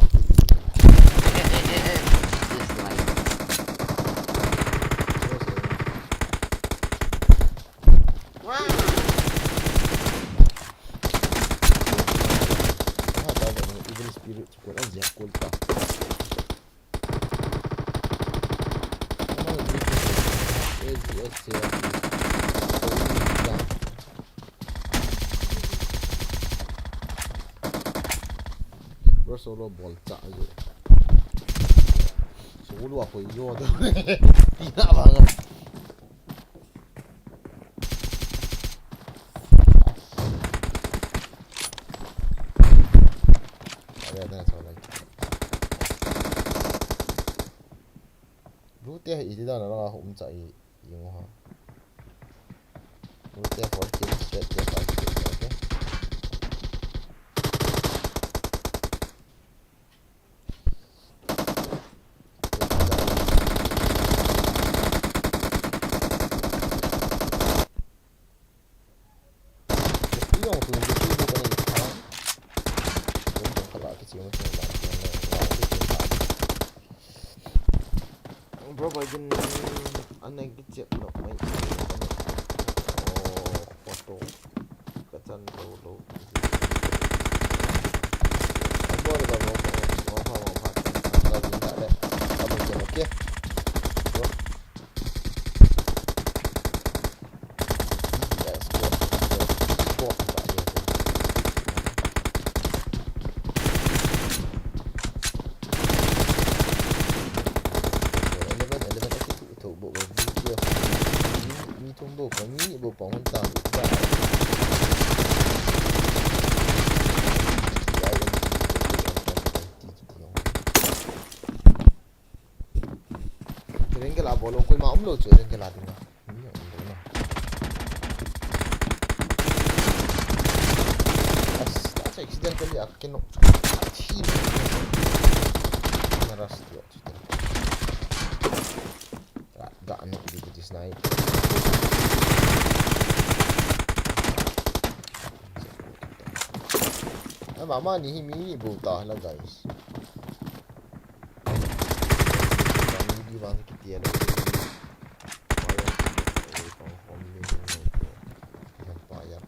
Evil spirit cukup aja kulta. Bro solo bolta aja. Solo aku yo tu. Tidak banget. Ada soal lagi. Rute ini dah nak hom cai yung ha. Rute for kill set dia pasti okey. Bro bagian aneh kecil nak main foto kacang dulu apa ada apa lagi tak ada apa je okey bro yes sport tak dia tumbuh kami bopang mentah bukan Rengkel lah bolong koi maum lo cuy rengkel lah tengah ini yang mana tak accident kali aku kena aci naras tu tak anak di snipe mama ni himi buta lah guys. Kami di bang kita ada. Nampak ya.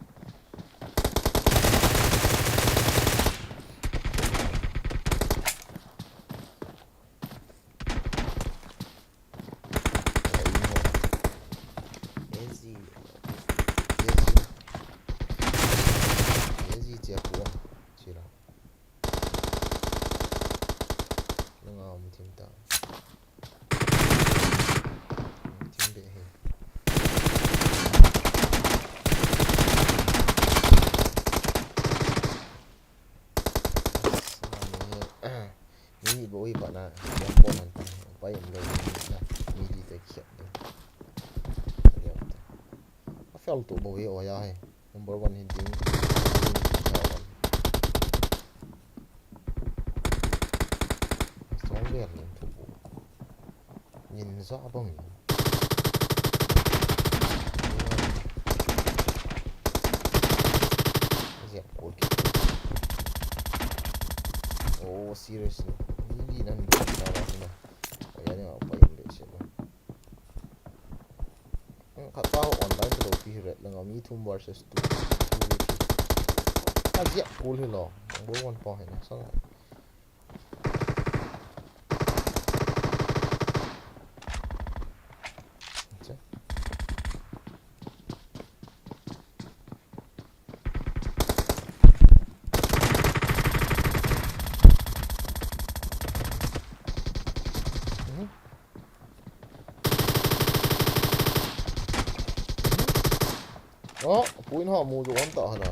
fel tu bo yo ya hai number 1 hinting song le ni tu nhìn rõ bông dẹp cột oh seriously ini nanti salah sana kayaknya apa yang dia kat tahu online tu lebih red dengan me 2 versus 2 aja boleh lo number 1 point sangat oh point họ mua cho tao hả nào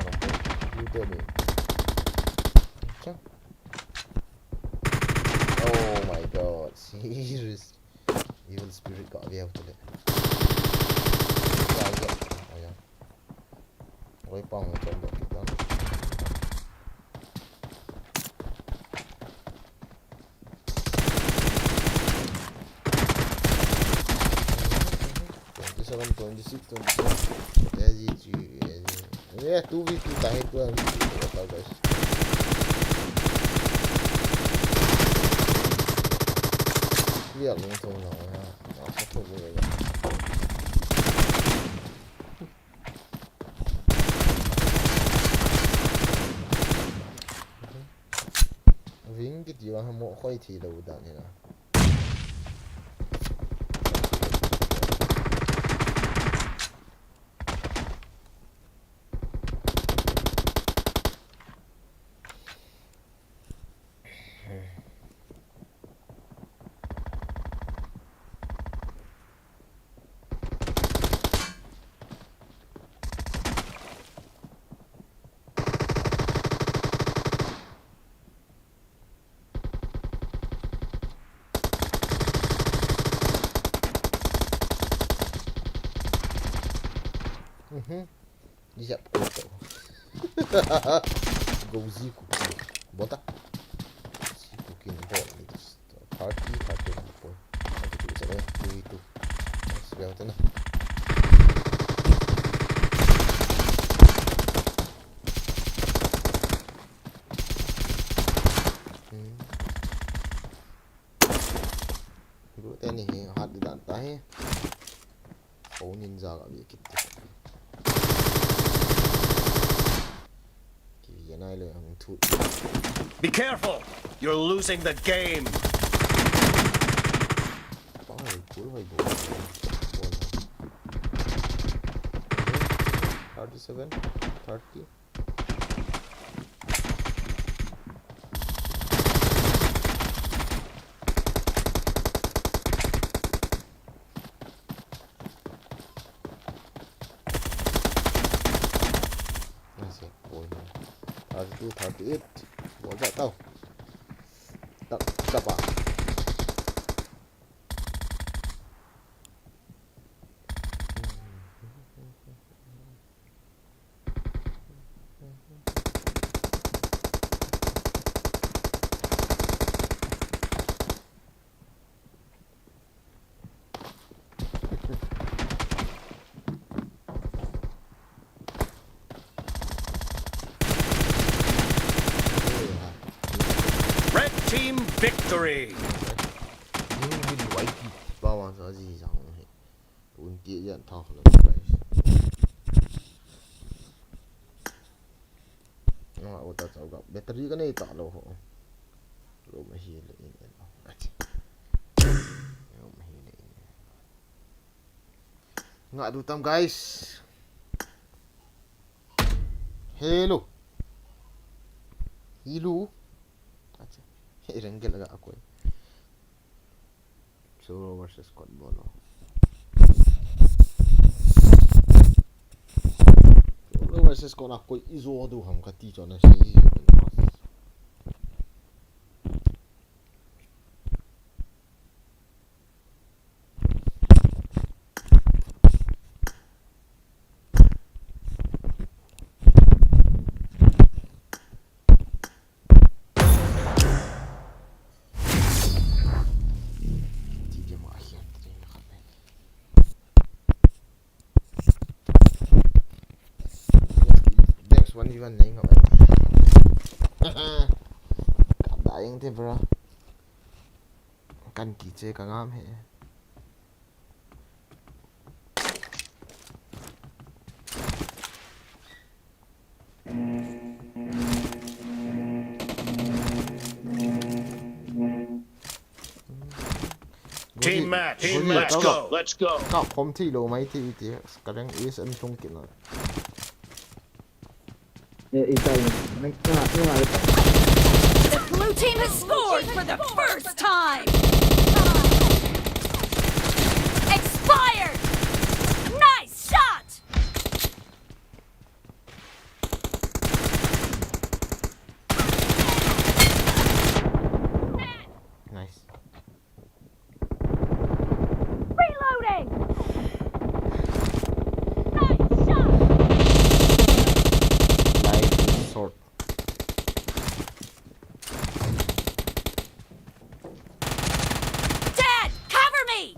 như thế này chắc oh my god serious evil spirit got me out today ya oi pang cho nó kita seven 26 ya 2v2 tayo ko ang ito guys lihat lang ito na nasa po ko yun vingit yun mo ko'y tilaw da nila Siap kotor. Gauzi cookie. Bota. Si cookie bol itu. Kaki apa? Nanti bisa deh itu. Sudah betul. Dulu tadi hard di lantai. Oh ninja gak bisa gitu. Be careful! You're losing the game! 37, 30. Itu 38 gua enggak tahu tak berapa Team victory! Ini di white bawah saja yang ini pun dia yang tahu lah guys. Nah, udah tahu gak bateri kan itu tak loh. Lo masih ini loh. Lo masih ini. Nggak dutam guys. Hello. Hello. Irenggel agak aku solo versus squad bolo solo versus squad aku izo do ham kati chona si 1v1 này ngọc cảm đại thế bro căn kỳ chơi cả ngam hệ Team match. Let's go. Cậu không thi đồ mấy thì cái đang is ăn chung kiện rồi. The blue team has scored for the first time! Expired! Nice shot! Nice. Reloading! Nice shot! Life is short. Dad, cover me!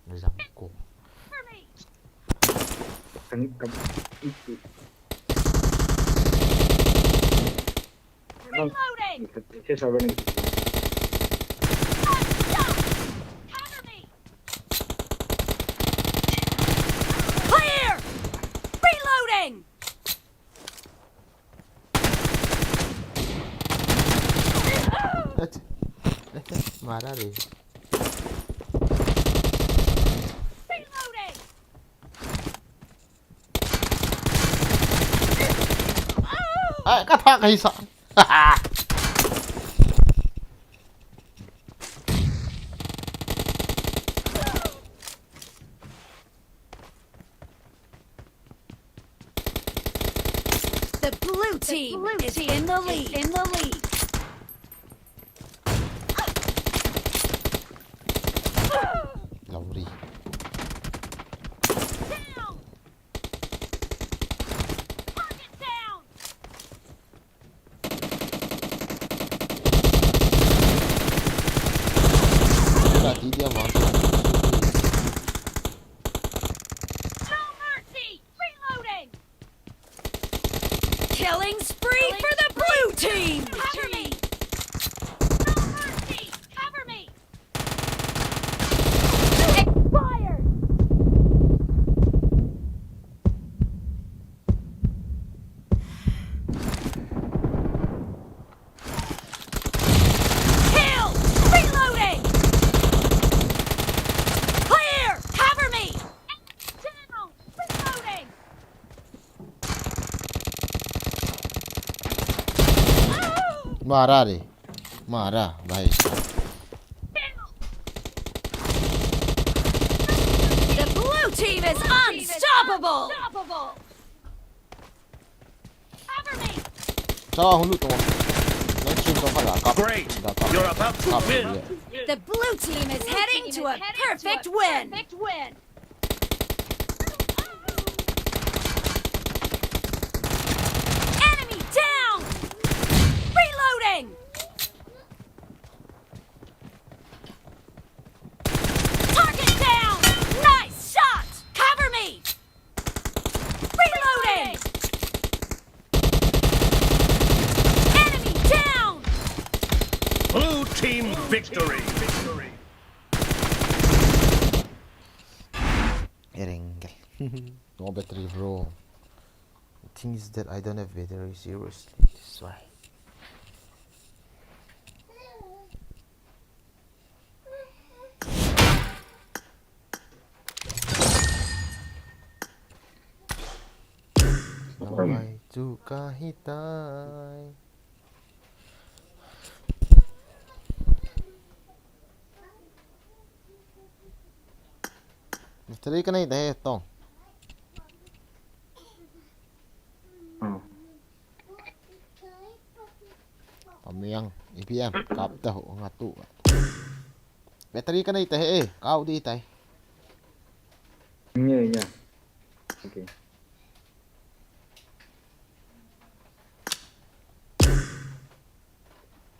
Người rằng cổ. Cover me! Reloading! Nice shot! Cover me! Clear! Reloading! Mà ra đi. Reloading! À, cái thằng hay sợ. The blue team is in the lead. Lâu đi. Down! Target down! Là tí dia vào. No mercy! Reloading! Killing spree for the blue team! Cover me! No mercy! Cover me! Expired! Kill! Reloading! Clear! Cover me! Down! Reloading! Mà ra đi. Mà ra, भाई. The blue team is unstoppable! Cover me! Sao không lụt rồi? Nói chung không phải là cặp. Great. Là cặp. You're about to Cặp win. rồi. The blue team is heading to a perfect win! Enemy down! Reloading! Target down! Nice shot! Cover me! Reloading! Enemy down! Blue team victory. Erengel. No battery, bro. The thing is that I don't have battery, seriously. That's why. Sampai juga hitai. Battery ka na ito to. Pamiyang EPM kap taho nga tu. Battery ka na ito kau di tay. Nha. Ok.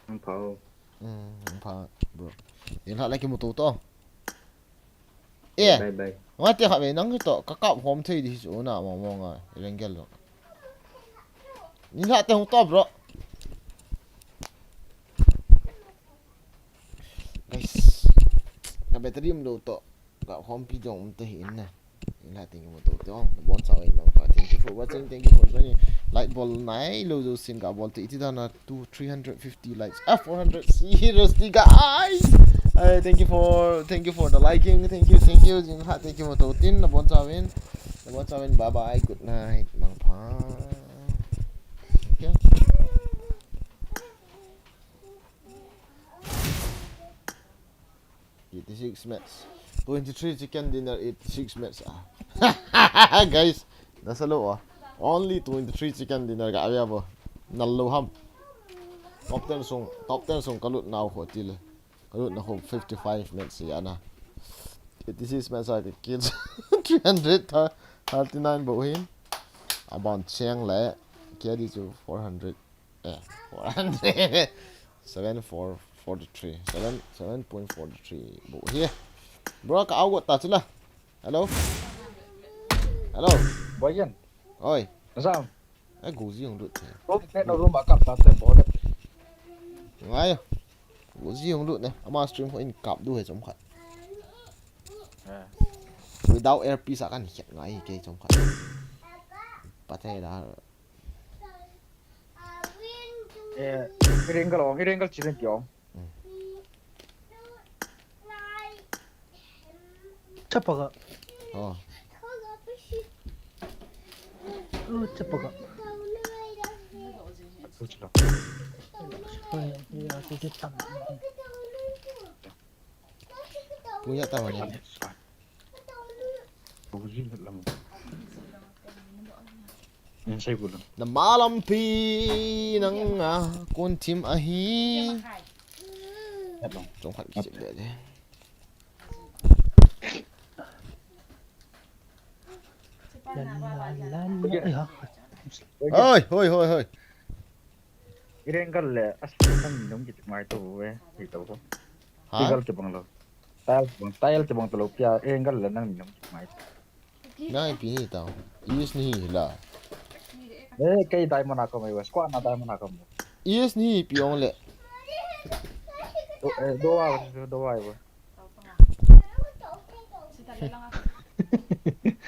Không phao. Không phải bro. Điện thoại lấy cái một tủ to. e bye bye ngai te kha be nang to ka ka hom thei di chu na mo mo nga rengel lo ni la te hong to bro guys ka battery mo to ka hom pi dong te hin na ni la ting mo to tong bon sa ing bang pa thank you for watching thank you for joining light ball nai lo zo sin ka ball te iti dana 350 likes 400 seriously guys thank you for the liking thank you jing ha thank you mo to tin na bon sa win bye bye good night mang pa okay 86 minutes 23 chicken dinner 86 minutes guys nasa lo only 23 chicken dinner ga abya bo nallo ham top 10 song kalut now ho til kalut na ho 55 minutes yana 86 minutes I kids 339 bo hin about cheng le kia di chu 400 400 7.43 bo here bro ka awat ta chila hello Boyan. oi Sao? ai gu gì không được thế Có cái đâu mà cặp ta sẽ bỏ được. ngay gu gì không được này ama stream của anh cặp đu hệ chống khẩn without earpiece akan hiện ngay cái chống khẩn bắt thế đã Cái ring chỉ lên kiểu. 차빠가 ờ 차빠가 그렇죠. punya tao nhỉ Bugin lang. Yan say gulo. na malampi ng con tim ahi chống khẩn chịu để thế ơi Irengal le asal minum gitu mai tu itu ko. Irengal tu bang lo. Style tu bang tu lo pia irengal le nang minum gitu mai. nai pini tao is ni la Cái diamond ako mai was squad na diamond ako mo. is ni piong le Doa iwa.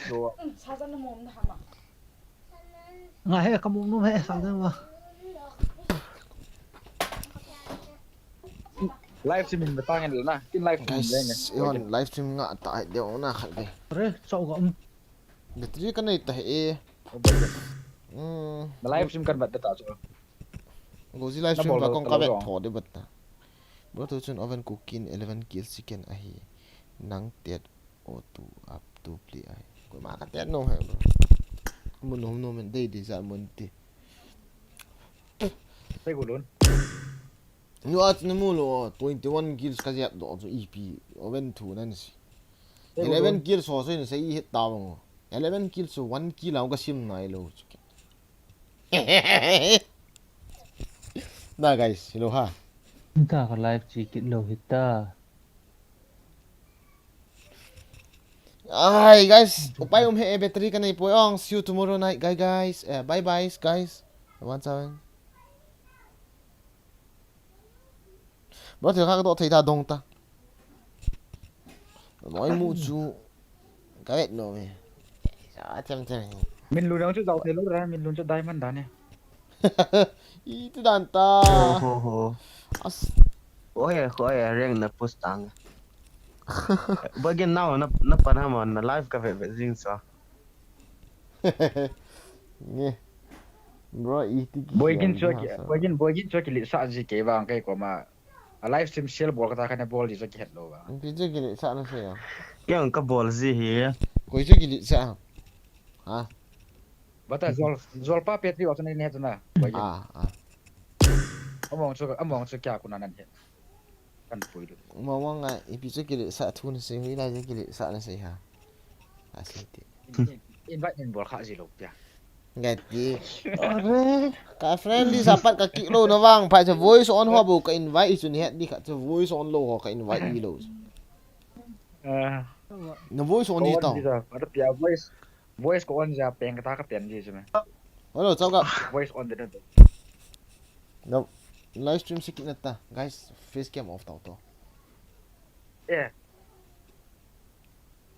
Doa. ngahe kamu num he salda Live streaming betangin dulu na. Kin live streaming guys lenge. yon live stream nga tại đeo na khẩn đây re so ga battery cái này tại Na live stream kan batta ta so. gozi live stream ba kong kabet tho de batta bro to chun oven cooking 11 kills chicken ahi nang tet o tu up to play ai ko ma ka tet no ha bro mun no men dei de za mun ti Say gulun. nu at na mu lo 21 kills ka ya do so ep oven 2 nan si 11 kills so so ni sei hit ta mo 11 kills so 1 kill ang ka sim nai lo na guys hello ha Kita ka live chikit lo hita. Ay guys, upay he battery ka na ipoyong. See you tomorrow night guys. Bye bye guys. 17. Bro thì khác độ thấy ta đông ta. Nói mu chú cái vẹt nổ mày. Sao chăm chăm. Min lu nang chu dau thelo ra min lu chu diamond da ne. Itu dan ta. ho As ôi riêng na postang bagian nào na panama na live cafe bezin so nghe. Bro itu. Boygin chu ki li sa ji ke bang kai ko ma. A live stream shell bol ka ta kan bol di chu ki het lo ba. Pizza gili sa na siya. yang ka bol zi hi Koi chu gili sa. Ha? Bata zol pa petri wa ne het na. Boygin. Among chu kya kunanan het. Kan pui lu. Mama nga pizza gili sa tu na siya. Wala gili sa na siya. Asiti. Invite in bol kha ji lo pia. Ngati. Are, ka friendly sapat ka kilo na wang pa sa voice on ho bu ka invite isu ni het di ka sa voice on lo ho ka invite di lo. nó voice on đi tao ada pia voice ko on ja peng kata ka pian ji chme hello cháu gặp voice on de de no livestream sẽ kỹ ta guys face cam off tao to eh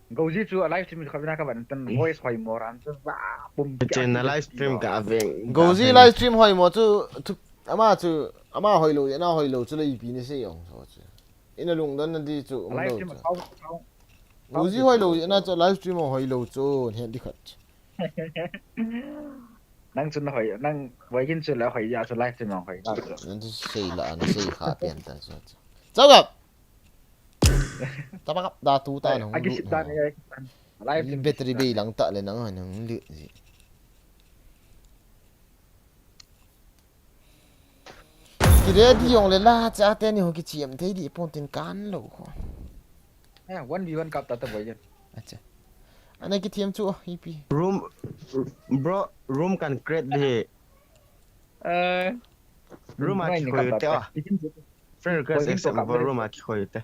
go ji chu live stream ka bina ka ban tan voice hoi moran chu va bum trên livestream cả về gozi livestream hỏi một chú ama hỏi lỗi nào hỏi lỗi chú lấy pin sẽ dùng sao chứ in là lùng đó là đi chú mà livestream đâu gozi hỏi lỗi nào chú livestream hỏi lỗi chú hiện đi khất nang chun hoi nang voi kin chu la hoi ya chu live stream hoi ka nên chú xây là nó xây khá tiền ta chứ cháu gặp ta bắt gặp đa tu ta nó agi sit dan ya live stream battery bay lăng tạ lên nó lựa gì cái đấy đi dùng lên la cha tên nhiều cái chiếm thấy đi phong tiền cán lẩu khó eh 1v1 kap ta ta voi jen acha anh ấy cái thiêm chú ip room bro room can create đi room mà khi khơi tao friend request accept vào room mà khi khơi tao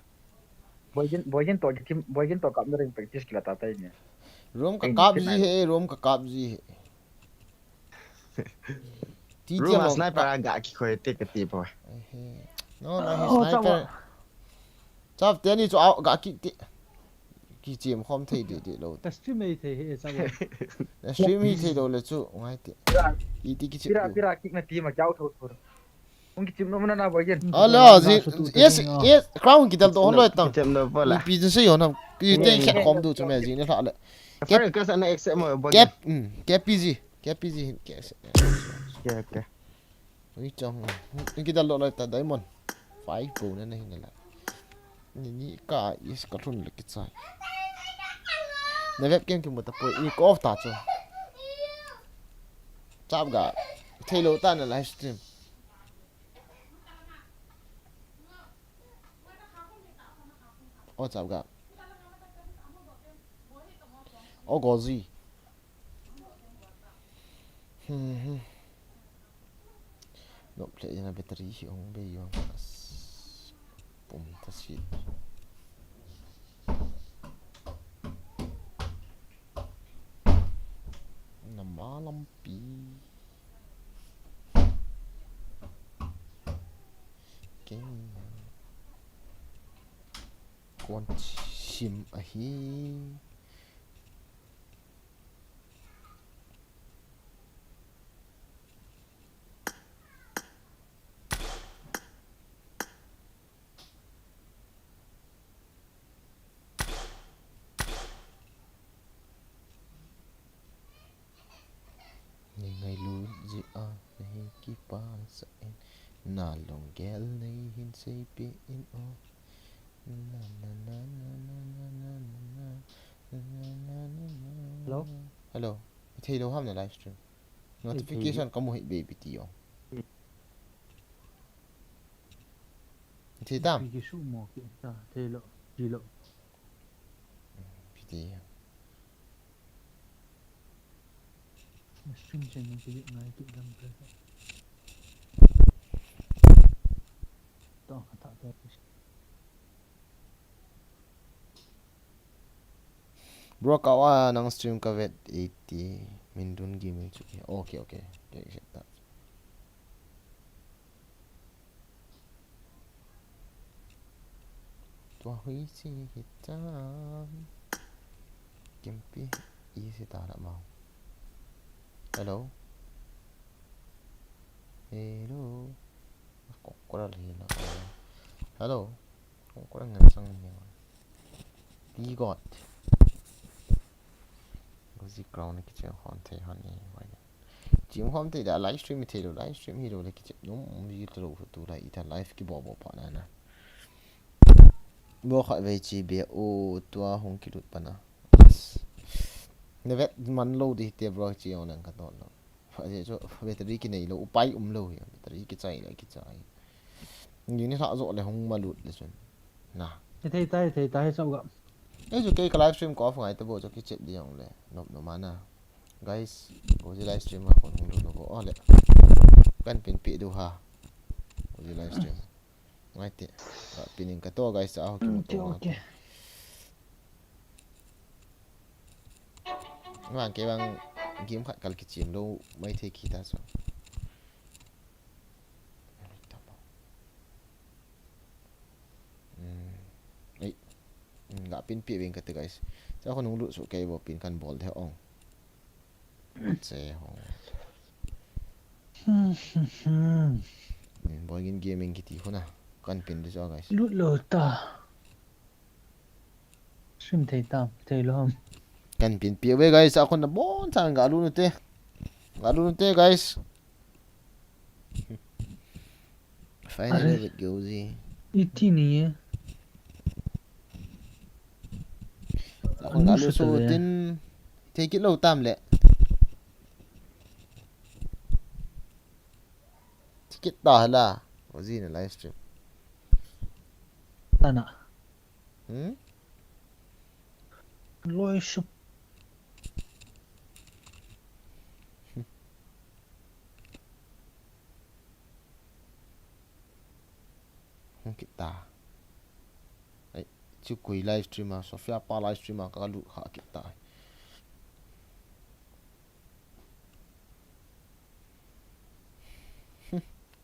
voi jen to kap na ring practice kila ta ta ni room का काप जी है room का काप जी है tí room mà sniper agak khi khơi tao cái tiếp rồi no là sniper chắp tiền đi chỗ gã kí chiếm không thấy để lâu stream này thì sao vậy stream he thấy đâu là chỗ ngay tiệt ý tí cái chiếm pira kik na ti ma chau tho tho ung ki chim no mana na voi jen alo gì yes crown kita to holo tang chậm đâu phải là pi chân xây nó cái tên khét không đủ cho mẹ gì nữa lại friend request anh accept mà bao kép gì kép ok ui trong kita lo lại ta diamond phải bù nên này lại ni cả is cả thun lực sai này webcam cái một tập i off ta cho chắp gà thay lỗ ta là livestream ô chắp gà ô có gì nó play na battery không bây giờ bum ta shit malam pi cái con chim ở hi ngày lúa gì này kipa sa na long gel này hin say pe in o na na na na na na na na hello hello thấy đâu ham là livestream notification có một hệ baby tiêu thấy tam cái số một kiện ta thế lộ gì lộ PT stream trên cái điện này tụi làm cái to thả to bro kawa nang stream ka vet 80 min dun game chu okay okay accept that tua hui si hitam kimpi isi ta đã mau hello hello có là gì nào hello không có ngân sang nhiều đi gọt có gì crown cái chuyện hoàn thể hoàn này vậy chỉ hôm thì đã livestream thì rồi livestream thì rồi cái chuyện đúng như rồi tụ lại ít live cái bộ phận này nè bộ khỏi về chỉ biết ô tua không kỹ thuật bana nevet man lâu đi tiệp rồi chỉ ông năng cái đó rồi phải cho battery cái này lâu bay lâu rồi battery cái chạy lại cái chạy như thế họ rồi là không mà lụtเลยnè thấy tay sao gặp ấy rồi cái livestream có phải tôi bộ cho cái chuyện đi ông này nộp nó mà nè guys có gì livestream mà còn không được có lại kan pin pi du ha có gì livestream ngay tiệt pinin cái to guys sao cái một to Vàng cái bang game khát cái chìm đâu mấy thế kia ta rồi. Ấy, nggak pin pi bên cái guys. Sao con nung số cái bộ pin kan ball theo ông. Sẽ hong. Ball gaming cái tí hôn à. Kan pin đi cho guys. Lút lờ ta. Stream thấy tạm, thấy lắm. Kan pin pi về guys. Sao con nó bon sang nggak luôn thế. Nggak luôn thế guys. Finally with go gì. Iti nih. Con nggak luôn số tin. Thế cái lâu tam lệ. Kita lah. Có gì nữa livestream. Tana. Hmm? Lôi sụp. Không kita. Đấy, chú quỷ livestream mà, Sophia pa livestream mà các lũ hạ kita.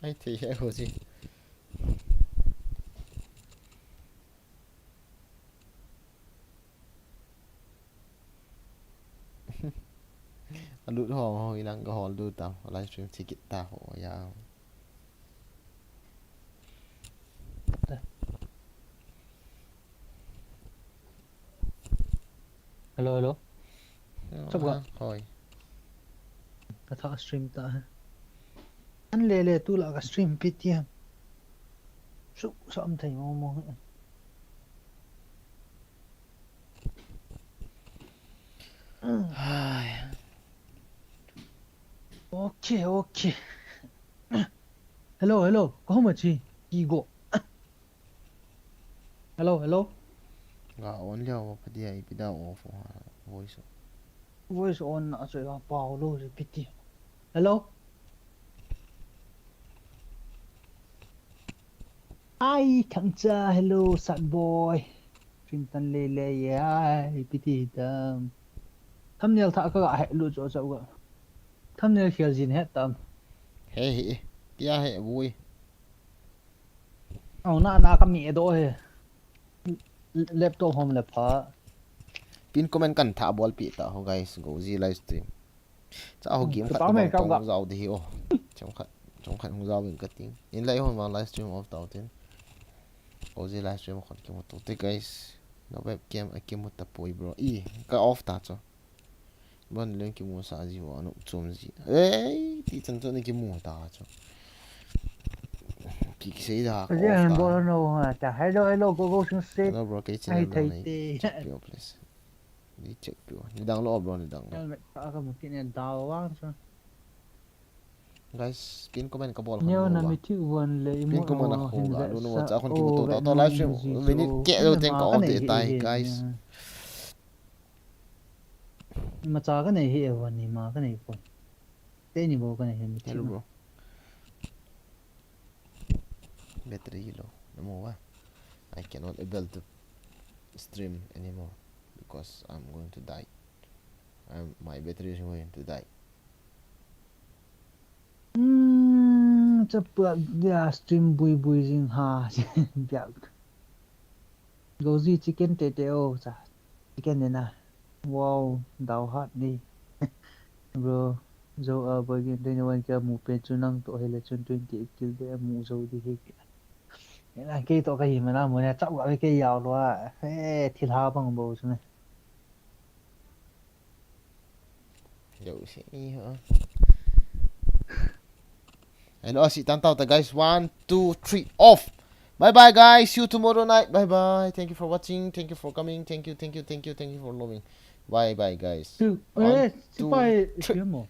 Ai thì có gì. Lũ họ ilang cái họ lũ tao livestream thì kita họ ya. Hello hello. Sắp gọi. Thôi. Cái thọ stream ta. Anh lê tu lại cái stream PTM. Sụp sao âm thanh mong mong. Ok ok. Hello hello, có không mà chị? Igo. Hello hello. Nga on liao pa dia ipida off voice. Voice on na rồi bảo lô rồi PTM. Hello. Hi, khang cha, hello, sad boy. Stream tan lê lê ai, piti tam. Thumbnail thả các gã hệ lụt chỗ sao gã. Thumbnail khiêu gì hết tam. Hey, kia hệ vui. Na cái mẹ đó he. Laptop home laptop. Pin comment kan thả ball pi ta ho guys go gì livestream. Cha ho game Tao mày khát cao tông giàu thì ô. Trong khát không giàu bên cái tiếng. In lại hôm mà livestream off tao tin. Go gì livestream khát cái một tổ guys. Nó webcam ai cái một tập bôi bro. Cái off ta cho. Bọn lên cái mua sao gì vào nó zoom gì. Ê, thì chân chân cái mua ta cho. Kì cái ra. Cái gì anh bảo nó hả? Chả hello hello go xuống No bro cái ai channel thấy này. tê. Check bio please. Đi check bio. Đi download bro đi download. Cái một cái này đào quá sao? Guys, pin comment ka ball Nhớ kan na mo mi ba. ti one le Pin mo. ko man ako ga do no cha kon ki mo to live stream. We need get out and go the tai guys. Mà cha cái này hệ one ni mà cái này còn. Tên ni bộ cái này mi ti. Hello bro. Battery low. No more. I cannot able to stream anymore because I'm going to die. My battery is going to die. Chấp bữa dia stream bui bui jing ha. Biak. Gozi chicken teteo cha. Chicken này nè. Wow, đào hot đi. Bro, zo begin dengan wan ke mu pe chunang to hele chun 28 kill de mu zo di he. Cái này cái to cái gì mà nó mới nè chọc vào cái giàu luôn à. Ê, thịt hao bằng bầu xuống này. Yo, see hả? Hello, si tan tao ta guys. 1, 2, 3 off. Bye bye guys. See you tomorrow night. Bye bye. Thank you for watching. Thank you for coming. Thank you for loving. Bye bye guys. 2, 1, 2, 3.